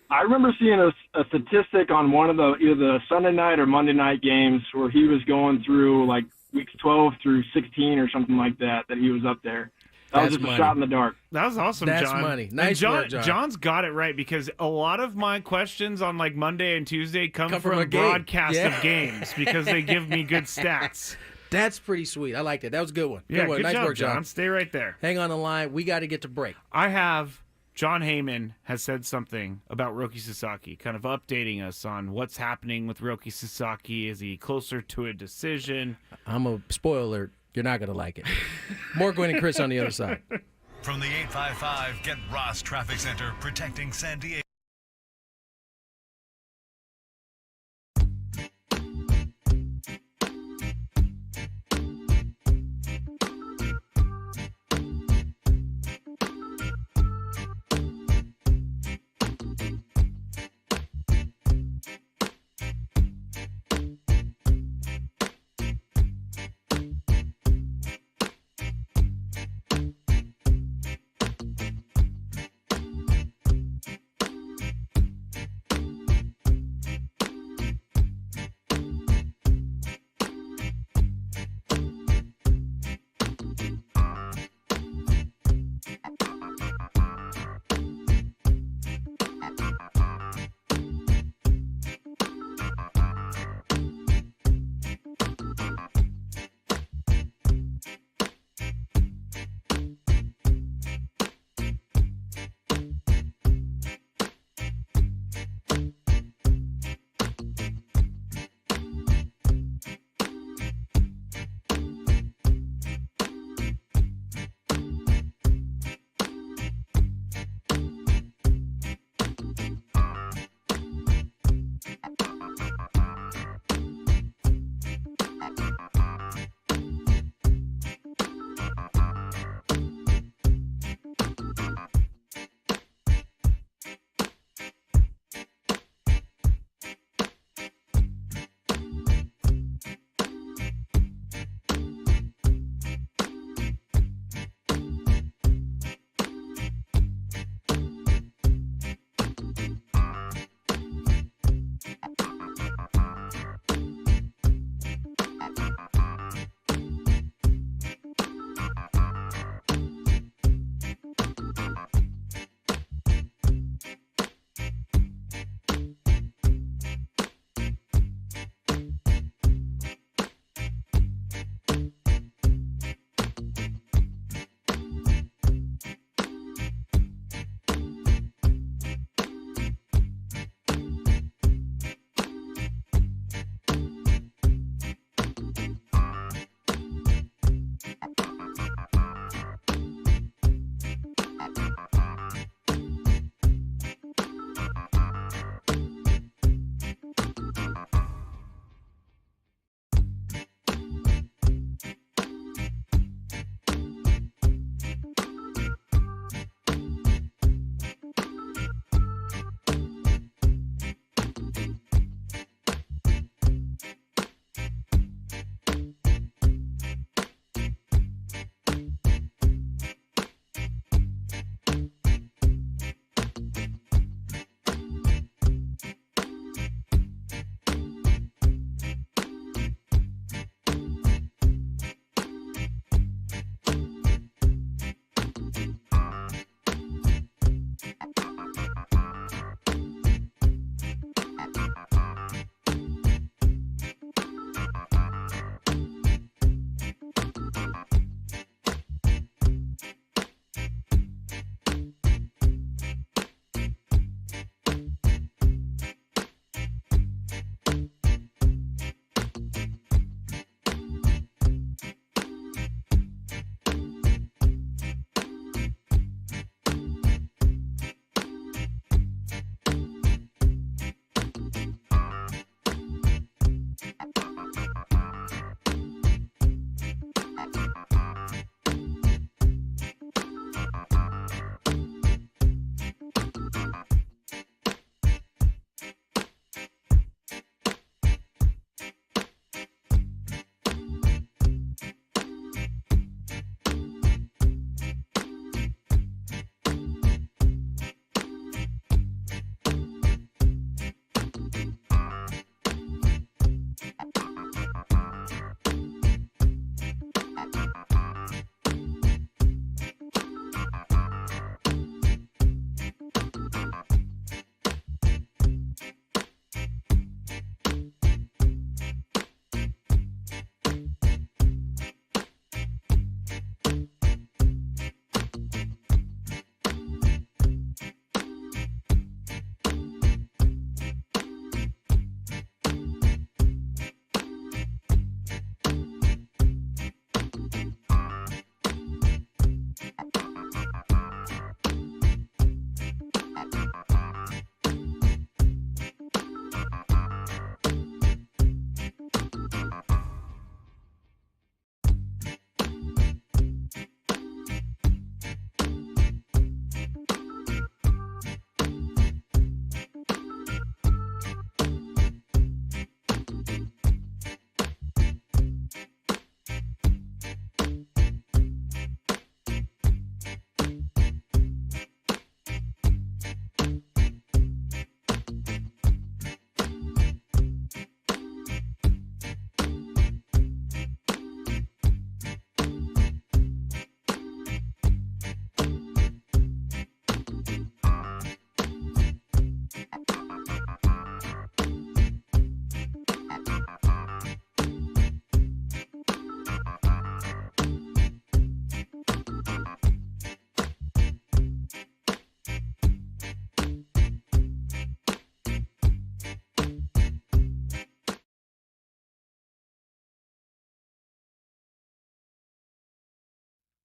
I remember seeing a statistic on one of either the Sunday night or Monday night games where he was going through like weeks 12 through 16 or something like that he was up there. That was just a shot in the dark. That was awesome, That's John. money. Nice work, John. John's got it right because a lot of my questions on like Monday and Tuesday come from a a game. broadcast of games because they give me good stats. That's pretty sweet. I liked it. That was a good one. Yeah, one. good Nice job, work, John. Stay right there. Hang on the line. We got to get to break. I have John Heyman has said something about Roki Sasaki, kind of updating us on what's happening with Roki Sasaki. Is he closer to a decision? I'm a spoiler alert. You're not going to like it. More Gwynn and Chris on the other side. From the 855 Get Ross Traffic Center, protecting San Diego.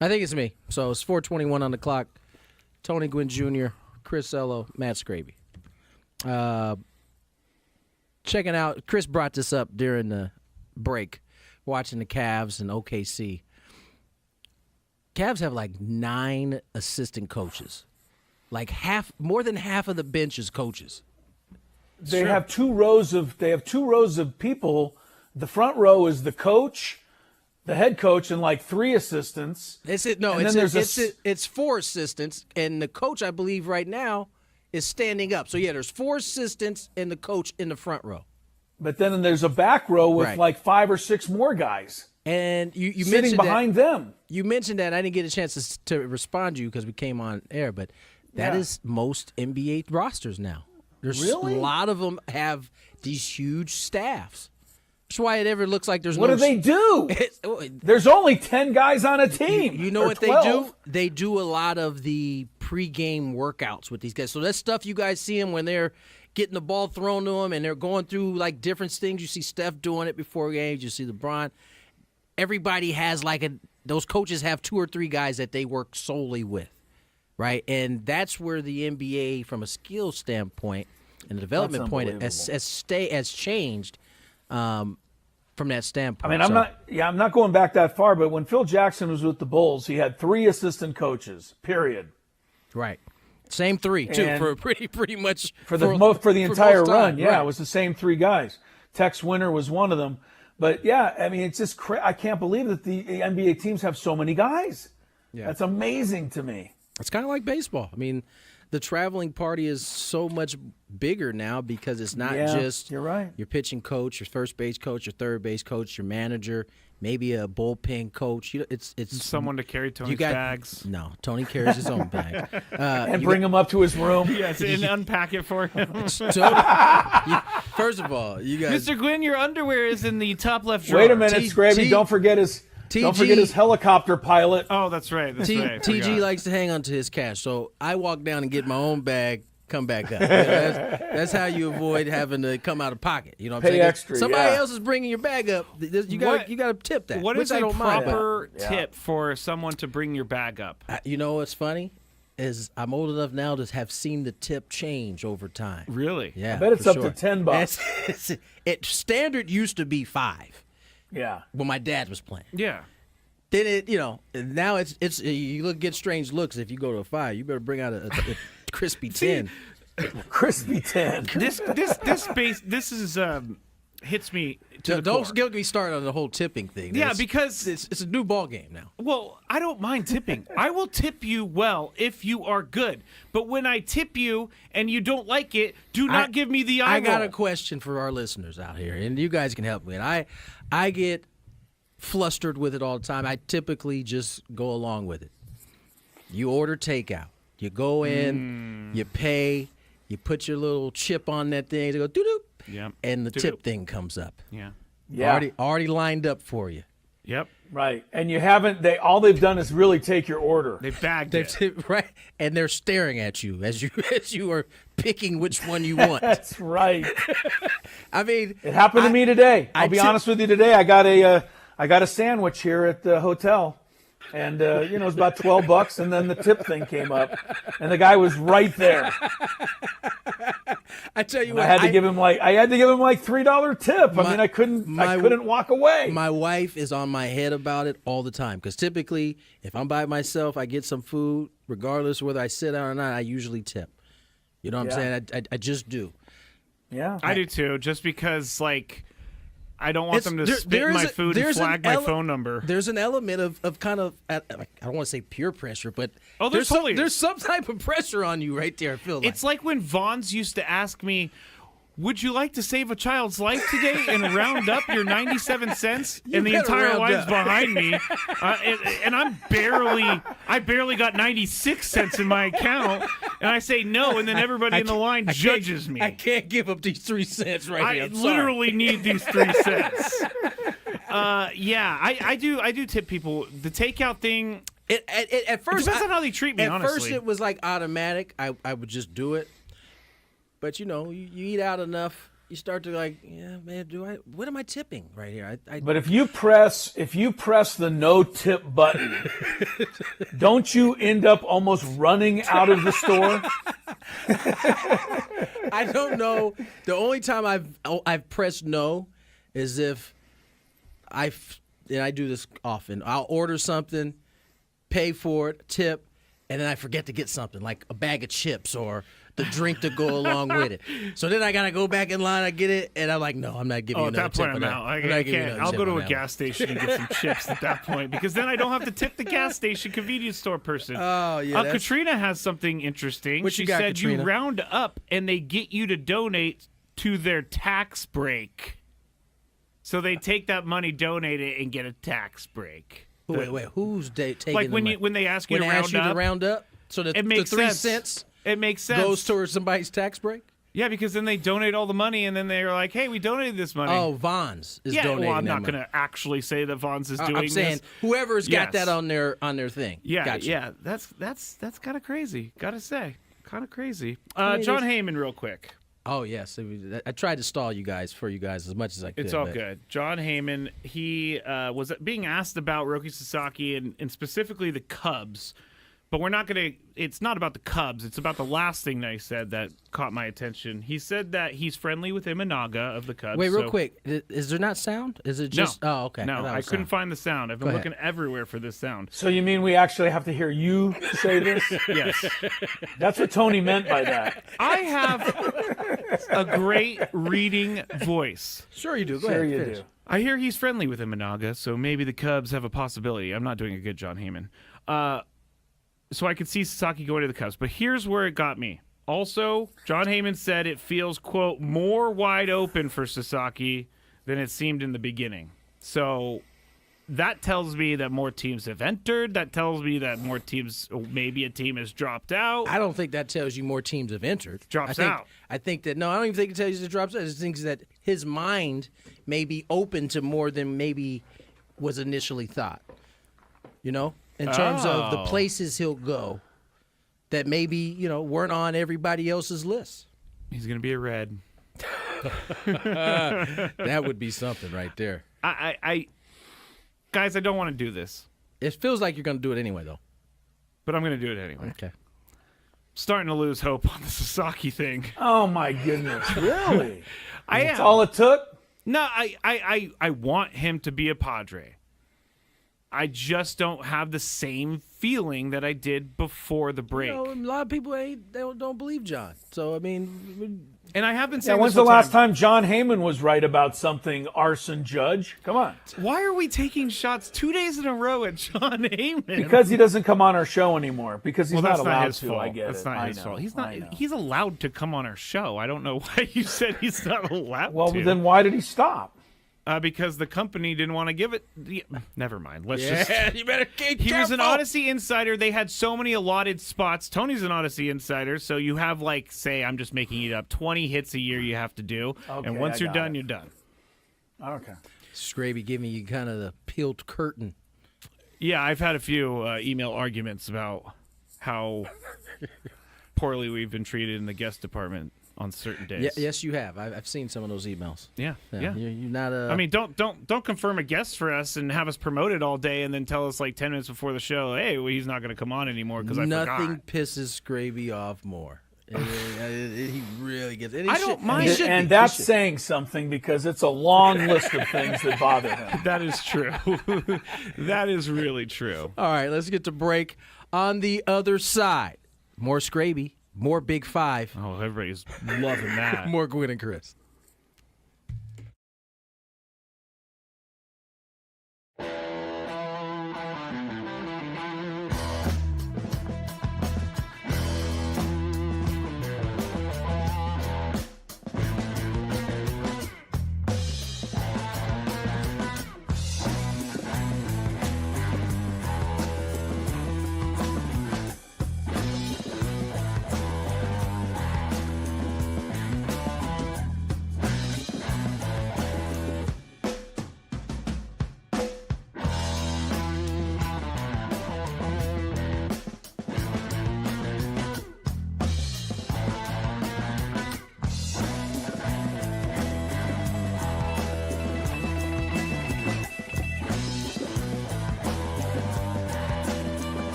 I think it's me. So it's 4:21 on the clock. Tony Gwynn Jr., Chris Ello, Matt Skraby. Checking out, Chris brought this up during the break, watching the Cavs and OKC. Cavs have like 9 assistant coaches. Like more than half of the bench is coaches. They have 2 rows of people. The front row is the coach, the head coach, and like 3 assistants. It's 4 assistants, and the coach, I believe, right now is standing up. So yeah, there's 4 assistants and the coach in the front row. But then there's a back row with like 5 or 6 more guys. And you sitting mentioned behind them. You mentioned that. I didn't get a chance to respond to you because we came on air, but that is most NBA rosters now. There's a lot of them have these huge staffs. That's why it ever looks like there's what do they do? There's only 10 guys on a team. You know what 12. they do? They do a lot of the pregame workouts with these guys. So that's stuff you guys see them when they're getting the ball thrown to them and they're going through like different things. You see Steph doing it before games. You see LeBron. Everybody has those coaches have 2 or 3 guys that they work solely with, right? And that's where the NBA, from a skill standpoint and a development point, has changed from that standpoint. I mean, I'm not going back that far, but when Phil Jackson was with the Bulls, he had 3 assistant coaches. Period. Right. Same 3 too for pretty much for the entire run. Yeah, right. It was the same 3 guys. Tex Winter was one of them. But, yeah, I mean, it's just I can't believe that the NBA teams have so many guys. Yeah. That's amazing to me. It's kind of like baseball. I mean, the traveling party is so much bigger now because it's not just you're right. Your pitching coach, your first base coach, your third base coach, your manager, maybe a bullpen coach. It's someone to carry Tony's bags. No, Tony carries his own bag. And bring him up to his room. Yes, and unpack it for him. First of all, you guys. Mr. Gwynn, your underwear is in the top left drawer. Wait a minute, Skraby. Don't forget his helicopter pilot. Oh, that's right. TG likes to hang on to his cash, so I walk down and get my own bag, come back up. That's how you avoid having to come out of pocket. You know what I'm saying? Extra, somebody else is bringing your bag up. You got to tip that. What is a proper tip for someone to bring your bag up? You know what's funny? Is I'm old enough now to have seen the tip change over time. Really? Yeah. I bet it's up to $10. Standard used to be 5. Yeah. When my dad was playing. Yeah. Then now it's you get strange looks if you go to a 5. You better bring out a crispy 10. Crispy 10. This is hits me to the Don't core. get me started on the whole tipping thing. Yeah, because it's a new ball game now. Well, I don't mind tipping. I will tip you well if you are good. But when I tip you and you don't like it, do not give me the eye roll. I got a question for our listeners out here, and you guys can help me. And I get flustered with it all the time. I typically just go along with it. You order takeout. You go in, you pay, you put your little chip on that thing, you go doo-doo, and the tip thing comes up. Yeah. Already lined up for you. Yep. Right. And you haven't all they've done is really take your order. They've bagged it. Right. And they're staring at you as you are picking which one you want. That's right. I mean, it happened to me today. I'll be honest with you today. I got a sandwich here at the hotel. And it was about $12, and then the tip thing came up, and the guy was right there. I tell you and what, I had to give him like $3 tip. I couldn't walk away. My wife is on my head about it all the time because typically, if I'm by myself, I get some food, regardless of whether I sit down or not. I usually tip. You know what I'm saying? I just do. Yeah, I do too. Just because I don't want them to spit in my food and flag my phone number. There's an element of kind of, I don't want to say peer pressure, but there's some type of pressure on you right there, I feel like. It's like when Vaughn's used to ask me, would you like to save a child's life today and round up your 97 cents? And the entire line's behind me. And I barely got 96 cents in my account. And I say no, and then everybody in the line judges me. I can't give up these 3 cents right here. I literally need these 3 cents. I do tip people. The takeout thing, at first, it depends on how they treat me, honestly. At first it was like automatic. I would just do it. But, you eat out enough, you start to like, yeah, man, what am I tipping right here? But if you press the no tip button, don't you end up almost running out of the store? I don't know. The only time I've pressed no is if and I do this often. I'll order something, pay for it, tip, and then I forget to get something like a bag of chips or the drink to go along with it. So then I gotta go back in line. I get it, and I'm like, no, I'm not giving you another tip. At that point, I'm out. I can't. I'll go to a gas station and get some chips at that point because then I don't have to tip the gas station convenience store person. Oh yeah. Katrina has something interesting. What she you got, said Katrina? You round up and they get you to donate to their tax break. So they take that money, donate it, and get a tax break. Wait, who's taking like the money? when they ask you when to they ask you to round up? So the 3 cents it makes sense. Goes towards somebody's tax break? Yeah, because then they donate all the money, and then they're like, hey, we donated this money. Oh, Vons is donating well, I'm that not going to actually say that Vons is doing this. I'm saying whoever's got that on their thing. Yeah, gotcha. Yeah, that's kind of crazy, got to say. Kind of crazy. John Heyman, real quick. Oh, yes. I tried to stall you guys as much as I could. It's all good. John Heyman, he was being asked about Roki Sasaki and specifically the Cubs. But we're not going to – it's not about the Cubs. It's about the last thing that he said that caught my attention. He said that he's friendly with Imanaga of the Cubs. Wait, real quick. Is there not sound? Is it just – No. Oh, okay. No, I couldn't find the sound. I've been looking everywhere for this sound. So you mean we actually have to hear you say this? Yes. That's what Tony meant by that. I have a great reading voice. Sure you do. Go ahead. You do. I hear he's friendly with Imanaga, so maybe the Cubs have a possibility. I'm not doing a good John Heyman. So I could see Sasaki going to the Cubs. But here's where it got me. Also, John Heyman said it feels, quote, more wide open for Sasaki than it seemed in the beginning. So that tells me that more teams have entered. That tells me that more teams, maybe a team has dropped out. I don't think that tells you more teams have entered. Out. I think that, no, I don't even think it tells you it drops out. I just think that his mind may be open to more than maybe was initially thought. You know? In terms of the places he'll go that maybe, weren't on everybody else's list. He's going to be a Red. That would be something right there. Guys, I don't want to do this. It feels like you're going to do it anyway, though. But I'm going to do it anyway. Okay. Starting to lose hope on the Sasaki thing. Oh, my goodness. Really? That's all it took? No, I want him to be a Padre. I just don't have the same feeling that I did before the break. A lot of people don't believe John. So, I mean... And I have been saying when's the last time John Heyman was right about something, arson judge? Come on. Why are we taking shots 2 days in a row at John Heyman? Because he doesn't come on our show anymore. Because he's not allowed his to, fault. I get that's it. Not his fault. He's allowed to come on our show. I don't know why you said he's not allowed to. Well, then why did he stop? Because the company didn't want to give it. Never mind. You better keep He careful. was an Odyssey insider. They had so many allotted spots. Tony's an Odyssey insider, so you have say, I'm just making it up, 20 hits a year you have to do, and once you're done, you're done. Okay. Skraby giving you kind of the peeled curtain. Yeah, I've had a few email arguments about how poorly we've been treated in the guest department on certain days. Yes, you have. I've seen some of those emails. Yeah. You're not I mean, don't confirm a guest for us and have us promoted all day and then tell us 10 minutes before the show, hey, well, he's not going to come on anymore because I forgot. Nothing pisses Skraby off more. He really gets it. I don't mind. And that's saying something because it's a long list of things that bother him. That is true. That is really true. All right, let's get to break. On the other side, more Skraby. More Big Five. Oh, everybody's loving that. More Gwynn and Chris.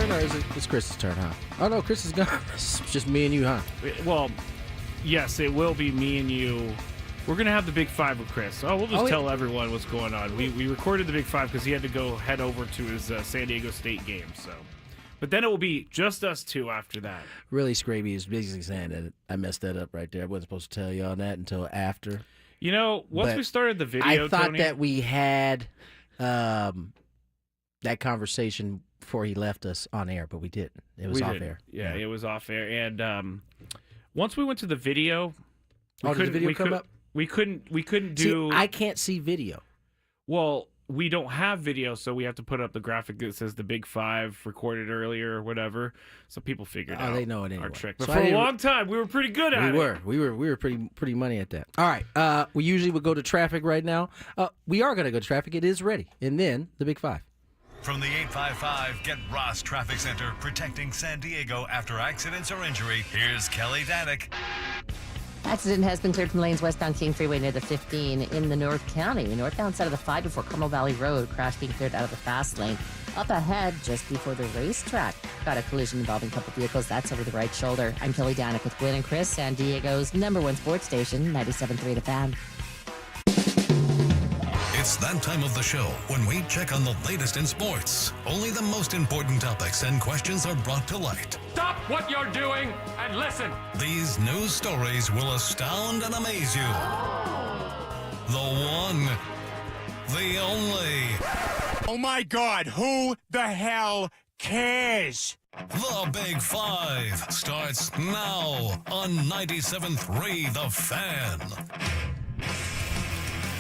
turn, or is it's Chris's turn, huh? Oh, no, Chris is gone. It's just me and you, huh? Well, yes, it will be me and you. We're going to have the Big Five with Chris. We'll just tell everyone what's going on. We recorded the Big Five because he had to head over to his San Diego State game. So, but then it will be just us two after that. Really, Skraby is basically saying that I messed that up right there. I wasn't supposed to tell you all that until after. You know, once we started the video, I thought Tony, that we had that conversation before he left us on air, but we didn't. It was off air. Yeah, it was off air. And once we went to the video, did the video come up? We couldn't do. See, I can't see video. Well, we don't have video, so we have to put up the graphic that says the Big Five recorded earlier or whatever. So people figured out. They know it anyway. Our trick. But for a long time, we were pretty good at it. We were pretty money at that. All right. We usually would go to traffic right now. We are going to go to traffic. It is ready, and then the Big Five. From the 855 Get Ross Traffic Center, protecting San Diego after accidents or injury, here's Kelly Danick. Accident has been cleared from lanes westbound King Freeway near the 15 in the North County. Northbound side of the 5 before Carmel Valley Road. Crash being cleared out of the fast lane. Up ahead, just before the racetrack. Got a collision involving a couple vehicles. That's over the right shoulder. I'm Kelly Danick with Gwynn and Chris, San Diego's #1 sports station, 97.3 The Fan. It's that time of the show when we check on the latest in sports. Only the most important topics and questions are brought to light. Stop what you're doing and listen. These news stories will astound and amaze you. The one, the only. Oh my God, who the hell cares? The Big Five starts now on 97.3 The Fan.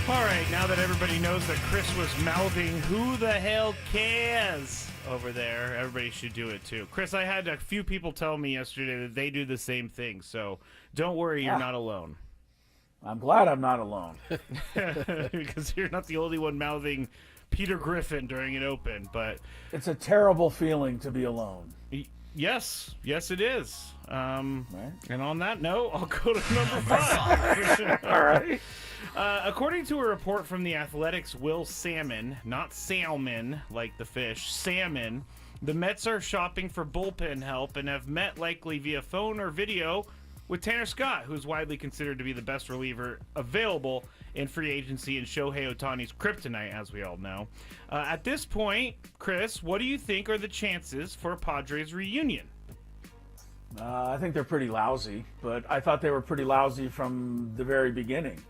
All right, now that everybody knows that Chris was mouthing "Who the hell cares?" over there, everybody should do it too. Chris, I had a few people tell me yesterday that they do the same thing, so don't worry, you're not alone. I'm glad I'm not alone. Because you're not the only one mouthing Peter Griffin during an open, but it's a terrible feeling to be alone. Yes, it is. Right. And on that note, I'll go to number 5. All right. According to a report from the Athletics' Will Salmon, not salmon like the fish, salmon, the Mets are shopping for bullpen help and have met likely via phone or video with Tanner Scott, who's widely considered to be the best reliever available in free agency and Shohei Ohtani's kryptonite, as we all know. At this point, Chris, what do you think are the chances for a Padres reunion? I think they're pretty lousy, but I thought they were pretty lousy from the very beginning.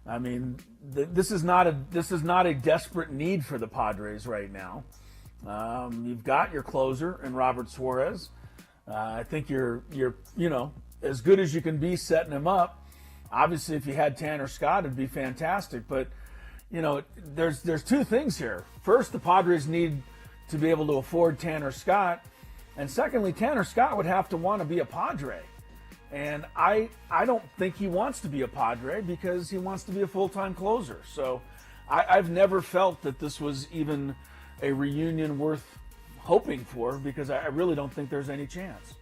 I mean, this is not a desperate need for the Padres right now. You've got your closer in Robert Suarez. I think you're as good as you can be setting him up. Obviously, if you had Tanner Scott, it'd be fantastic. But there's two things here. First, the Padres need to be able to afford Tanner Scott, and secondly, Tanner Scott would have to want to be a Padre. And I don't think he wants to be a Padre because he wants to be a full-time closer. So I've never felt that this was even a reunion worth hoping for because I really don't think there's any chance.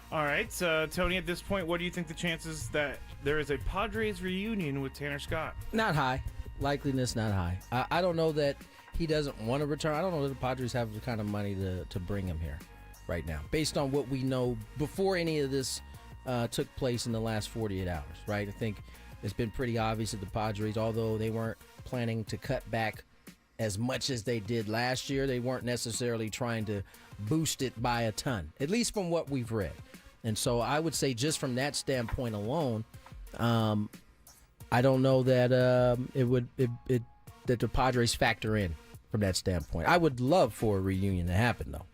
All right, Tony, at this point, what do you think the chances that there is a Padres reunion with Tanner Scott? Not high. Likeliness not high. I don't know that he doesn't want to return. I don't know that the Padres have the kind of money to bring him here right now, based on what we know before any of this took place in the last 48 hours, right? I think it's been pretty obvious that the Padres, although they weren't planning to cut back as much as they did last year, they weren't necessarily trying to boost it by a ton, at least from what we've read. And so I would say just from that standpoint alone, I don't know that that the Padres factor in from that standpoint. I would love for a reunion to happen, though.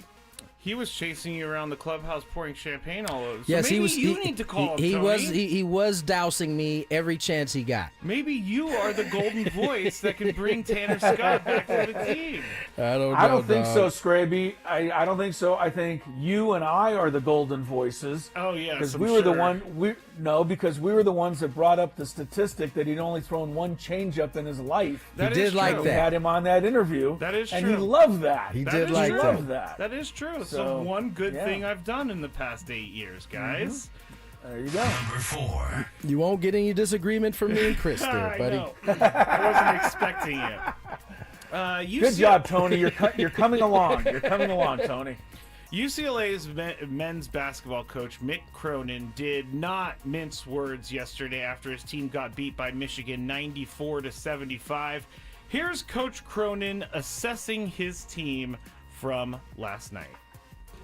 He was chasing you around the clubhouse, pouring champagne all over. So yes, maybe he was. You need to call him. He was dousing me every chance he got. Maybe you are the golden voice that can bring Tanner Scott back to the team. I don't think so, Skraby. I don't think so. I think you and I are the golden voices. Oh yeah, because we were the ones that brought up the statistic that he'd only thrown one changeup in his life. He did like that. We had him on that interview. That is true, and he loved that. He did like that. That is true. So one good thing I've done in the past 8 years, guys. There you go. Number 4. You won't get any disagreement from me and Chris there, buddy. I wasn't expecting it. Good job, Tony. You're coming along. You're coming along, Tony. UCLA's men's basketball coach Mick Cronin did not mince words yesterday after his team got beat by Michigan 94-75. Here's Coach Cronin assessing his team from last night.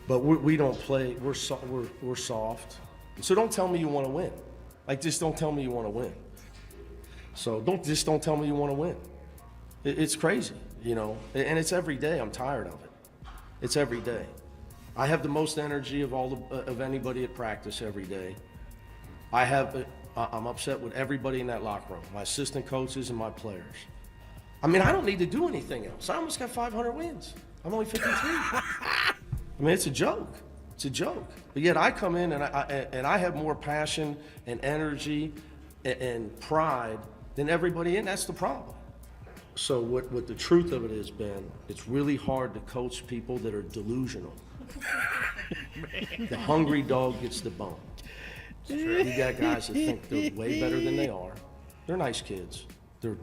But we don't play. We're soft. So don't tell me you want to win. Like, just don't tell me you want to win. So don't tell me you want to win. It's crazy, you know, and it's every day. I'm tired of it. It's every day. I have the most energy of anybody at practice every day. I'm upset with everybody in that locker room, my assistant coaches and my players. I mean, I don't need to do anything else. I almost got 500 wins. I'm only 53. I mean, it's a joke. It's a joke. But yet I come in and I have more passion and energy and pride than everybody in. That's the problem. So what the truth of it is, Ben, it's really hard to coach people that are delusional. The hungry dog gets the bone. You got guys that think they're way better than they are. They're nice kids. They're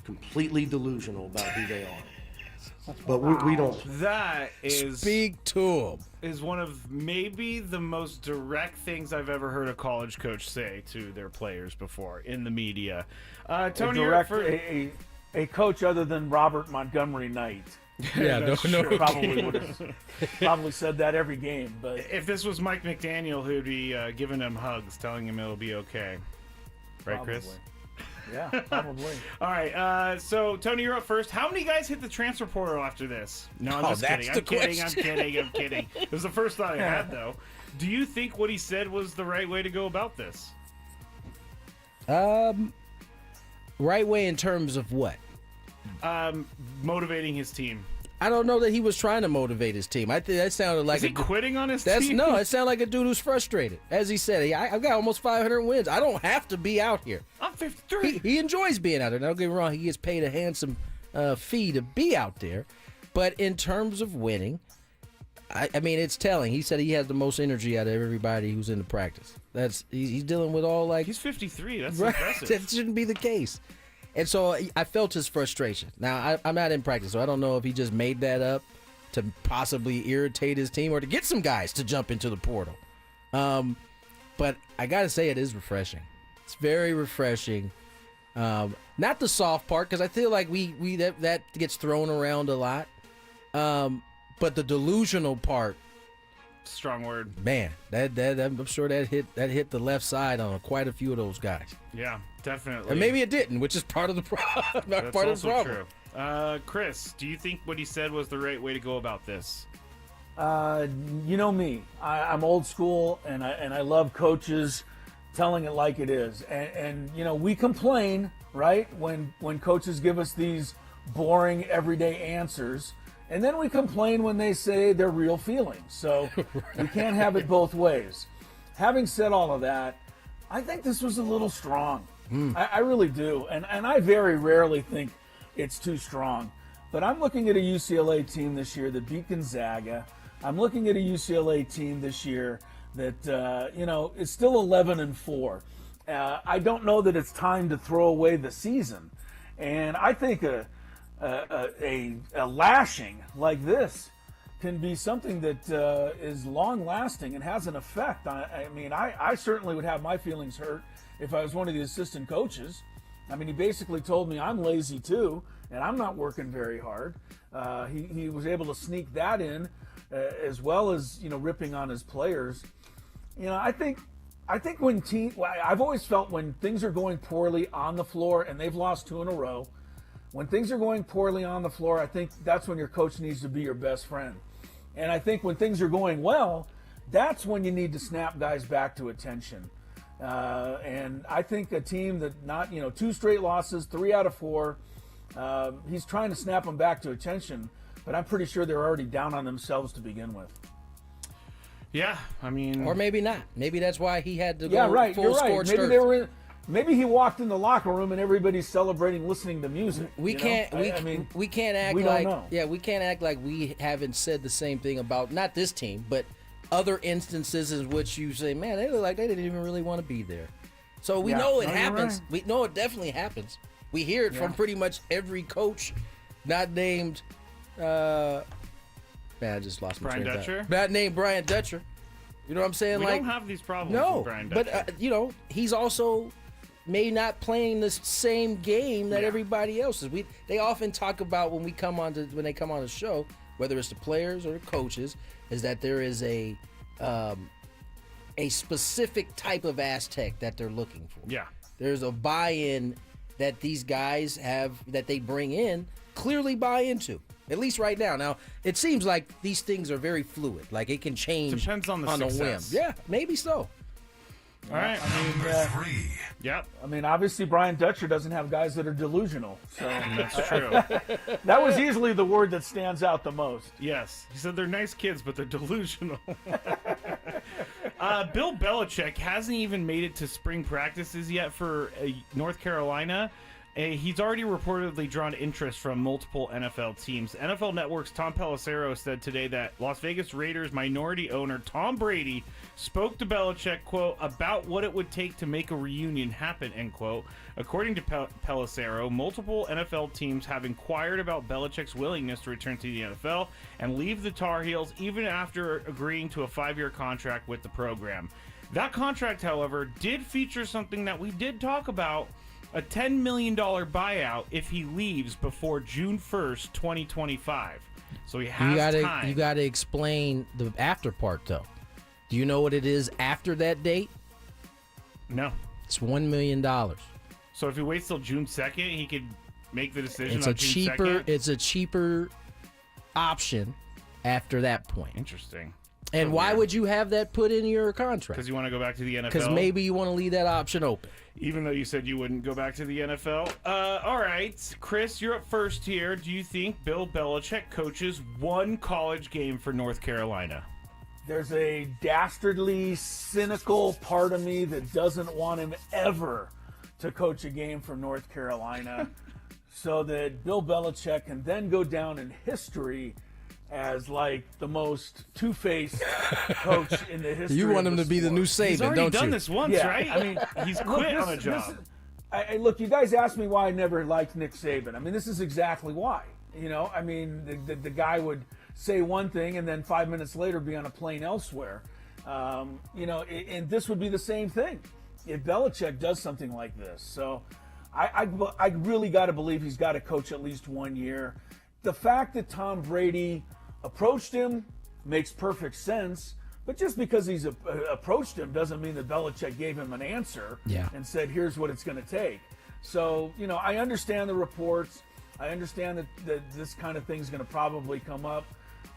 completely delusional about who they are. But we don't. That is speak to him. Is one of maybe the most direct things I've ever heard a college coach say to their players before in the media. Tony, a coach other than Robert Montgomery Knight. Yeah, no probably would have probably said that every game. But if this was Mike McDaniel, who'd be giving him hugs, telling him it'll be okay, right, probably. Chris? Yeah, probably. All right, so Tony, you're up first. How many guys hit the transfer portal after this? No, I'm just kidding. I'm kidding. It was the first thought I had, though. Do you think what he said was the right way to go about this? Right way in terms of what? Motivating his team. I don't know that he was trying to motivate his team. I think that sounded like Is he quitting on his team? No, it sounded like a dude who's frustrated. As he said, I've got almost 500 wins. I don't have to be out here. I'm 53. He enjoys being out there. Now, don't get me wrong. He gets paid a handsome fee to be out there. But in terms of winning, I mean, it's telling. He said he has the most energy out of everybody who's in the practice. He's dealing with all like... He's 53. That's right, impressive. That shouldn't be the case. And so I felt his frustration. Now, I'm not in practice, so I don't know if he just made that up to possibly irritate his team or to get some guys to jump into the portal. But I got to say it is refreshing. It's very refreshing. Not the soft part, because I feel like that gets thrown around a lot. But the delusional part, strong word, man. I'm sure that hit the left side on quite a few of those guys. Yeah, definitely. And maybe it didn't, which is part of the problem. That's part also of the problem. True. Chris, do you think what he said was the right way to go about this? You know me. I'm old school, and I love coaches telling it like it is. And you know, we complain, right, when coaches give us these boring everyday answers. And then we complain when they say their real feelings. So we can't have it both ways. Having said all of that, I think this was a little strong. I really do. And I very rarely think it's too strong. But I'm looking at a UCLA team this year that beat Gonzaga. I'm looking at a UCLA team this year that, is still 11-4. I don't know that it's time to throw away the season. And I think a lashing like this can be something that is long-lasting and has an effect. I mean, I certainly would have my feelings hurt if I was one of the assistant coaches. I mean, he basically told me I'm lazy too, and I'm not working very hard. He was able to sneak that in, as well as ripping on his players. I think when I've always felt when things are going poorly on the floor, and they've lost 2 in a row. When things are going poorly on the floor, I think that's when your coach needs to be your best friend. And I think when things are going well, that's when you need to snap guys back to attention. And I think a team that 2 straight losses, 3 out of 4, he's trying to snap them back to attention, but I'm pretty sure they're already down on themselves to begin with. Yeah, I mean... Or maybe not. Maybe that's why he had to go You're full right. scorched Maybe earth. they were in... Maybe he walked in the locker room and everybody's celebrating, listening to music. We can't act like we haven't said the same thing about not this team, but other instances in which you say, man, they look like they didn't even really want to be there. So we know it happens. Right. We know it definitely happens. We hear it from pretty much every coach not named. Man, I just lost my Brian train of thought. Dutcher? Not named Brian Dutcher. You know what I'm saying? We like, don't have these problems no, with Brian Dutcher. but he's also maybe not playing the same game that everybody else is. They often talk about when they come on the show, whether it's the players or the coaches, is that there is a specific type of Aztec that they're looking for. Yeah. There's a buy-in that these guys have that they bring in, clearly buy into. At least right now. Now, it seems like these things are very fluid. Like it can change Depends on the a whim. success. Yeah, maybe so. All right. Number 3. Yep. I mean, obviously Brian Dutcher doesn't have guys that are delusional. So That's true. that was easily the word that stands out the most. Yes. He said they're nice kids, but they're delusional. Bill Belichick hasn't even made it to spring practices yet for North Carolina. He's already reportedly drawn interest from multiple NFL teams. NFL Network's Tom Pelissero said today that Las Vegas Raiders minority owner Tom Brady spoke to Belichick, quote, about what it would take to make a reunion happen, end quote. According to Pelissero, multiple NFL teams have inquired about Belichick's willingness to return to the NFL and leave the Tar Heels even after agreeing to a 5-year contract with the program. That contract, however, did feature something that we did talk about, a $10 million buyout if he leaves before June 1st, 2025. So he has time. You got to explain the after part, though. Do you know what it is after that date? No. It's $1 million. So if he waits till June 2nd, he could make the decision It's on a June cheaper. 2nd? It's a cheaper option after that point. Interesting. And why would you have that put in your contract? Because you want to go back to the NFL? Because maybe you want to leave that option open. Even though you said you wouldn't go back to the NFL. All right, Chris, you're up first here. Do you think Bill Belichick coaches one college game for North Carolina? There's a dastardly, cynical part of me that doesn't want him ever to coach a game for North Carolina so that Bill Belichick can then go down in history as like the most two-faced coach in the history. You want of him the to be the sport. new Saban, He's already don't done you? this once, Yeah. right? I mean, he's quit on a job. Look, you guys asked me why I never liked Nick Saban. I mean, this is exactly why. You know, I mean, the guy would say one thing and then 5 minutes later be on a plane elsewhere. You know, and this would be the same thing if Belichick does something like this. So I really got to believe he's got to coach at least 1 year. The fact that Tom Brady approached him makes perfect sense, but just because he's approached him doesn't mean that Belichick gave him an answer and said, here's what it's going to take. So, you know, I understand the reports. I understand that this kind of thing is going to probably come up.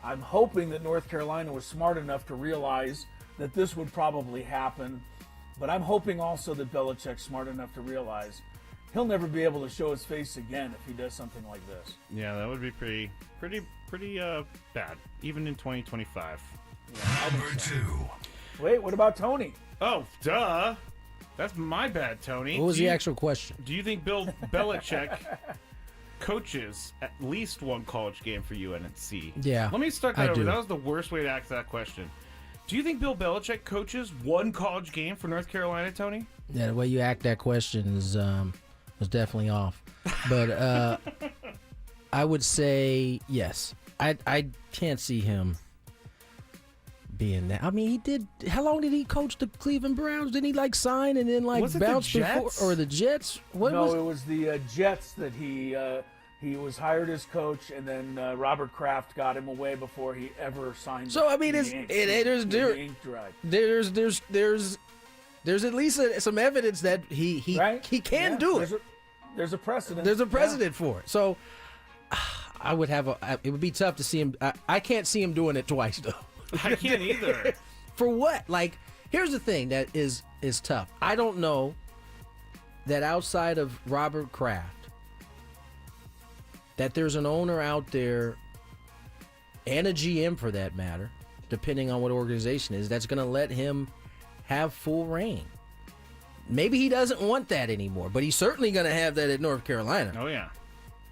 I'm hoping that North Carolina was smart enough to realize that this would probably happen, but I'm hoping also that Belichick's smart enough to realize he'll never be able to show his face again if he does something like this. Yeah, that would be pretty bad, even in 2025. Yeah, Number 2. Wait, what about Tony? Oh, duh. That's my bad, Tony. What was the actual question? Do you think Bill Belichick coaches at least one college game for UNC? Yeah, Let me start that I over. do. That was the worst way to ask that question. Do you think Bill Belichick coaches one college game for North Carolina, Tony? Yeah, the way you act that question is was definitely off. But I would say yes. I can't see him being that. I mean, he did. How long did he coach the Cleveland Browns? Didn't he like sign and then like Was it the bounce before, Jets? or the Jets? What No, was it was the Jets that he was hired as coach, and then Robert Kraft got him away before he ever signed. So I mean, the ink drive. there's at least some evidence that he can do it. There's a precedent. There's a precedent for it. So I would have it would be tough to see him. I can't see him doing it twice though. I can't either. For what? Like, here's the thing that is tough. I don't know that outside of Robert Kraft, that there's an owner out there and a GM for that matter, depending on what organization it is, that's going to let him have full reign. Maybe he doesn't want that anymore, but he's certainly going to have that at North Carolina. Oh, yeah.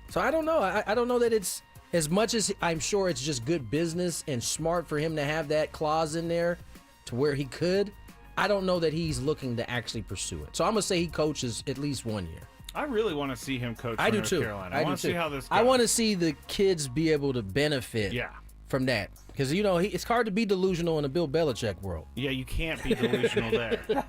So I don't know. I don't know that it's, as much as I'm sure it's just good business and smart for him to have that clause in there to where he could, I don't know that he's looking to actually pursue it. So I'm going to say he coaches at least 1 year. I really want to see him coach I do North too. Carolina. I want do to too. see how this goes. I want to see the kids be able to benefit from that. Because, it's hard to be delusional in the Bill Belichick world. Yeah, you can't be delusional there. Number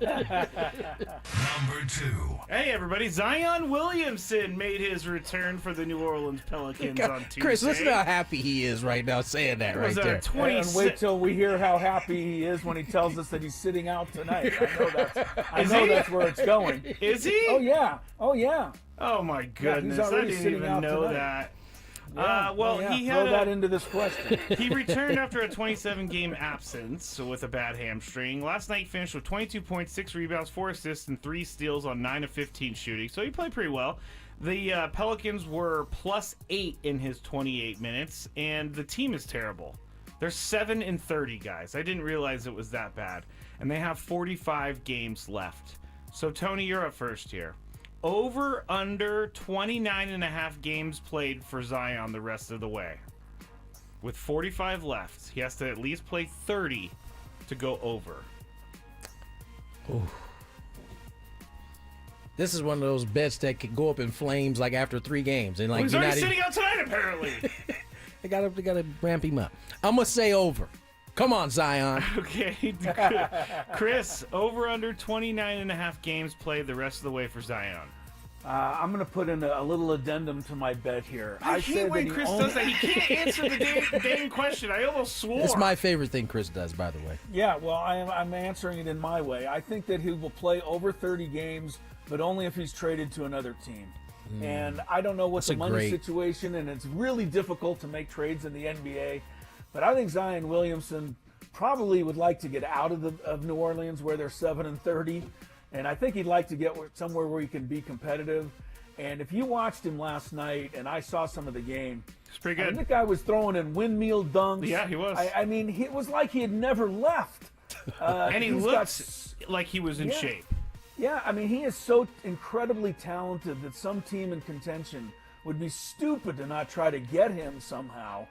2. Hey, everybody. Zion Williamson made his return for the New Orleans Pelicans on Tuesday. Chris, listen to how happy he is right now saying that right there. And wait till we hear how happy he is when he tells us that he's sitting out tonight. I know that's where it's going. Is he? Oh, yeah. Oh, yeah. Oh, my goodness. Yeah, I didn't even know that. Yeah. He throw had that into this question. He returned after a 27-game absence with a bad hamstring. Last night finished with 22 points, 6 rebounds, 4 assists, and 3 steals on 9 of 15 shooting. So he played pretty well. The Pelicans were +8 in his 28 minutes, and the team is terrible. They're 7-30, guys. I didn't realize it was that bad. And they have 45 games left. So, Tony, you're up first here. Over under 29.5 games played for Zion the rest of the way. With 45 left, he has to at least play 30 to go over. Ooh. This is one of those bets that could go up in flames like after 3 games. And He's already sitting out tonight, apparently. They gotta ramp him up. I'm gonna say over. Come on, Zion. Okay. Chris, over under 29.5 games played the rest of the way for Zion. I'm going to put in a little addendum to my bet here. I hate when Chris does that. He can't answer the dang question. I almost swore. It's my favorite thing Chris does, by the way. Yeah, well, I'm answering it in my way. I think that he will play over 30 games, but only if he's traded to another team. And I don't know what the money situation, and it's really difficult to make trades in the NBA. But I think Zion Williamson probably would like to get out of New Orleans where they're 7-30. And I think he'd like to get somewhere where he can be competitive. And if you watched him last night, and I saw some of the game, it's pretty good. The guy was throwing in windmill dunks. Yeah, he was. I mean, it was like he had never left. And he looked like he was in shape. Yeah, I mean, he is so incredibly talented that some team in contention would be stupid to not try to get him somehow.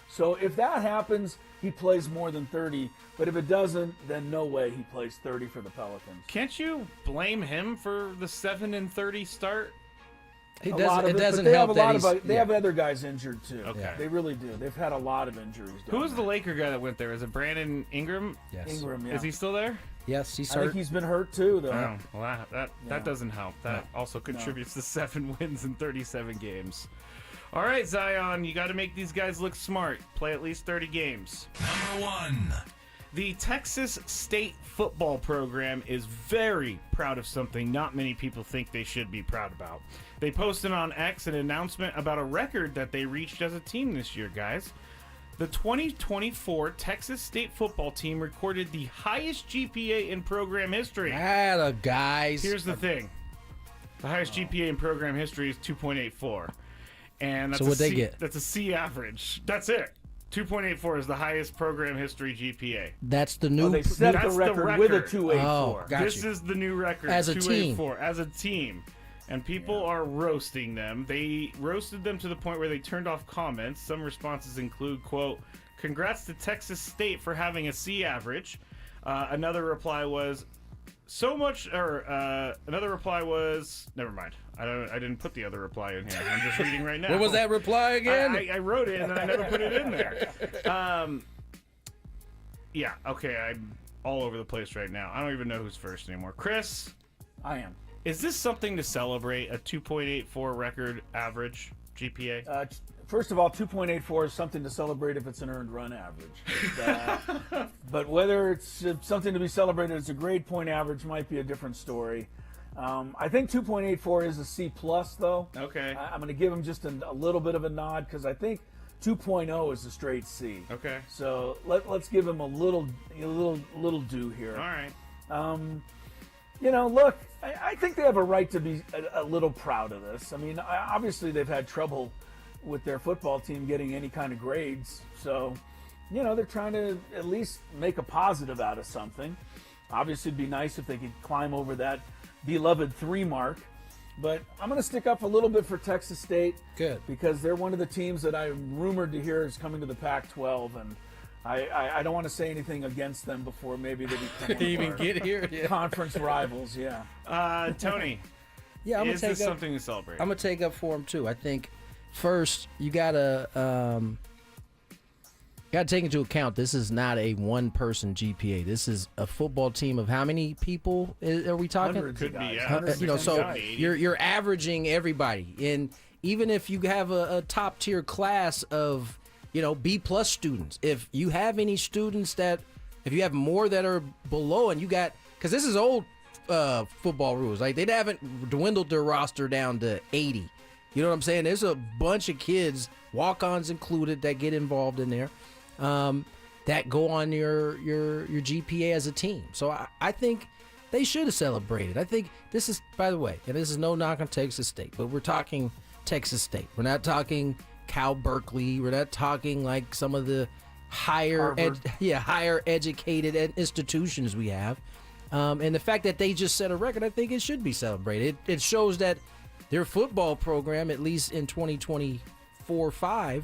So if that happens, he plays more than 30. But if it doesn't, then no way he plays 30 for the Pelicans. Can't you blame him for the 7-30 start? It doesn't help that they have other guys injured too. Okay. They really do. They've had a lot of injuries. Who was the Laker guy that went there? Is it Brandon Ingram? Yes. Ingram, yeah. Is he still there? Yes, he's hurt. I think he's been hurt too, though. Oh, well, that doesn't help. That also contributes to 7 wins in 37 games. All right, Zion, you got to make these guys look smart. Play at least 30 games. Number 1. The Texas State football program is very proud of something not many people think they should be proud about. They posted on X an announcement about a record that they reached as a team this year, guys. The 2024 Texas State football team recorded the highest GPA in program history. Atta guys. Here's the thing. The highest GPA in program history is 2.84. And that's so what'd they get? That's a C average. That's it. 2.84 is the highest program history GPA. That's the new. They set the record with a 2.84. Oh, gotcha. This is the new record. As a team. As a team. And people are roasting them. They roasted them to the point where they turned off comments. Some responses include, quote, "Congrats to Texas State for having a C average." Another reply was, another reply was, never mind. I didn't put the other reply in here. I'm just reading right now. What was that reply again? I wrote it and then I never put it in there. Yeah, okay, I'm all over the place right now. I don't even know who's first anymore. Chris? I am. Is this something to celebrate, a 2.84 record average GPA? First of all, 2.84 is something to celebrate if it's an earned run average. But whether it's something to be celebrated as a grade point average might be a different story. I think 2.84 is a C+, though. Okay. I'm going to give him just a little bit of a nod because I think 2.0 is a straight C. Okay. So let's give him a little due here. All right. Look, I think they have a right to be a little proud of this. I mean, obviously they've had trouble with their football team getting any kind of grades. So, they're trying to at least make a positive out of something. Obviously, it'd be nice if they could climb over that beloved 3 mark. But I'm going to stick up a little bit for Texas State. Good. Because they're one of the teams that I'm rumored to hear is coming to the Pac-12. And I don't want to say anything against them before maybe they become even get here. Yeah. Conference rivals, yeah. Tony, Yeah, I'm is gonna this take up, something to celebrate? I'm gonna take up for him too. I think first you gotta take into account this is not a one-person GPA. This is a football team of how many people are we talking? Hundreds of guys. So you're averaging everybody, and even if you have a top-tier class of B+ students, if you have any students if you have more that are below, and you got, because this is old football rules, like they haven't dwindled their roster down to 80. You know what I'm saying? There's a bunch of kids, walk-ons included, that get involved in there. That go on your GPA as a team. So I think they should have celebrated. I think this is, by the way, and this is no knock on Texas State, but we're talking Texas State. We're not talking Cal Berkeley. We're not talking like some of the higher educated institutions we have. And the fact that they just set a record, I think it should be celebrated. It shows that their football program, at least in 2024-5,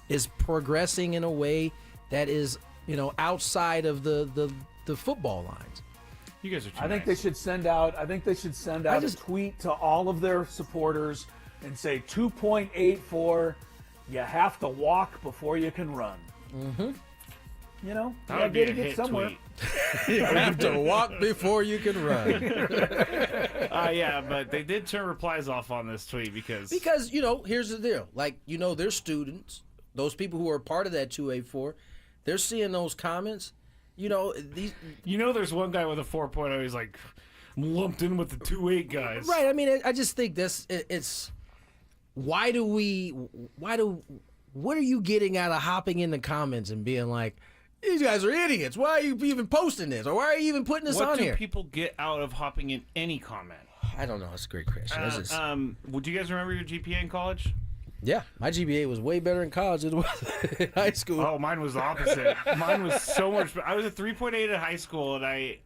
is progressing in a way that is, outside of the football lines. You guys are too I think they should send out a tweet to all of their supporters and say 2.84, you have to walk before you can run. Mm-hmm. That would be a get hit somewhere. tweet. You have to walk before you can run. Yeah, but they did turn replies off on this tweet because here's the deal. Like, their students, those people who are part of that 284, they're seeing those comments. There's one guy with a 4.0. He's like lumped in with the 2.8 guys. Right. I mean, I just think it's what are you getting out of hopping in the comments and being like, these guys are idiots. Why are you even posting this? Or why are you even putting this on here? What do people get out of hopping in any comment? I don't know. That's a great question. Would you guys remember your GPA in college? Yeah, my GPA was way better in college than it was in high school. Oh, mine was the opposite. Mine was so much better. I was a 3.8 in high school, and I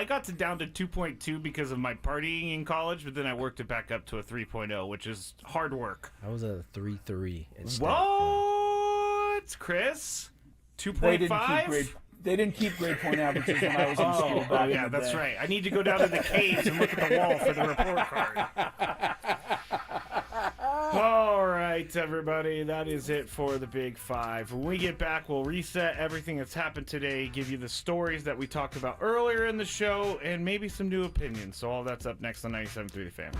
got down to 2.2 because of my partying in college, but then I worked it back up to a 3.0, which is hard work. I was at a 3.3 instead. What, Chris? 2.5? They didn't keep grade point averages when I was in school back in the that's day. right. I need to go down to the caves and look at the wall for the report card. All right, everybody, that is it for the Big Five. When we get back, we'll reset everything that's happened today, give you the stories that we talked about earlier in the show, and maybe some new opinions. So all that's up next on 97.3 The Fan.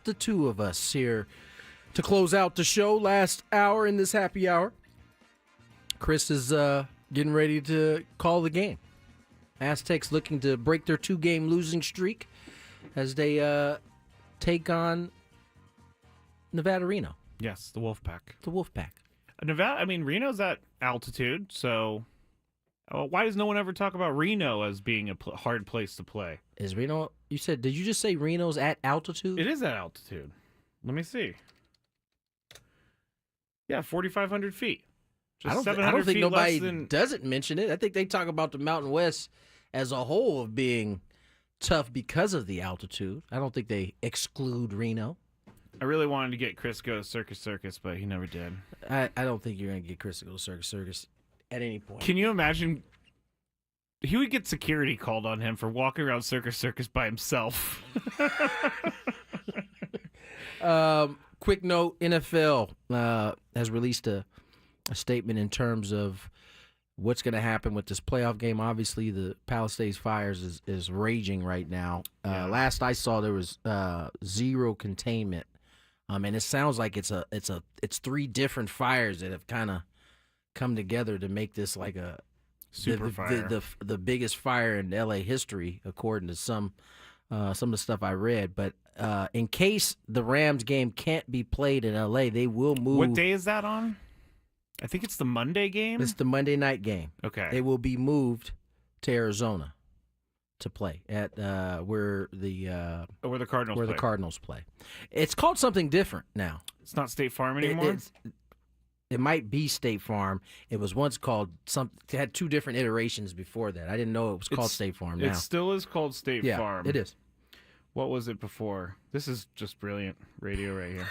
the two of us here to close out the show. Last hour in this happy hour. Chris is getting ready to call the game. Aztecs looking to break their 2-game losing streak as they take on Nevada Reno. Yes, the Wolfpack. The Wolfpack. Nevada, I mean, Reno's at altitude, so why does no one ever talk about Reno as being a hard place to play? Is Reno, did you just say Reno's at altitude? It is at altitude. Let me see. Yeah, 4,500 feet. I don't think nobody doesn't mention it. I think they talk about the Mountain West as a whole of being tough because of the altitude. I don't think they exclude Reno. I really wanted to get Chris to go to Circus, but he never did. I don't think you're going to get Chris to go to Circus at any point. Can you imagine? He would get security called on him for walking around Circus by himself. Quick note, NFL has released a statement in terms of what's going to happen with this playoff game. Obviously, the Palisades Fires is raging right now. Last I saw, there was zero containment, and it sounds like it's 3 different fires that have kind of come together to make this like a super fire, the biggest fire in LA history, according to some of the stuff I read. But in case the Rams game can't be played in LA, they will move. What day is that on? I think it's the Monday game. It's the Monday night game. Okay. It will be moved to Arizona to play at where the Cardinals play. It's called something different now. It's not State Farm anymore. It might be State Farm. It was once called It had 2 different iterations before that. I didn't know it was called State Farm. Now It still is called State Farm. It is. What was it before? This is just brilliant radio right here.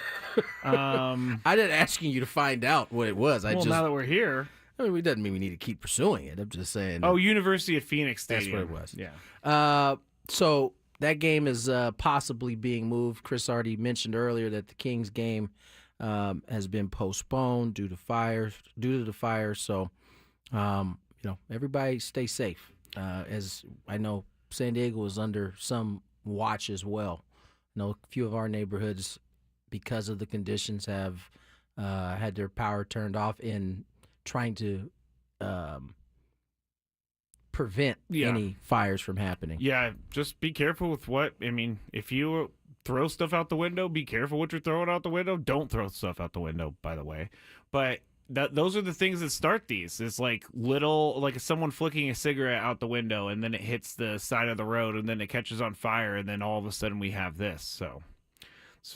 I didn't asking you to find out what it was. Now that we're here. I mean, it doesn't mean we need to keep pursuing it. I'm just saying. Oh, University of Phoenix Stadium. That's what it was. Yeah. So that game is possibly being moved. Chris already mentioned earlier that the Kings game has been postponed due to the fire. So, everybody stay safe. As I know, San Diego is under some watch as well. I know a few of our neighborhoods, because of the conditions, have had their power turned off in trying to prevent any fires from happening. Yeah, just be careful with if you throw stuff out the window, be careful what you're throwing out the window. Don't throw stuff out the window, by the way. But those are the things that start these. It's like someone flicking a cigarette out the window, and then it hits the side of the road, and then it catches on fire, and then all of a sudden we have this. So it's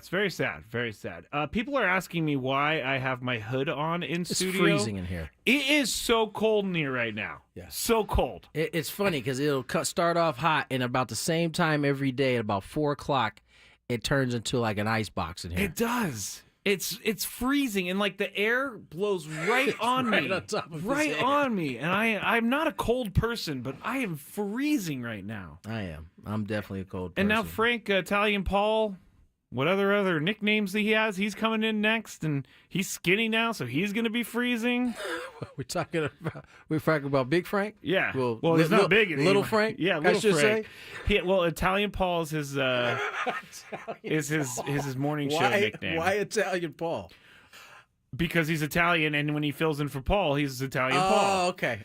very sad, very sad. People are asking me why I have my hood on in studio. It's freezing in here. It is so cold in here right now. Yeah, so cold. It's funny because it'll start off hot, and about the same time every day at about 4:00, it turns into like an ice box in here. It does. It's freezing, and like the air blows right on me, on top of right on me. And I'm not a cold person, but I am freezing right now. I am. I'm definitely a cold person. And now Frank, Italian Paul, what other nicknames that he has, he's coming in next, and he's skinny now, so he's going to be freezing. We're talking about Big Frank? Yeah. Well, he's not big anymore. Little Frank? Yeah, Little Frank. Italian Paul is his morning show nickname. Why Italian Paul? Because he's Italian, and when he fills in for Paul, he's Italian Paul. Oh, okay.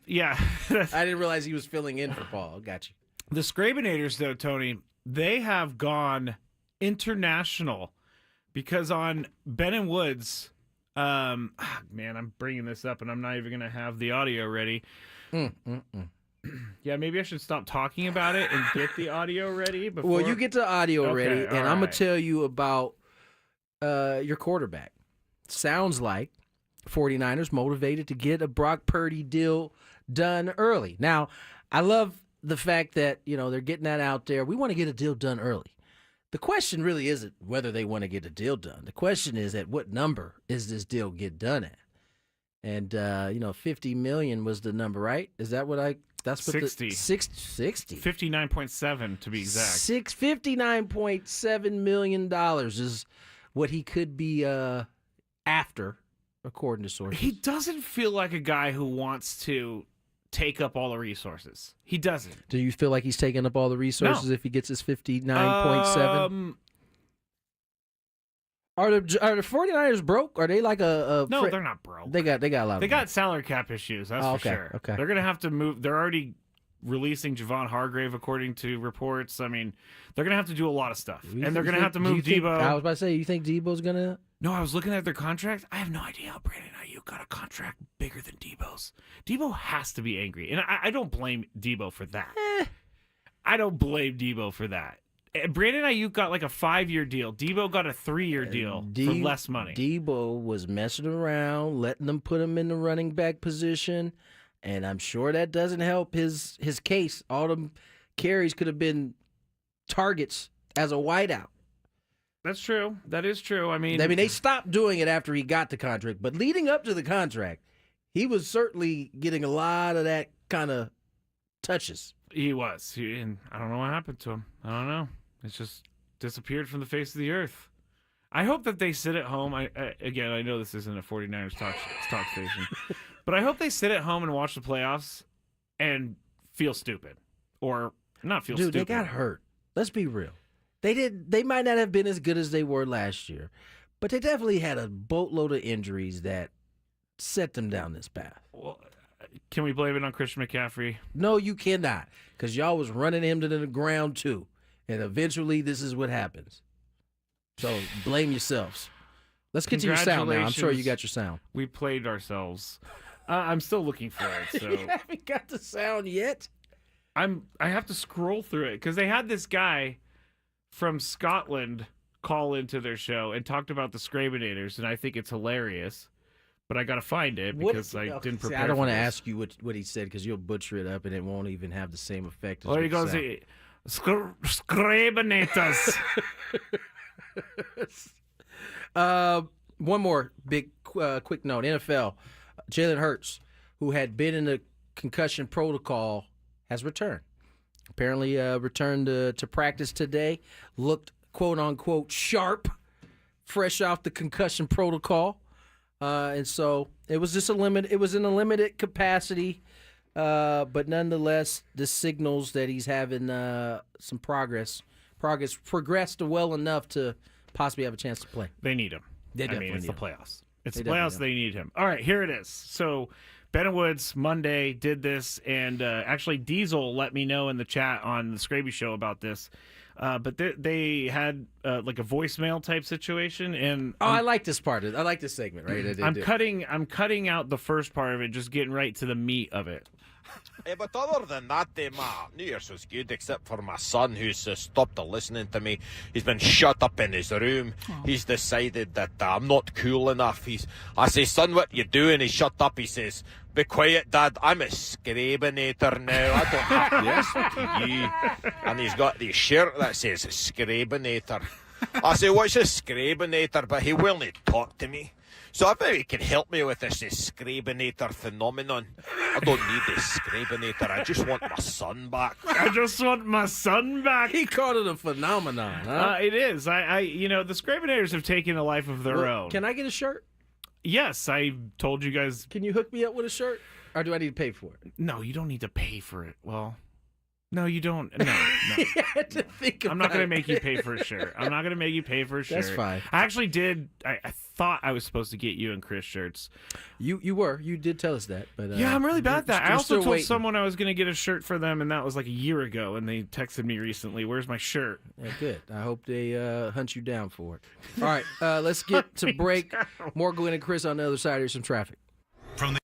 Yeah. I didn't realize he was filling in for Paul. Got you. The Skrabinators, though, Tony, they have gone international because on Ben and Woods, man, I'm bringing this up and I'm not even going to have the audio ready. Yeah, maybe I should stop talking about it and get the audio ready before. Well, you get the audio ready, and I'm going to tell you about your quarterback. Sounds like 49ers motivated to get a Brock Purdy deal done early. Now, I love the fact that, they're getting that out there. We want to get a deal done early. The question really isn't whether they want to get a deal done. The question is, at what number is this deal get done at? And, $50 million was the number, right? Is that what that's what 60. 60. 59.7 to be exact. $59.7 million is what he could be after, according to sources. He doesn't feel like a guy who wants to take up all the resources. He doesn't. Do you feel like he's taking up all the resources if he gets his 59.7? Are the 49ers broke? Are they like a No, they're not broke. They got a lot of They money. got salary cap issues, that's for sure. Okay. They're going to have to move. They're already releasing Javon Hargrave, according to reports. I mean, they're going to have to do a lot of stuff. And they're going to have to move Debo. I was about to say, you think Debo's going to? No, I was looking at their contract. I have no idea how Brandon Ayuk got a contract bigger than Debo's. Debo has to be angry. And I don't blame Debo for that. I don't blame Debo for that. Brandon Ayuk got like a 5-year deal. Debo got a 3-year deal for less money. Debo was messing around, letting them put him in the running back position, and I'm sure that doesn't help his case. All them carries could have been targets as a wideout. That's true. That is true. I mean, they stopped doing it after he got the contract, but leading up to the contract, he was certainly getting a lot of that kind of touches. He was. And I don't know what happened to him. I don't know. It's just disappeared from the face of the earth. I hope that they sit at home. I know this isn't a 49ers talk station, but I hope they sit at home and watch the playoffs and feel stupid. Or not feel stupid. Dude, they got hurt. Let's be real. They might not have been as good as they were last year, but they definitely had a boatload of injuries that set them down this path. Well, can we blame it on Christian McCaffrey? No, you cannot, because y'all was running him to the ground too, and eventually this is what happens. So blame yourselves. Let's get to your sound now. I'm sure you got your sound. We played ourselves. I'm still looking for it. So you haven't got the sound yet? I have to scroll through it because they had this guy from Scotland call into their show and talked about the Skrabinators, and I think it's hilarious. But I got to find it because I didn't prepare. I don't want to ask you what he said because you'll butcher it up and it won't even have the same effect. Well, he goes, Skrabinators. One more big quick note. NFL, Jalen Hurts, who had been in the concussion protocol, has returned. Apparently returned to practice today. Looked, quote-unquote, sharp, fresh off the concussion protocol. And so it was just it was in a limited capacity, but nonetheless, this signals that he's having some progressed well enough to possibly have a chance to play. They need him. They definitely it's need the him. playoffs. It's the playoffs. They need him. All right, here it is. So Ben Woods Monday did this, and actually Diesel let me know in the chat on the Skraby show about this. But they had like a voicemail type situation, and I like this part. I like this segment. Right, I'm cutting out the first part of it, just getting right to the meat of it. But other than that, my New Year's was good, except for my son, who's stopped listening to me. He's been shut up in his room. He's decided that I'm not cool enough. I say, son, what you doing? He's shut up. He says, be quiet, Dad. I'm a Skrabinator now. I don't have to listen to you. And he's got the shirt that says Skrabinator. I say, what's a Skrabinator? But he will not talk to me. So I bet he can help me with this Skrabinator phenomenon. I don't need this Skrabinator. I just want my son back. I just want my son back. He called it a phenomenon, huh? It is. The Skrabinators have taken a life of their own. Can I get a shirt? Yes, I told you guys. Can you hook me up with a shirt? Or do I need to pay for it? No, you don't need to pay for it. Well, no, you don't. No. You had to think I'm not going to about make you pay for a shirt. I'm not going to make you pay for a shirt. That's fine. I actually did. I thought I was supposed to get you and Chris shirts. You were. You did tell us that. But yeah, I'm really bad at that. I also told waiting. someone I was going to get a shirt for them, and that was like a year ago, and they texted me recently, where's my shirt? Yeah, good. I hope they hunt you down for it. All right, let's get to break. More Gwynn and Chris on the other side. Here's some traffic. From the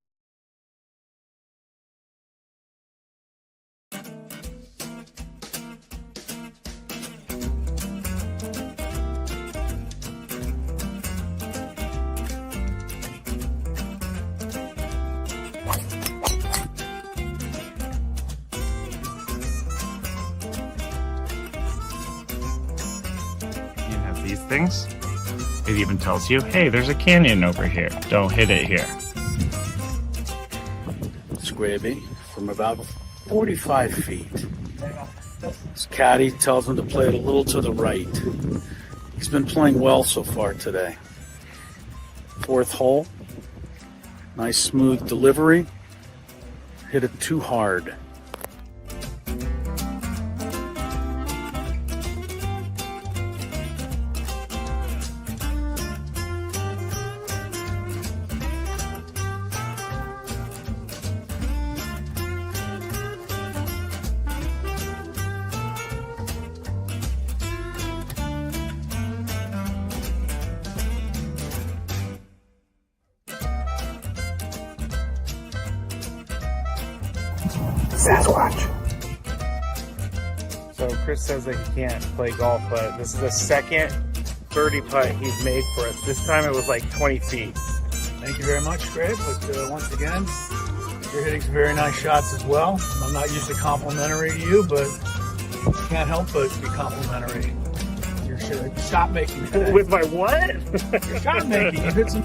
these things. It even tells you, hey, there's a canyon over here. Don't hit it here. Skraby from about 45 feet. His caddy tells him to play it a little to the right. He's been playing well so far today. Fourth hole. Nice smooth delivery. Hit it too hard. Sasquatch. So Chris says that he can't play golf, but this is the second birdie putt he's made for us. This time it was like 20 feet. Thank you very much, Greg. But once again, you're hitting some very nice shots as well. I'm not usually complimentary to you, but I can't help but be complimentary. Your shot making today. With my what? Your shot making. You hit some.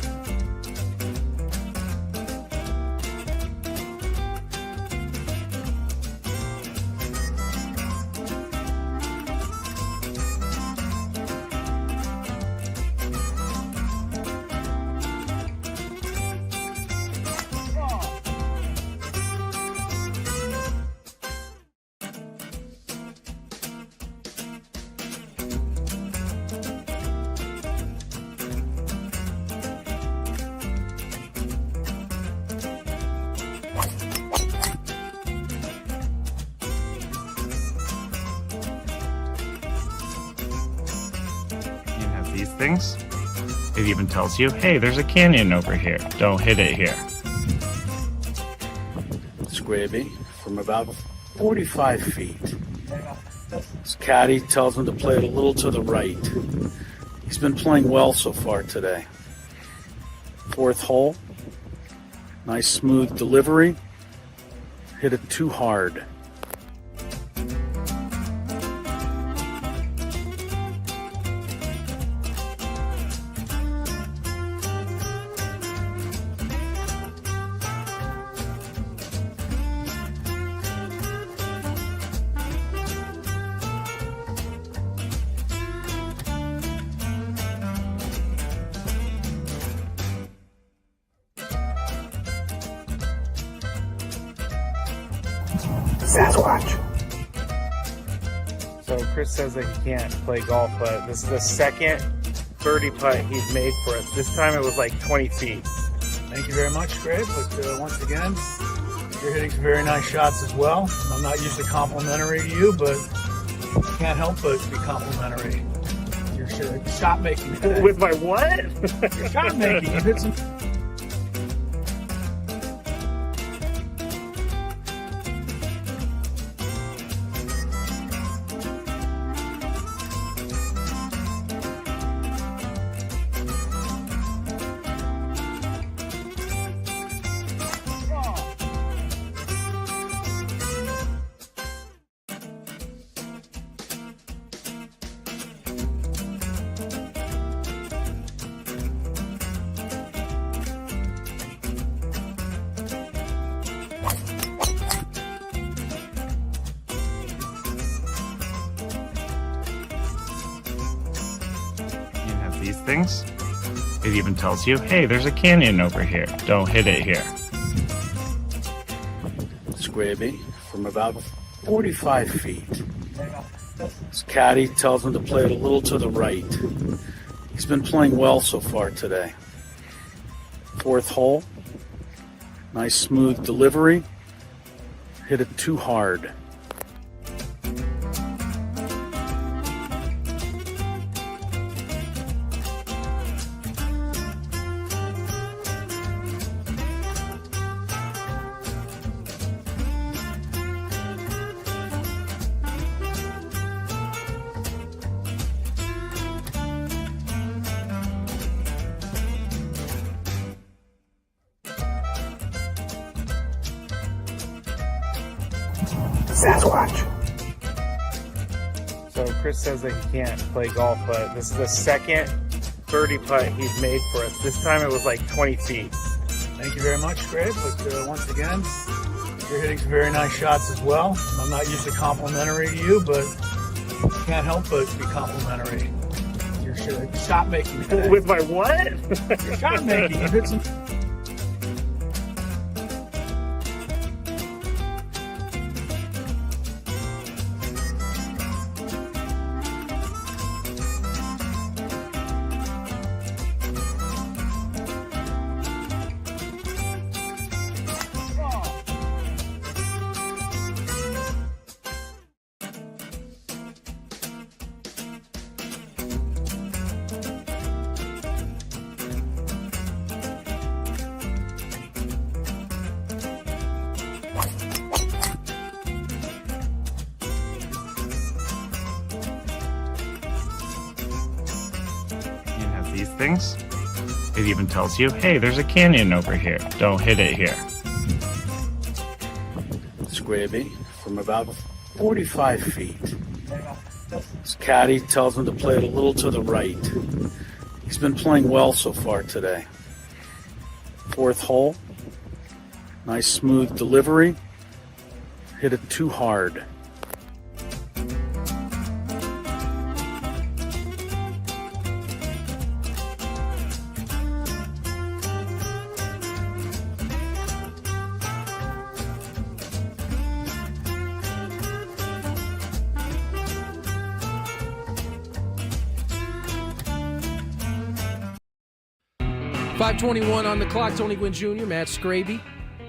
These things. It even tells you, hey, there's a canyon over here. Don't hit it here. Skraby from about 45 feet. His caddy tells him to play it a little to the right. He's been playing well so far today. Fourth hole. Nice smooth delivery. Hit it too hard. Sasquatch. So Chris says that he can't play golf, but this is the second birdie putt he's made for us. This time it was like 20 feet. Thank you very much, Greg. But once again, you're hitting some very nice shots as well. I'm not usually complimentary to you, but I can't help but be complimentary. Your shot making today. With my what? Your shot making. You hit some. These things. It even tells you, hey, there's a canyon over here. Don't hit it here. Skraby from about 45 feet. His caddy tells him to play it a little to the right. He's been playing well so far today. Fourth hole. Nice smooth delivery. Hit it too hard. Sasquatch. So Chris says that he can't play golf, but this is the second birdie putt he's made for us. This time it was like 20 feet. Thank you very much, Greg. But once again, you're hitting some very nice shots as well. I'm not usually complimentary to you, but I can't help but be complimentary. Your shot making today. With my what? Your shot making. You hit some. these things. It even tells you, hey, there's a canyon over here. Don't hit it here. Skraby from about 45 feet. His caddy tells him to play it a little to the right. He's been playing well so far today. Fourth hole. Nice smooth delivery. Hit it too hard. .521 on the clock. Tony Gwynn Jr., Matt Skraby,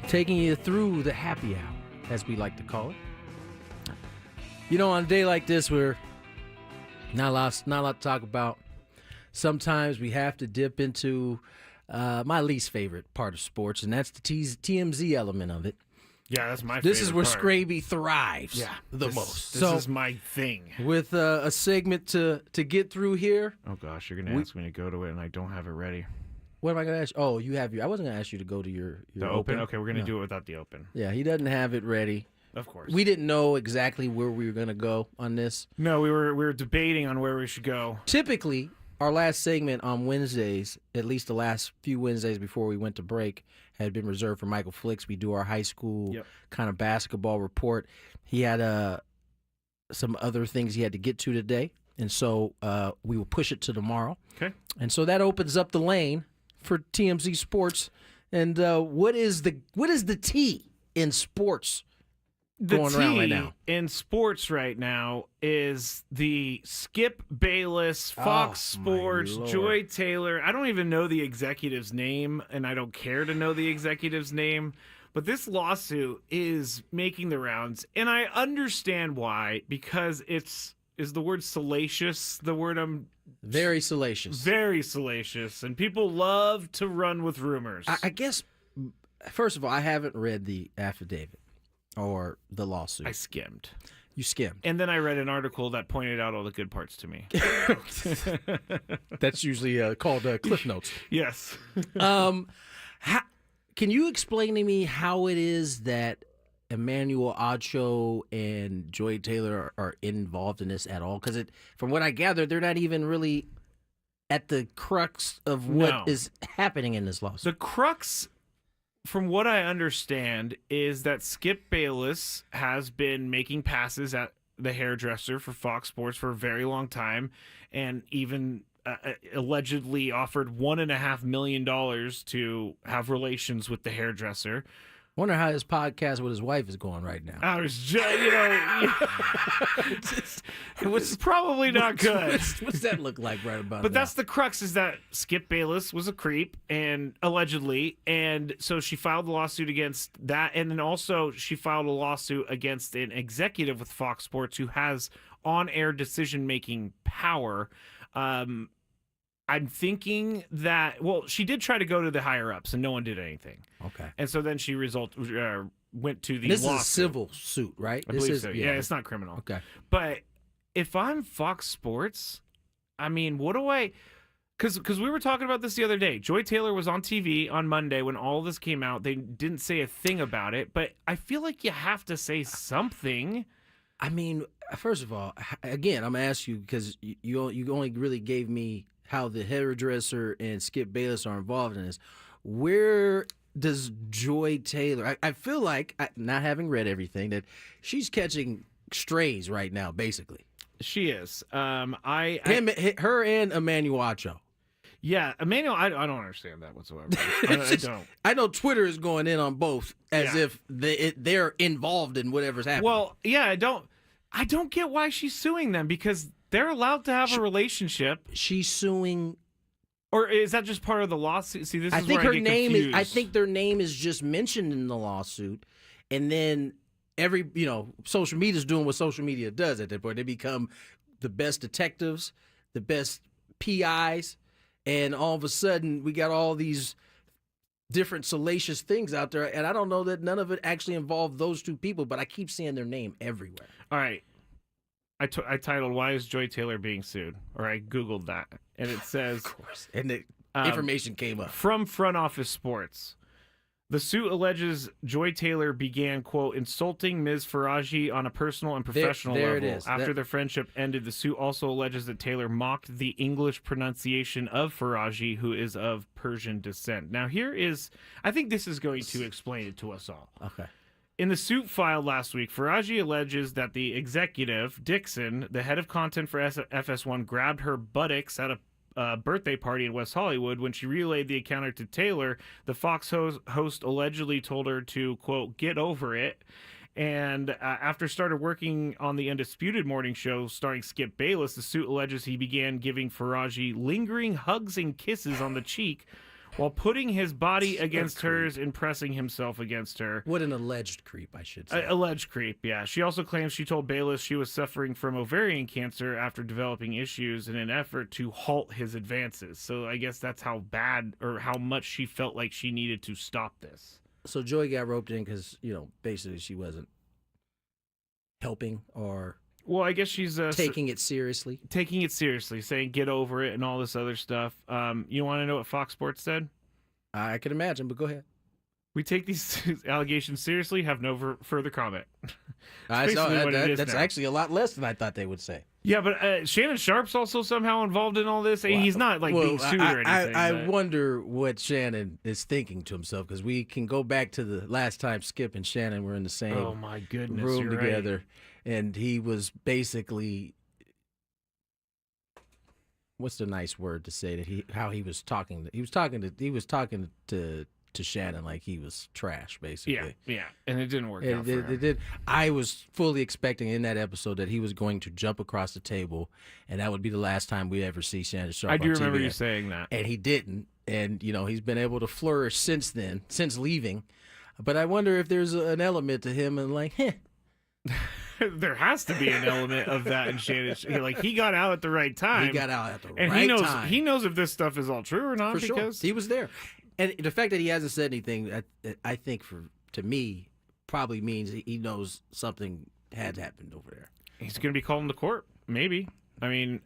taking you through the happy hour, as we like to call it. You know, on a day like this, we're not a lot to talk about. Sometimes we have to dip into my least favorite part of sports, and that's the TMZ element of it. Yeah, that's my favorite. This is where part. Skraby thrives the most. This is my thing. With a segment to get through here. Oh, gosh, you're going to ask me to go to it, and I don't have it ready. What am I going to ask you? Oh, you have your... I wasn't going to ask you to go to your the open? Okay, we're going to do it without the open. Yeah, he doesn't have it ready. Of course. We didn't know exactly where we were going to go on this. No, we were debating on where we should go. Typically, our last segment on Wednesdays, at least the last few Wednesdays before we went to break, had been reserved for Michael Flicks. We do our high school kind of basketball report. He had some other things he had to get to today, and so we will push it to tomorrow. Okay. And so that opens up the lane for TMZ Sports. And what is the T in sports going around right now? In sports right now is the Skip Bayless, Fox Sports, Joy Taylor. I don't even know the executive's name, and I don't care to know the executive's name. But this lawsuit is making the rounds, and I understand why, because is the word salacious the word I'm... Very salacious. Very salacious. And people love to run with rumors. I guess, first of all, I haven't read the affidavit or the lawsuit. I skimmed. You skimmed. And then I read an article that pointed out all the good parts to me. That's usually called Cliff Notes. Yes. Can you explain to me how it is that Emmanuel Ocho and Joy Taylor are involved in this at all? Because from what I gather, they're not even really at the crux of what is happening in this lawsuit. The crux, from what I understand, is that Skip Bayless has been making passes at the hairdresser for Fox Sports for a very long time, and even allegedly offered $1.5 million to have relations with the hairdresser. Wonder how his podcast with his wife is going right now. I was just, it was probably not good. What's that look like right about now? But that's the crux, is that Skip Bayless was a creep, and allegedly, and so she filed a lawsuit against that, and then also she filed a lawsuit against an executive with Fox Sports who has on-air decision-making power. I'm thinking that, well, she did try to go to the higher-ups, and no one did anything. Okay. And so then she went to the This lawsuit. is a civil suit, right? I believe so. Yeah, it's not criminal. Okay. But if I'm Fox Sports, I mean, what do I... Because we were talking about this the other day. Joy Taylor was on TV on Monday when all this came out. They didn't say a thing about it, but I feel like you have to say something. I mean, first of all, again, I'm going to ask you, because you only really gave me how the hairdresser and Skip Bayless are involved in this. Where does Joy Taylor... I feel like, not having read everything, that she's catching strays right now, basically. She is. Her and Emmanuel Ocho. Yeah, Emmanuel, I don't understand that whatsoever. I don't. I know Twitter is going in on both as if they're involved in whatever's happening. Well, yeah, I don't get why she's suing them, because they're allowed to have a relationship. She's suing, or is that just part of the lawsuit? See, this is think where I her get name confused. is. I think their name is just mentioned in the lawsuit, and then social media is doing what social media does at that point. They become the best detectives, the best PIs, and all of a sudden we got all these different salacious things out there, and I don't know that none of it actually involved those two people, but I keep seeing their name everywhere. All right. I titled "Why is Joy Taylor being sued?" Or I Googled that, and it says, of course, and the information came up from Front Office Sports. The suit alleges Joy Taylor began, quote, insulting Ms. Faraji on a personal and professional there level. it is. After their friendship ended, the suit also alleges that Taylor mocked the English pronunciation of Faraji, who is of Persian descent. Now, I think this is going to explain it to us all. Okay. In the suit filed last week, Faraji alleges that the executive, Dixon, the head of content for FS1, grabbed her buttocks at a birthday party in West Hollywood. When she relayed the encounter to Taylor, the Fox host allegedly told her to, quote, get over it. And after started working on the Undisputed morning show starring Skip Bayless, the suit alleges he began giving Faraji lingering hugs and kisses on the cheek while putting his body against hers and pressing himself against her. What an alleged creep, I should say. Alleged creep, yeah. She also claims she told Bayless she was suffering from ovarian cancer after developing issues in an effort to halt his advances. So I guess that's how bad or how much she felt like she needed to stop this. So Joy got roped in because, basically she wasn't helping or... Well, I guess she's taking it seriously. Taking it seriously, saying get over it and all this other stuff. You want to know what Fox Sports said? I can imagine, but go ahead. We take these allegations seriously, have no further comment. That's actually a lot less than I thought they would say. Yeah, but Shannon Sharp's also somehow involved in all this. He's not being sued or anything. I wonder what Shannon is thinking to himself, because we can go back to the last time Skip and Shannon were in the same room together. Right. And he was basically, what's the nice word to say that he was talking to Shannon like he was trash, basically. Yeah, and it didn't work out for him. It did. I was fully expecting in that episode that he was going to jump across the table, and that would be the last time we ever see Shannon Sharp. I do on remember TV. you saying that, and he didn't. And he's been able to flourish since then, since leaving. But I wonder if there's an element to him and like, there has to be an element of that in Shannon. Like, he got out at the right time. He got out at the right time. And he knows if this stuff is all true or not. For because sure. He was there. And the fact that he hasn't said anything, I think to me, probably means he knows something had happened over there. He's going to be called into court, maybe. I mean,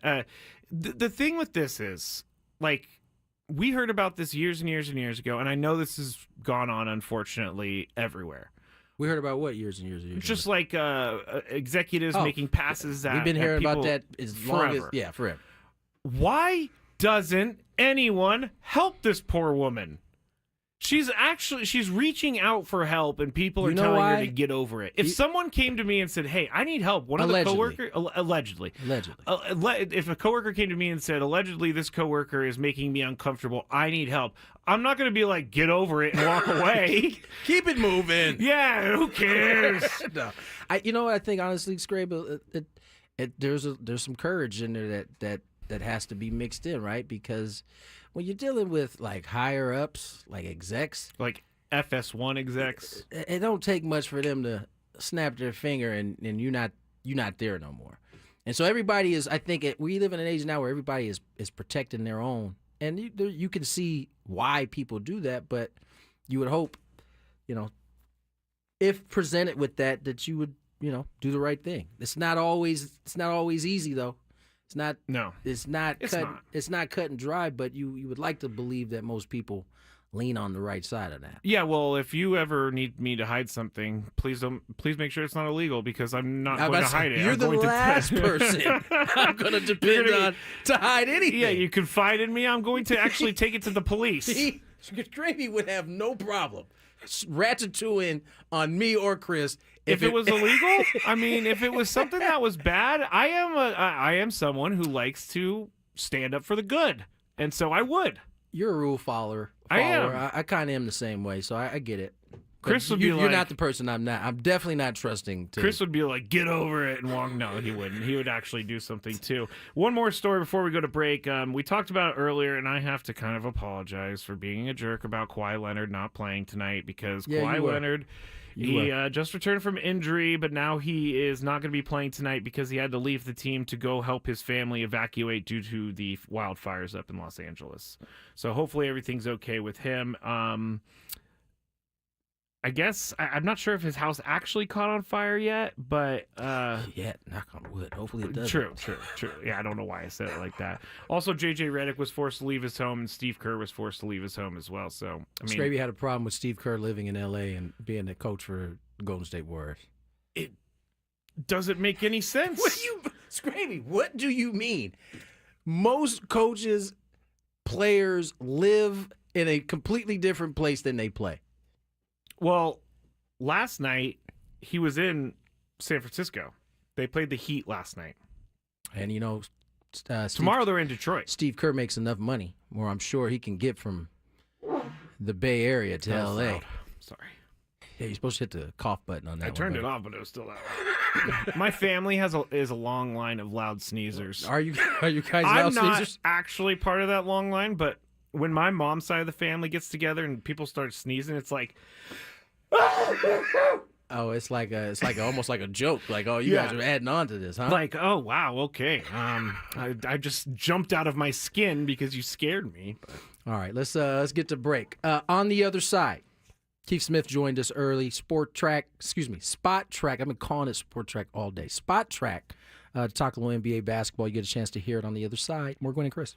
the thing with this is, like, we heard about this years and years and years ago, and I know this has gone on, unfortunately, everywhere. We heard about what years and years ago? Just like executives making passes at we've been hearing about that forever. Forever. Why doesn't anyone help this poor woman? She's reaching out for help, and people are telling her to get over it. If someone came to me and said, "Hey, I need help," one of the coworkers, allegedly, if a coworker came to me and said, "Allegedly, this coworker is making me uncomfortable. I need help," I'm not going to be like, "Get over it" and walk away. Keep it moving. Yeah, who cares? No, I think honestly, Skraby, there's some courage in there that has to be mixed in, right? Because when you're dealing with like higher ups, like execs, like FS1 execs, it don't take much for them to snap their finger and you're not there no more. And so everybody is, I think we live in an age now where everybody is protecting their own, and you can see why people do that. But you would hope, if presented with that you would, do the right thing. It's not always easy though. It's not cut and dry, but you would like to believe that most people lean on the right side of that. Yeah, well, if you ever need me to hide something, please make sure it's not illegal, because I'm not going to hide it. You're the last person I'm going to depend on to hide anything. Yeah, you confide in me. I'm going to actually take it to the police. See, Skraby would have no problem ratatouille on me or Chris. If it was illegal, I mean, if it was something that was bad, I am someone who likes to stand up for the good, and so I would. You're a rule follower. I am. I kind of am the same way, so I get it. Chris would be you're not the person I'm not. I'm definitely not trusting. Chris would be like, get over it and walk. No, he wouldn't. He would actually do something too. One more story before we go to break. We talked about it earlier, and I have to kind of apologize for being a jerk about Kawhi Leonard not playing tonight, because Kawhi Leonard, he just returned from injury, but now he is not going to be playing tonight because he had to leave the team to go help his family evacuate due to the wildfires up in Los Angeles. So hopefully everything's okay with him. I guess I'm not sure if his house actually caught on fire yet, but knock on wood. Hopefully it doesn't. True. Yeah, I don't know why I said it like that. Also, JJ Redick was forced to leave his home, and Steve Kerr was forced to leave his home as well. So I mean, Skraby had a problem with Steve Kerr living in L.A. and being the coach for Golden State Warriors. It doesn't make any sense. Skraby, what do you mean? Most coaches, players live in a completely different place than they play. Well, last night he was in San Francisco. They played the Heat last night. And, you know, tomorrow they're in Detroit. Steve Kerr makes enough money, or I'm sure he can get from the Bay Area to L.A. Loud. Sorry. Yeah, you're supposed to hit the cough button on that. I turned it off, but it was still loud. My family is a long line of loud sneezers. Are you guys loud I'm not sneezers? actually part of that long line, but when my mom's side of the family gets together and people start sneezing, it's like, oh, it's like almost like a joke. Like, oh, you guys are adding on to this, huh? Like, oh wow, okay. I just jumped out of my skin because you scared me. But. All right, let's get to break. On the other side, Keith Smith joined us early. Spot Track. I've been calling it Sport Track all day. Spot Track to talk a little NBA basketball. You get a chance to hear it on the other side. More Gwynn and Chris.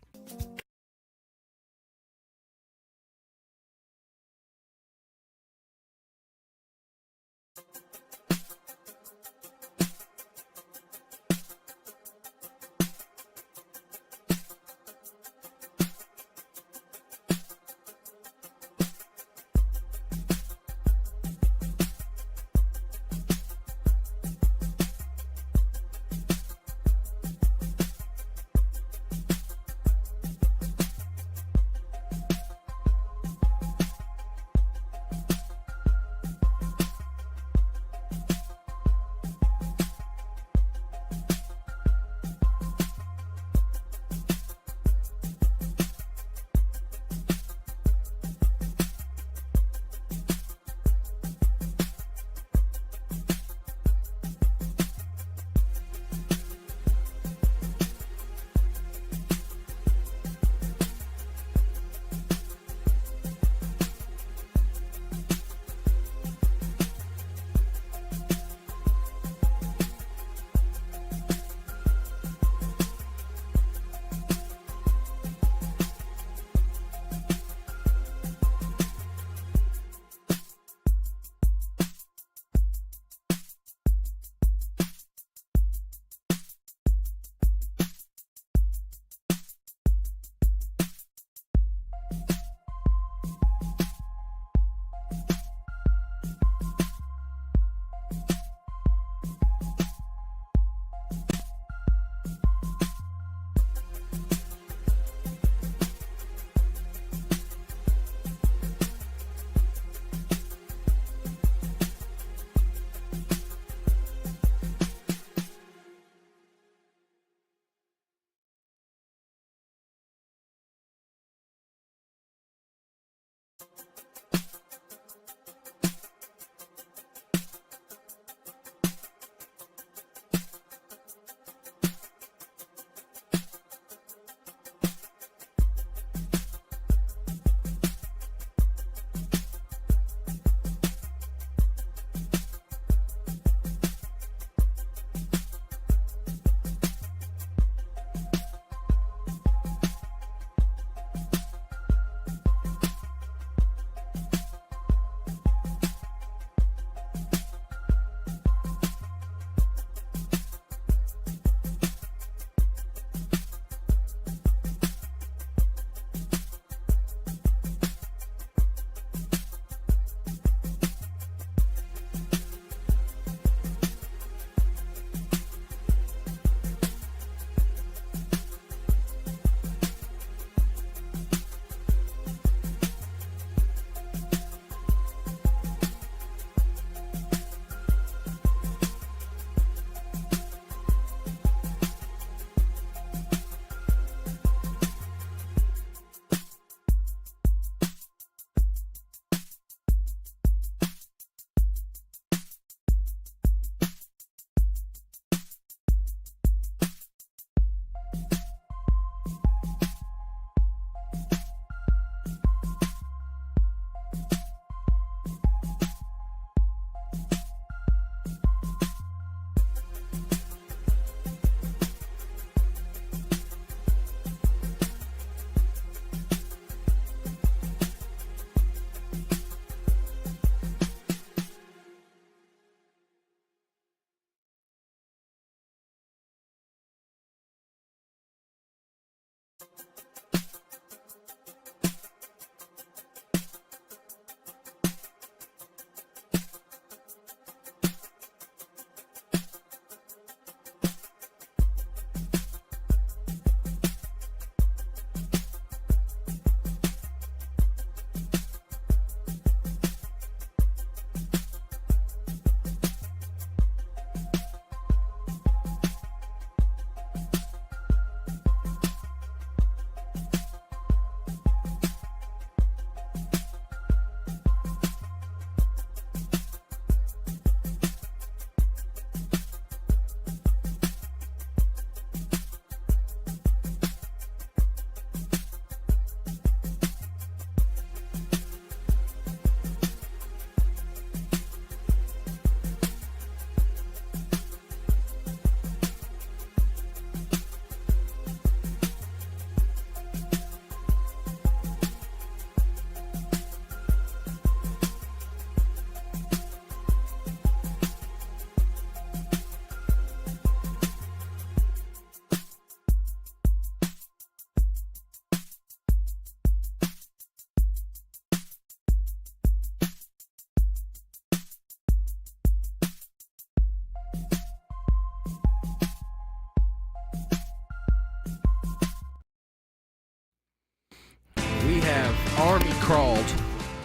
crawled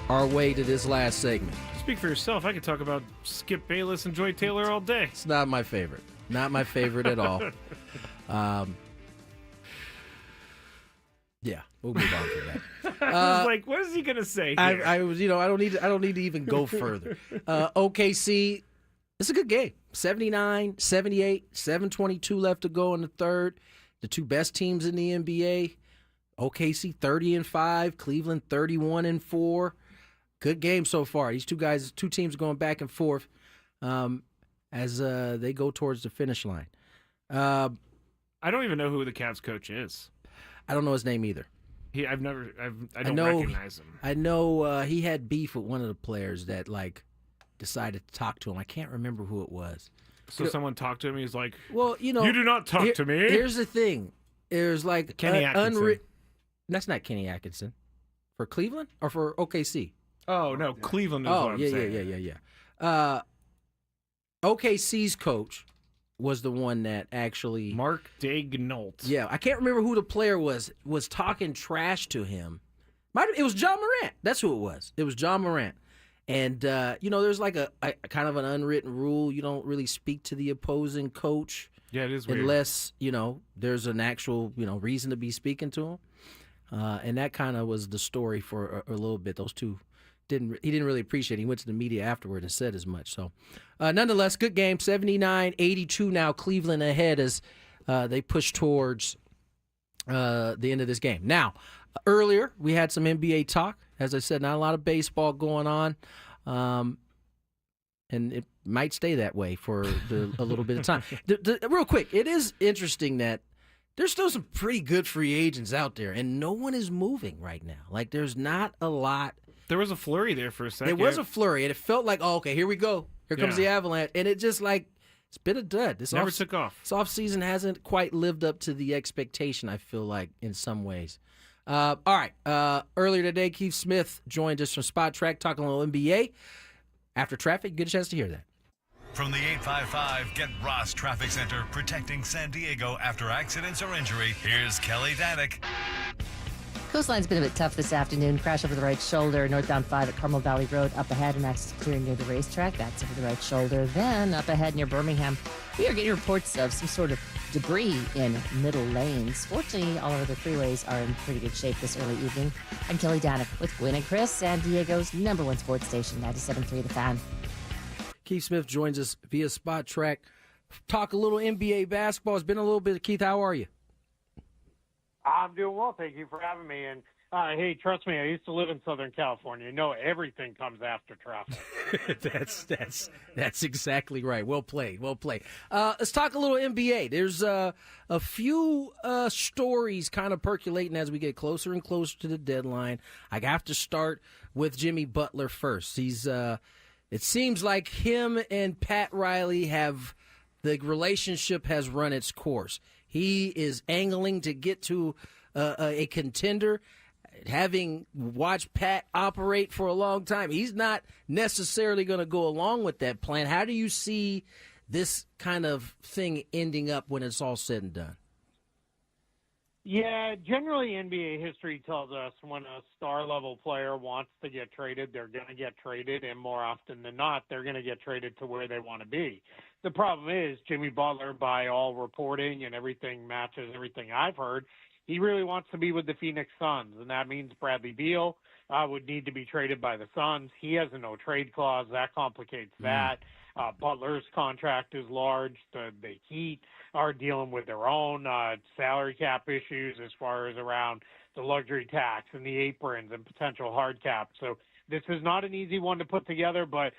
our way to this last segment. Speak for yourself. I could talk about Skip Bayless and Joy Taylor all day. It's not my favorite. Not my favorite at all. Yeah, we'll move on from that. I was like, what is he gonna say here? I was, I don't need to even go further. OKC, it's a good game. 79, 78, 7:22 left to go in the third. The two best teams in the NBA. OKC 30-5, Cleveland 31-4. Good game so far. These two teams going back and forth as they go towards the finish line. I don't even know who the Cavs coach is. I don't know his name either. I don't recognize him. I know he had beef with one of the players that decided to talk to him. I can't remember who it was. So someone talked to him. He's like, "Well, you do not talk to me." Here's the thing: there's Kenny Atkinson. That's not Kenny Atkinson for Cleveland or for OKC. Oh no, Cleveland is what I'm saying. Yeah. OKC's coach was the one that actually Mark Daigneault. Yeah, I can't remember who the player was talking trash to him. It was John Morant. That's who it was. It was John Morant. And there's like a kind of an unwritten rule. You don't really speak to the opposing coach. Yeah, it is weird. Unless there's an actual reason to be speaking to him. And that kind of was the story for a little bit. Those two he didn't really appreciate it. He went to the media afterward and said as much. So, nonetheless, good game. 79-82 now. Cleveland ahead as they push towards the end of this game. Now, earlier we had some NBA talk. As I said, not a lot of baseball going on, and it might stay that way for a little bit of time. Real quick, it is interesting that there's still some pretty good free agents out there, and no one is moving right now. There's not a lot. There was a flurry there for a second. There was a flurry, and it felt like, oh, okay, here we go. Here comes the Avalanche. And it just it's been a dud. This never took off. This offseason hasn't quite lived up to the expectation, I feel like, in some ways. All right. Earlier today, Keith Smith joined us from Spot Track talking a little NBA. After traffic, get a chance to hear that. From the 855 Get Ross Traffic Center, protecting San Diego after accidents or injury, here's Kelly Danick. Coastline's been a bit tough this afternoon. Crash over the right shoulder, northbound 5 at Carmel Valley Road. Up ahead, and access clear near the racetrack. That's over the right shoulder. Then up ahead near Birmingham, we are getting reports of some sort of debris in middle lanes. Fortunately, all of the freeways are in pretty good shape this early evening. I'm Kelly Danick with Gwynn and Chris, San Diego's #1 sports station, 97.3 The Fan. Keith Smith joins us via Spot Track. Talk a little NBA basketball. It's been a little bit. Keith, how are you? I'm doing well. Thank you for having me. And hey, trust me, I used to live in Southern California. Everything comes after traffic. That's exactly right. Well played. Let's talk a little NBA. There's a few stories kind of percolating as we get closer and closer to the deadline. I have to start with Jimmy Butler first. He's it seems like him and Pat Riley the relationship has run its course. He is angling to get to a contender. Having watched Pat operate for a long time, he's not necessarily going to go along with that plan. How do you see this kind of thing ending up when it's all said and done? Yeah, generally NBA history tells us when a star-level player wants to get traded, they're going to get traded, and more often than not, they're going to get traded to where they want to be. The problem is Jimmy Butler, by all reporting and everything matches everything I've heard, he really wants to be with the Phoenix Suns, and that means Bradley Beal would need to be traded by the Suns. He has a no-trade clause. That complicates that. Butler's contract is large. The Heat are dealing with their own salary cap issues as far as around the luxury tax and the aprons and potential hard cap. So this is not an easy one to put together, but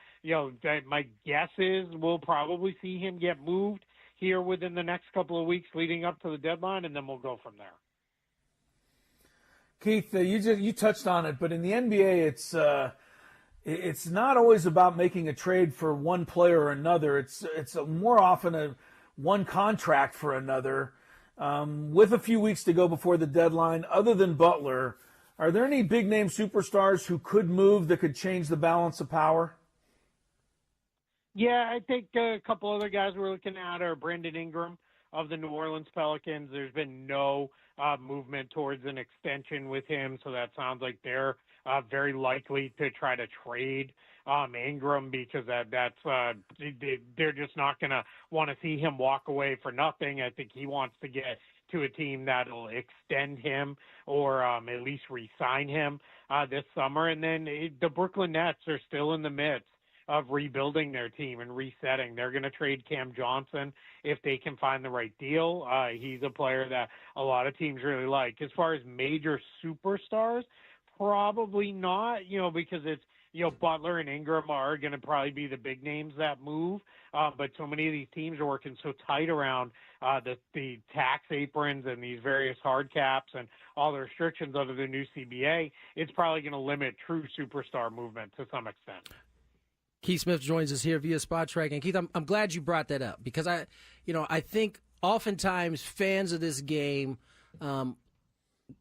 my guess is we'll probably see him get moved here within the next couple of weeks leading up to the deadline, and then we'll go from there. Keith, you touched on it, but in the NBA, it's not always about making a trade for one player or another. It's more often one contract for another. With a few weeks to go before the deadline, other than Butler, are there any big-name superstars who could move that could change the balance of power? Yeah, I think a couple other guys we're looking at are Brandon Ingram of the New Orleans Pelicans. There's been no movement towards an extension with him, so that sounds like they're very likely to try to trade Ingram because they're just not going to want to see him walk away for nothing. I think he wants to get to a team that'll extend him or at least re-sign him this summer. And then the Brooklyn Nets are still in the midst of rebuilding their team and resetting. They're going to trade Cam Johnson if they can find the right deal. He's a player that a lot of teams really like. As far as major superstars, probably not, because it's, Butler and Ingram are going to probably be the big names that move. But so many of these teams are working so tight around the tax aprons and these various hard caps and all the restrictions under the new CBA, it's probably going to limit true superstar movement to some extent. Keith Smith joins us here via Spot Track. And Keith, I'm glad you brought that up because I think oftentimes fans of this game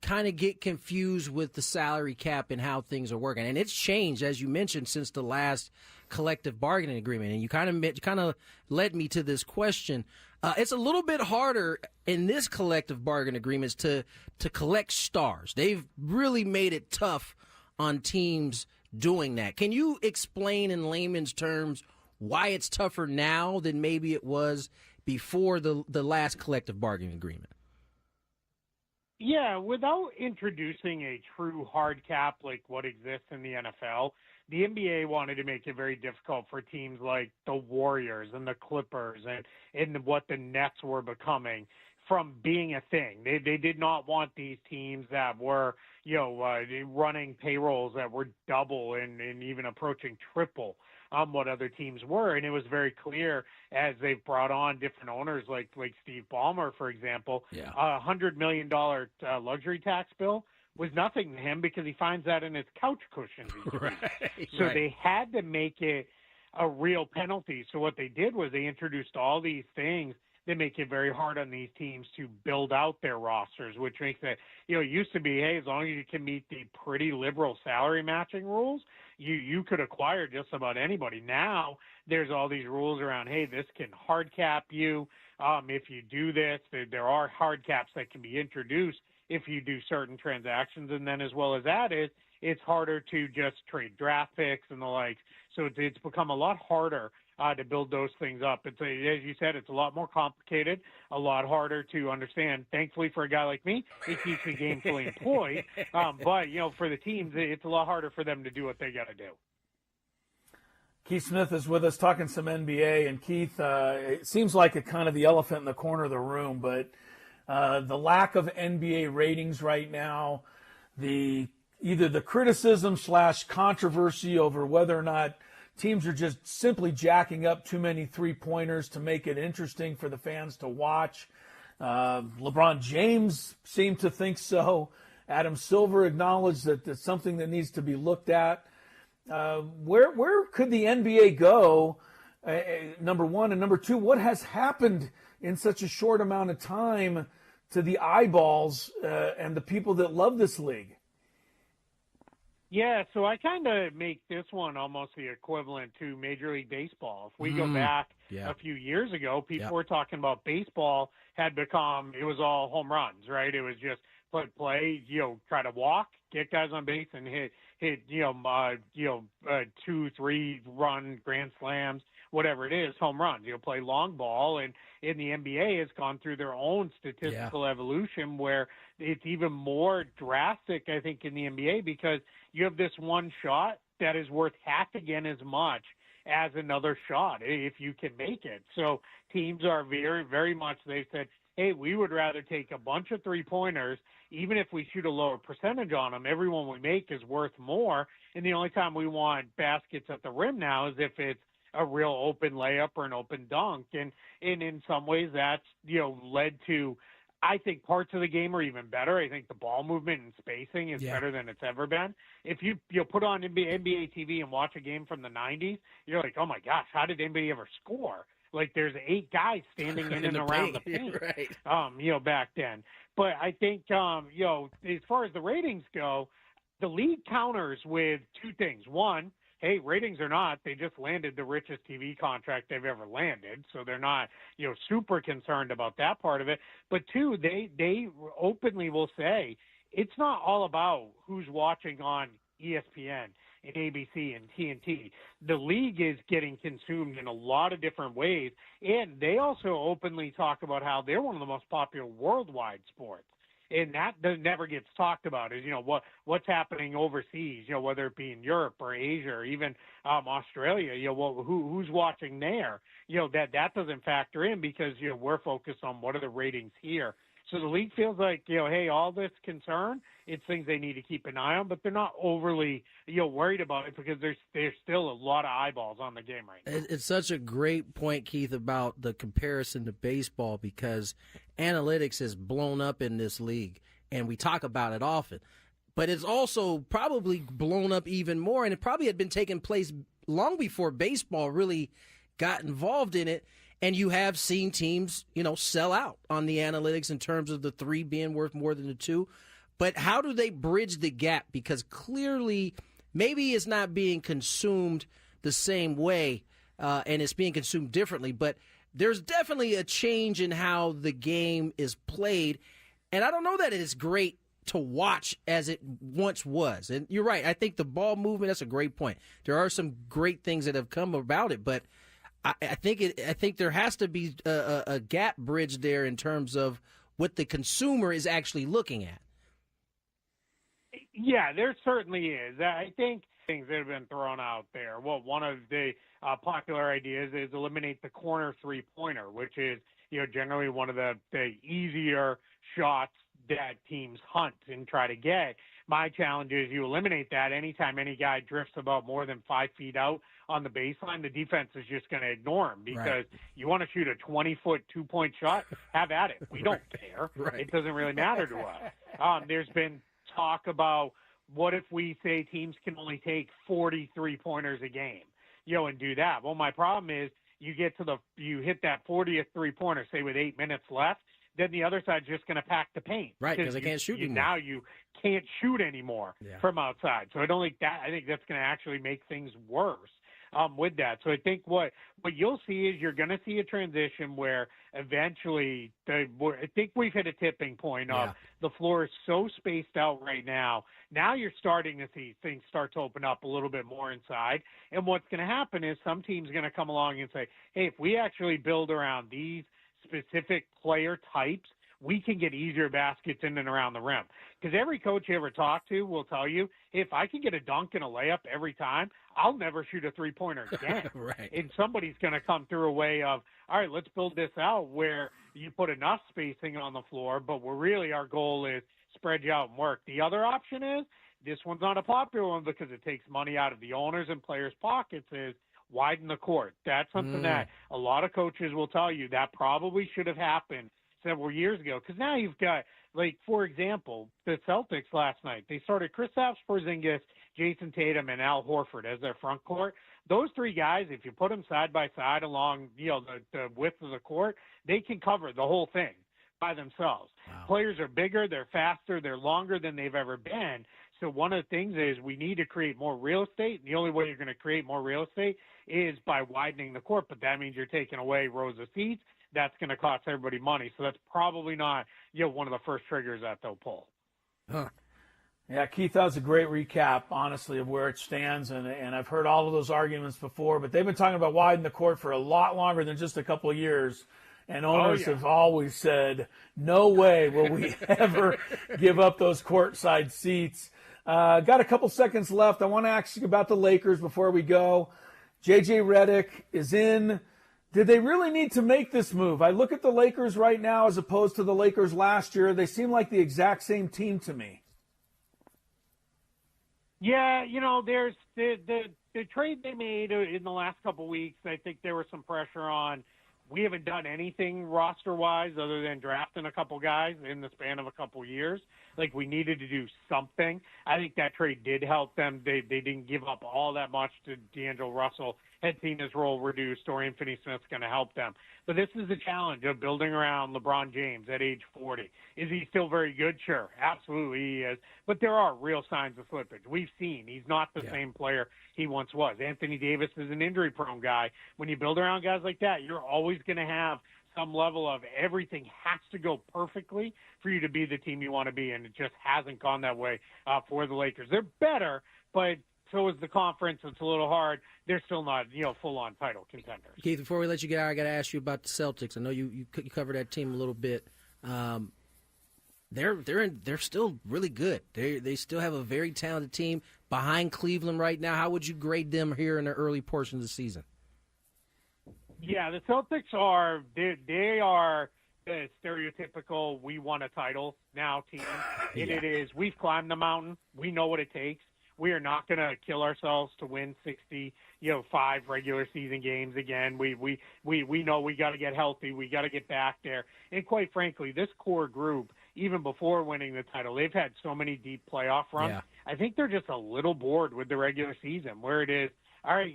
kind of get confused with the salary cap and how things are working. And it's changed, as you mentioned, since the last collective bargaining agreement. And you kind of led me to this question. It's a little bit harder in this collective bargaining agreements to collect stars. They've really made it tough on teams doing that. Can you explain in layman's terms why it's tougher now than maybe it was before the last collective bargaining agreement? Yeah, without introducing a true hard cap like what exists in the NFL, the NBA wanted to make it very difficult for teams like the Warriors and the Clippers and what the Nets were becoming from being a thing. They did not want these teams that were, running payrolls that were double and even approaching triple what other teams were. And it was very clear as they've brought on different owners like Steve Ballmer, for example, $100 million luxury tax bill was nothing to him because he finds that in his couch cushions. So they had to make it a real penalty. So what they did was they introduced all these things that make it very hard on these teams to build out their rosters, which makes it, it used to be, hey, as long as you can meet the pretty liberal salary matching rules, you could acquire just about anybody. Now there's all these rules around, hey, this can hard cap you. If you do this, there are hard caps that can be introduced if you do certain transactions. And then as well as that is, it's harder to just trade draft picks and the like. So it's become a lot harder to build those things up. It's as you said, it's a lot more complicated, a lot harder to understand. Thankfully for a guy like me, it keeps me gainfully employed. But, for the teams, it's a lot harder for them to do what they got to do. Keith Smith is with us talking some NBA. And Keith, it seems like a kind of the elephant in the corner of the room, but the lack of NBA ratings right now, either the criticism / controversy over whether or not teams are just simply jacking up too many three-pointers to make it interesting for the fans to watch. LeBron James seemed to think so. Adam Silver acknowledged that it's something that needs to be looked at. Where could the NBA go, number one? And number two, what has happened in such a short amount of time to the eyeballs and the people that love this league? Yeah, so I kind of make this one almost the equivalent to Major League Baseball. If we go back a few years ago, people were talking about baseball had become, it was all home runs, right? It was just play, try to walk, get guys on base and hit 2-3 run grand slams, whatever it is, home runs. Play long ball, and in the NBA has gone through their own statistical evolution where it's even more drastic, I think, in the NBA because you have this one shot that is worth half again as much as another shot if you can make it. So teams are very, very much, they've said, hey, we would rather take a bunch of three-pointers, even if we shoot a lower percentage on them, every one we make is worth more. And the only time we want baskets at the rim now is if it's a real open layup or an open dunk. And in some ways that's, led to, I think parts of the game are even better. I think the ball movement and spacing is better than it's ever been. If you put on NBA TV and watch a game from the 90s, you're like, oh my gosh, how did anybody ever score? Like there's 8 guys standing in and around the paint, right. Back then. But I think, as far as the ratings go, the league counters with 2 things. One, hey, ratings or not, they just landed the richest TV contract they've ever landed, so they're not, super concerned about that part of it. But 2, they openly will say it's not all about who's watching on ESPN and ABC and TNT. The league is getting consumed in a lot of different ways, and they also openly talk about how they're one of the most popular worldwide sports. And that never gets talked about is, what's happening overseas, whether it be in Europe or Asia or even Australia, who's watching there, that doesn't factor in because, we're focused on what are the ratings here. So the league feels like, hey, all this concern, it's things they need to keep an eye on, but they're not overly, worried about it because there's still a lot of eyeballs on the game right now. It's such a great point, Keith, about the comparison to baseball because analytics has blown up in this league, and we talk about it often. But it's also probably blown up even more, and it probably had been taking place long before baseball really got involved in it. And you have seen teams, sell out on the analytics in terms of the 3 being worth more than the 2. But how do they bridge the gap? Because clearly maybe it's not being consumed the same way and it's being consumed differently. But there's definitely a change in how the game is played. And I don't know that it is great to watch as it once was. And you're right. I think the ball movement, that's a great point. There are some great things that have come about it, but I think there has to be a gap bridge there in terms of what the consumer is actually looking at. Yeah, there certainly is. I think things that have been thrown out there. Well, one of the popular ideas is eliminate the corner 3-pointer, which is generally one of the easier shots that teams hunt and try to get. My challenge is you eliminate that anytime any guy drifts about more than 5 feet out on the baseline, the defense is just going to ignore him because you want to shoot a 20-foot 2-point shot, have at it. We don't care. It doesn't really matter to us. There's been talk about what if we say teams can only take 40 3-pointers a game, and do that. Well, my problem is you hit that 40th 3-pointer, say with 8 minutes left, then the other side's just going to pack the paint. Right, because they can't shoot anymore. Now you can't shoot anymore from outside. So I don't think that. I think that's going to actually make things worse with that. So I think what you'll see is you're going to see a transition where eventually I think we've hit a tipping point of the floor is so spaced out right now. Now you're starting to see things start to open up a little bit more inside. And what's going to happen is some team's going to come along and say, hey, if we actually build around these specific player types, we can get easier baskets in and around the rim. Because every coach you ever talk to will tell you, hey, if I can get a dunk and a layup every time, I'll never shoot a 3-pointer again. And somebody's going to come through a way of, all right, let's build this out where you put enough spacing on the floor, but our goal is spread you out and work. The other option is, this one's not a popular one because it takes money out of the owners' and players' pockets, is widen the court. That's something that a lot of coaches will tell you that probably should have happened several years ago. Because now you've got, for example, the Celtics last night. They started Kristaps Porzingis, Jason Tatum, and Al Horford as their front court. Those 3 guys, if you put them side by side along the width of the court, they can cover the whole thing by themselves. Wow. Players are bigger, they're faster, they're longer than they've ever been. So one of the things is we need to create more real estate. And the only way you're going to create more real estate is by widening the court. But that means you're taking away rows of seats. That's going to cost everybody money. So that's probably not one of the first triggers that they'll pull. Huh. Yeah, Keith, that was a great recap, honestly, of where it stands. And I've heard all of those arguments before. But they've been talking about widening the court for a lot longer than just a couple of years. And owners have always said, no way will we ever give up those courtside seats. Got a couple seconds left. I want to ask you about the Lakers before we go. J.J. Redick is in. Did they really need to make this move? I look at the Lakers right now as opposed to the Lakers last year. They seem like the exact same team to me. Yeah, there's the trade they made in the last couple of weeks. I think there was some pressure on. We haven't done anything roster-wise other than drafting a couple guys in the span of a couple years. We needed to do something. I think that trade did help them. They didn't give up all that much to D'Angelo Russell. Had seen his role reduced. Dorian Finney-Smith's going to help them. But this is the challenge of building around LeBron James at age 40. Is he still very good? Sure, absolutely he is. But there are real signs of slippage. We've seen he's not the same player he once was. Anthony Davis is an injury-prone guy. When you build around guys like that, you're always going to have some level of everything has to go perfectly for you to be the team you want to be, and it just hasn't gone that way for the Lakers. They're better, but so is the conference. It's a little hard. They're still not, full-on title contenders. Keith, before we let you get out, I got to ask you about the Celtics. I know you covered that team a little bit. They're still really good. They still have a very talented team behind Cleveland right now. How would you grade them here in the early portion of the season? Yeah, the Celtics are they are the stereotypical we won a title now team. And it is we've climbed the mountain. We know what it takes. We are not going to kill ourselves to win 5 regular season games again. We know we got to get healthy. We got to get back there. And quite frankly, this core group, even before winning the title, they've had so many deep playoff runs. Yeah. I think they're just a little bored with the regular season where it is, all right,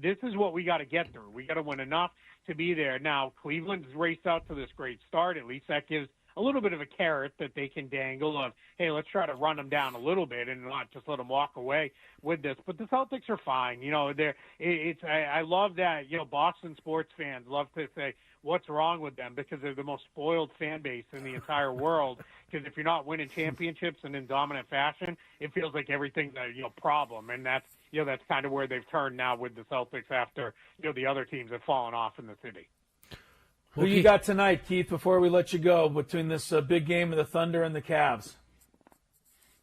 this is what we got to get through. We got to win enough to be there. Now, Cleveland's raced out to this great start. At least that gives a little bit of a carrot that they can dangle of, hey, let's try to run them down a little bit and not just let them walk away with this. But the Celtics are fine. I love that, Boston sports fans love to say, what's wrong with them? Because they're the most spoiled fan base in the entire world. Because if you're not winning championships and in dominant fashion, it feels like everything's a problem. And that's kind of where they've turned now with the Celtics after, the other teams have fallen off in the city. Who you got tonight, Keith, before we let you go, between this big game of the Thunder and the Cavs?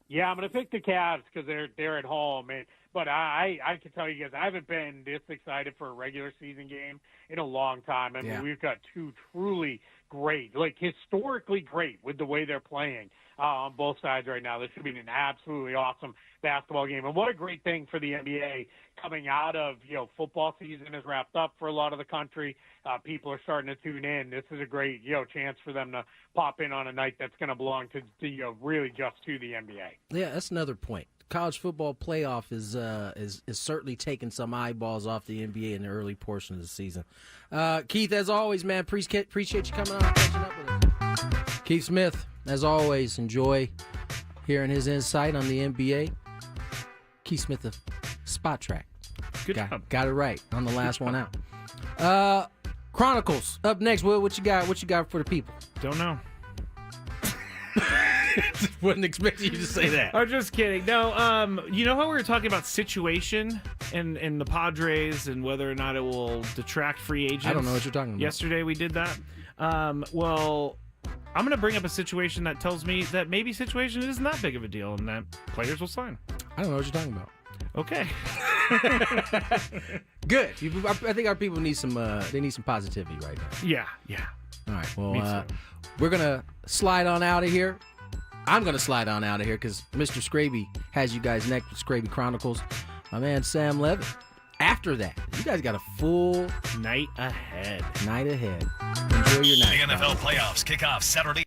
Yeah, I'm going to pick the Cavs because they're at home. But I can tell you guys, I haven't been this excited for a regular season game in a long time. I mean, we've got two truly great, historically great with the way they're playing on both sides right now. This should be an absolutely awesome basketball game. And what a great thing for the NBA coming out of, football season is wrapped up for a lot of the country. People are starting to tune in. This is a great, chance for them to pop in on a night that's going to belong to, really just to the NBA. Yeah, that's another point. College football playoff is certainly taking some eyeballs off the NBA in the early portion of the season. Keith, as always, man, appreciate you coming on and catching up with us. Keith Smith, as always, enjoy hearing his insight on the NBA. Keith Smith of Spot Track. Good job. Got it right on the last one out. Chronicles up next. Will, what you got? What you got for the people? Don't know. Wasn't expecting you to say that. I'm just kidding. No, you know how we were talking about situation and the Padres and whether or not it will detract free agents? I don't know what you're talking about. Yesterday we did that. Well, I'm going to bring up a situation that tells me that maybe situation isn't that big of a deal and that players will sign. I don't know what you're talking about. Okay. Good. I think our people need some. They need some positivity right now. Yeah. All right. Well, we're gonna slide on out of here. I'm gonna slide on out of here because Mr. Skraby has you guys next with Skraby Chronicles. My man Sam Levitt. After that, you guys got a full night ahead. Enjoy your night. The NFL playoffs kick off Saturday.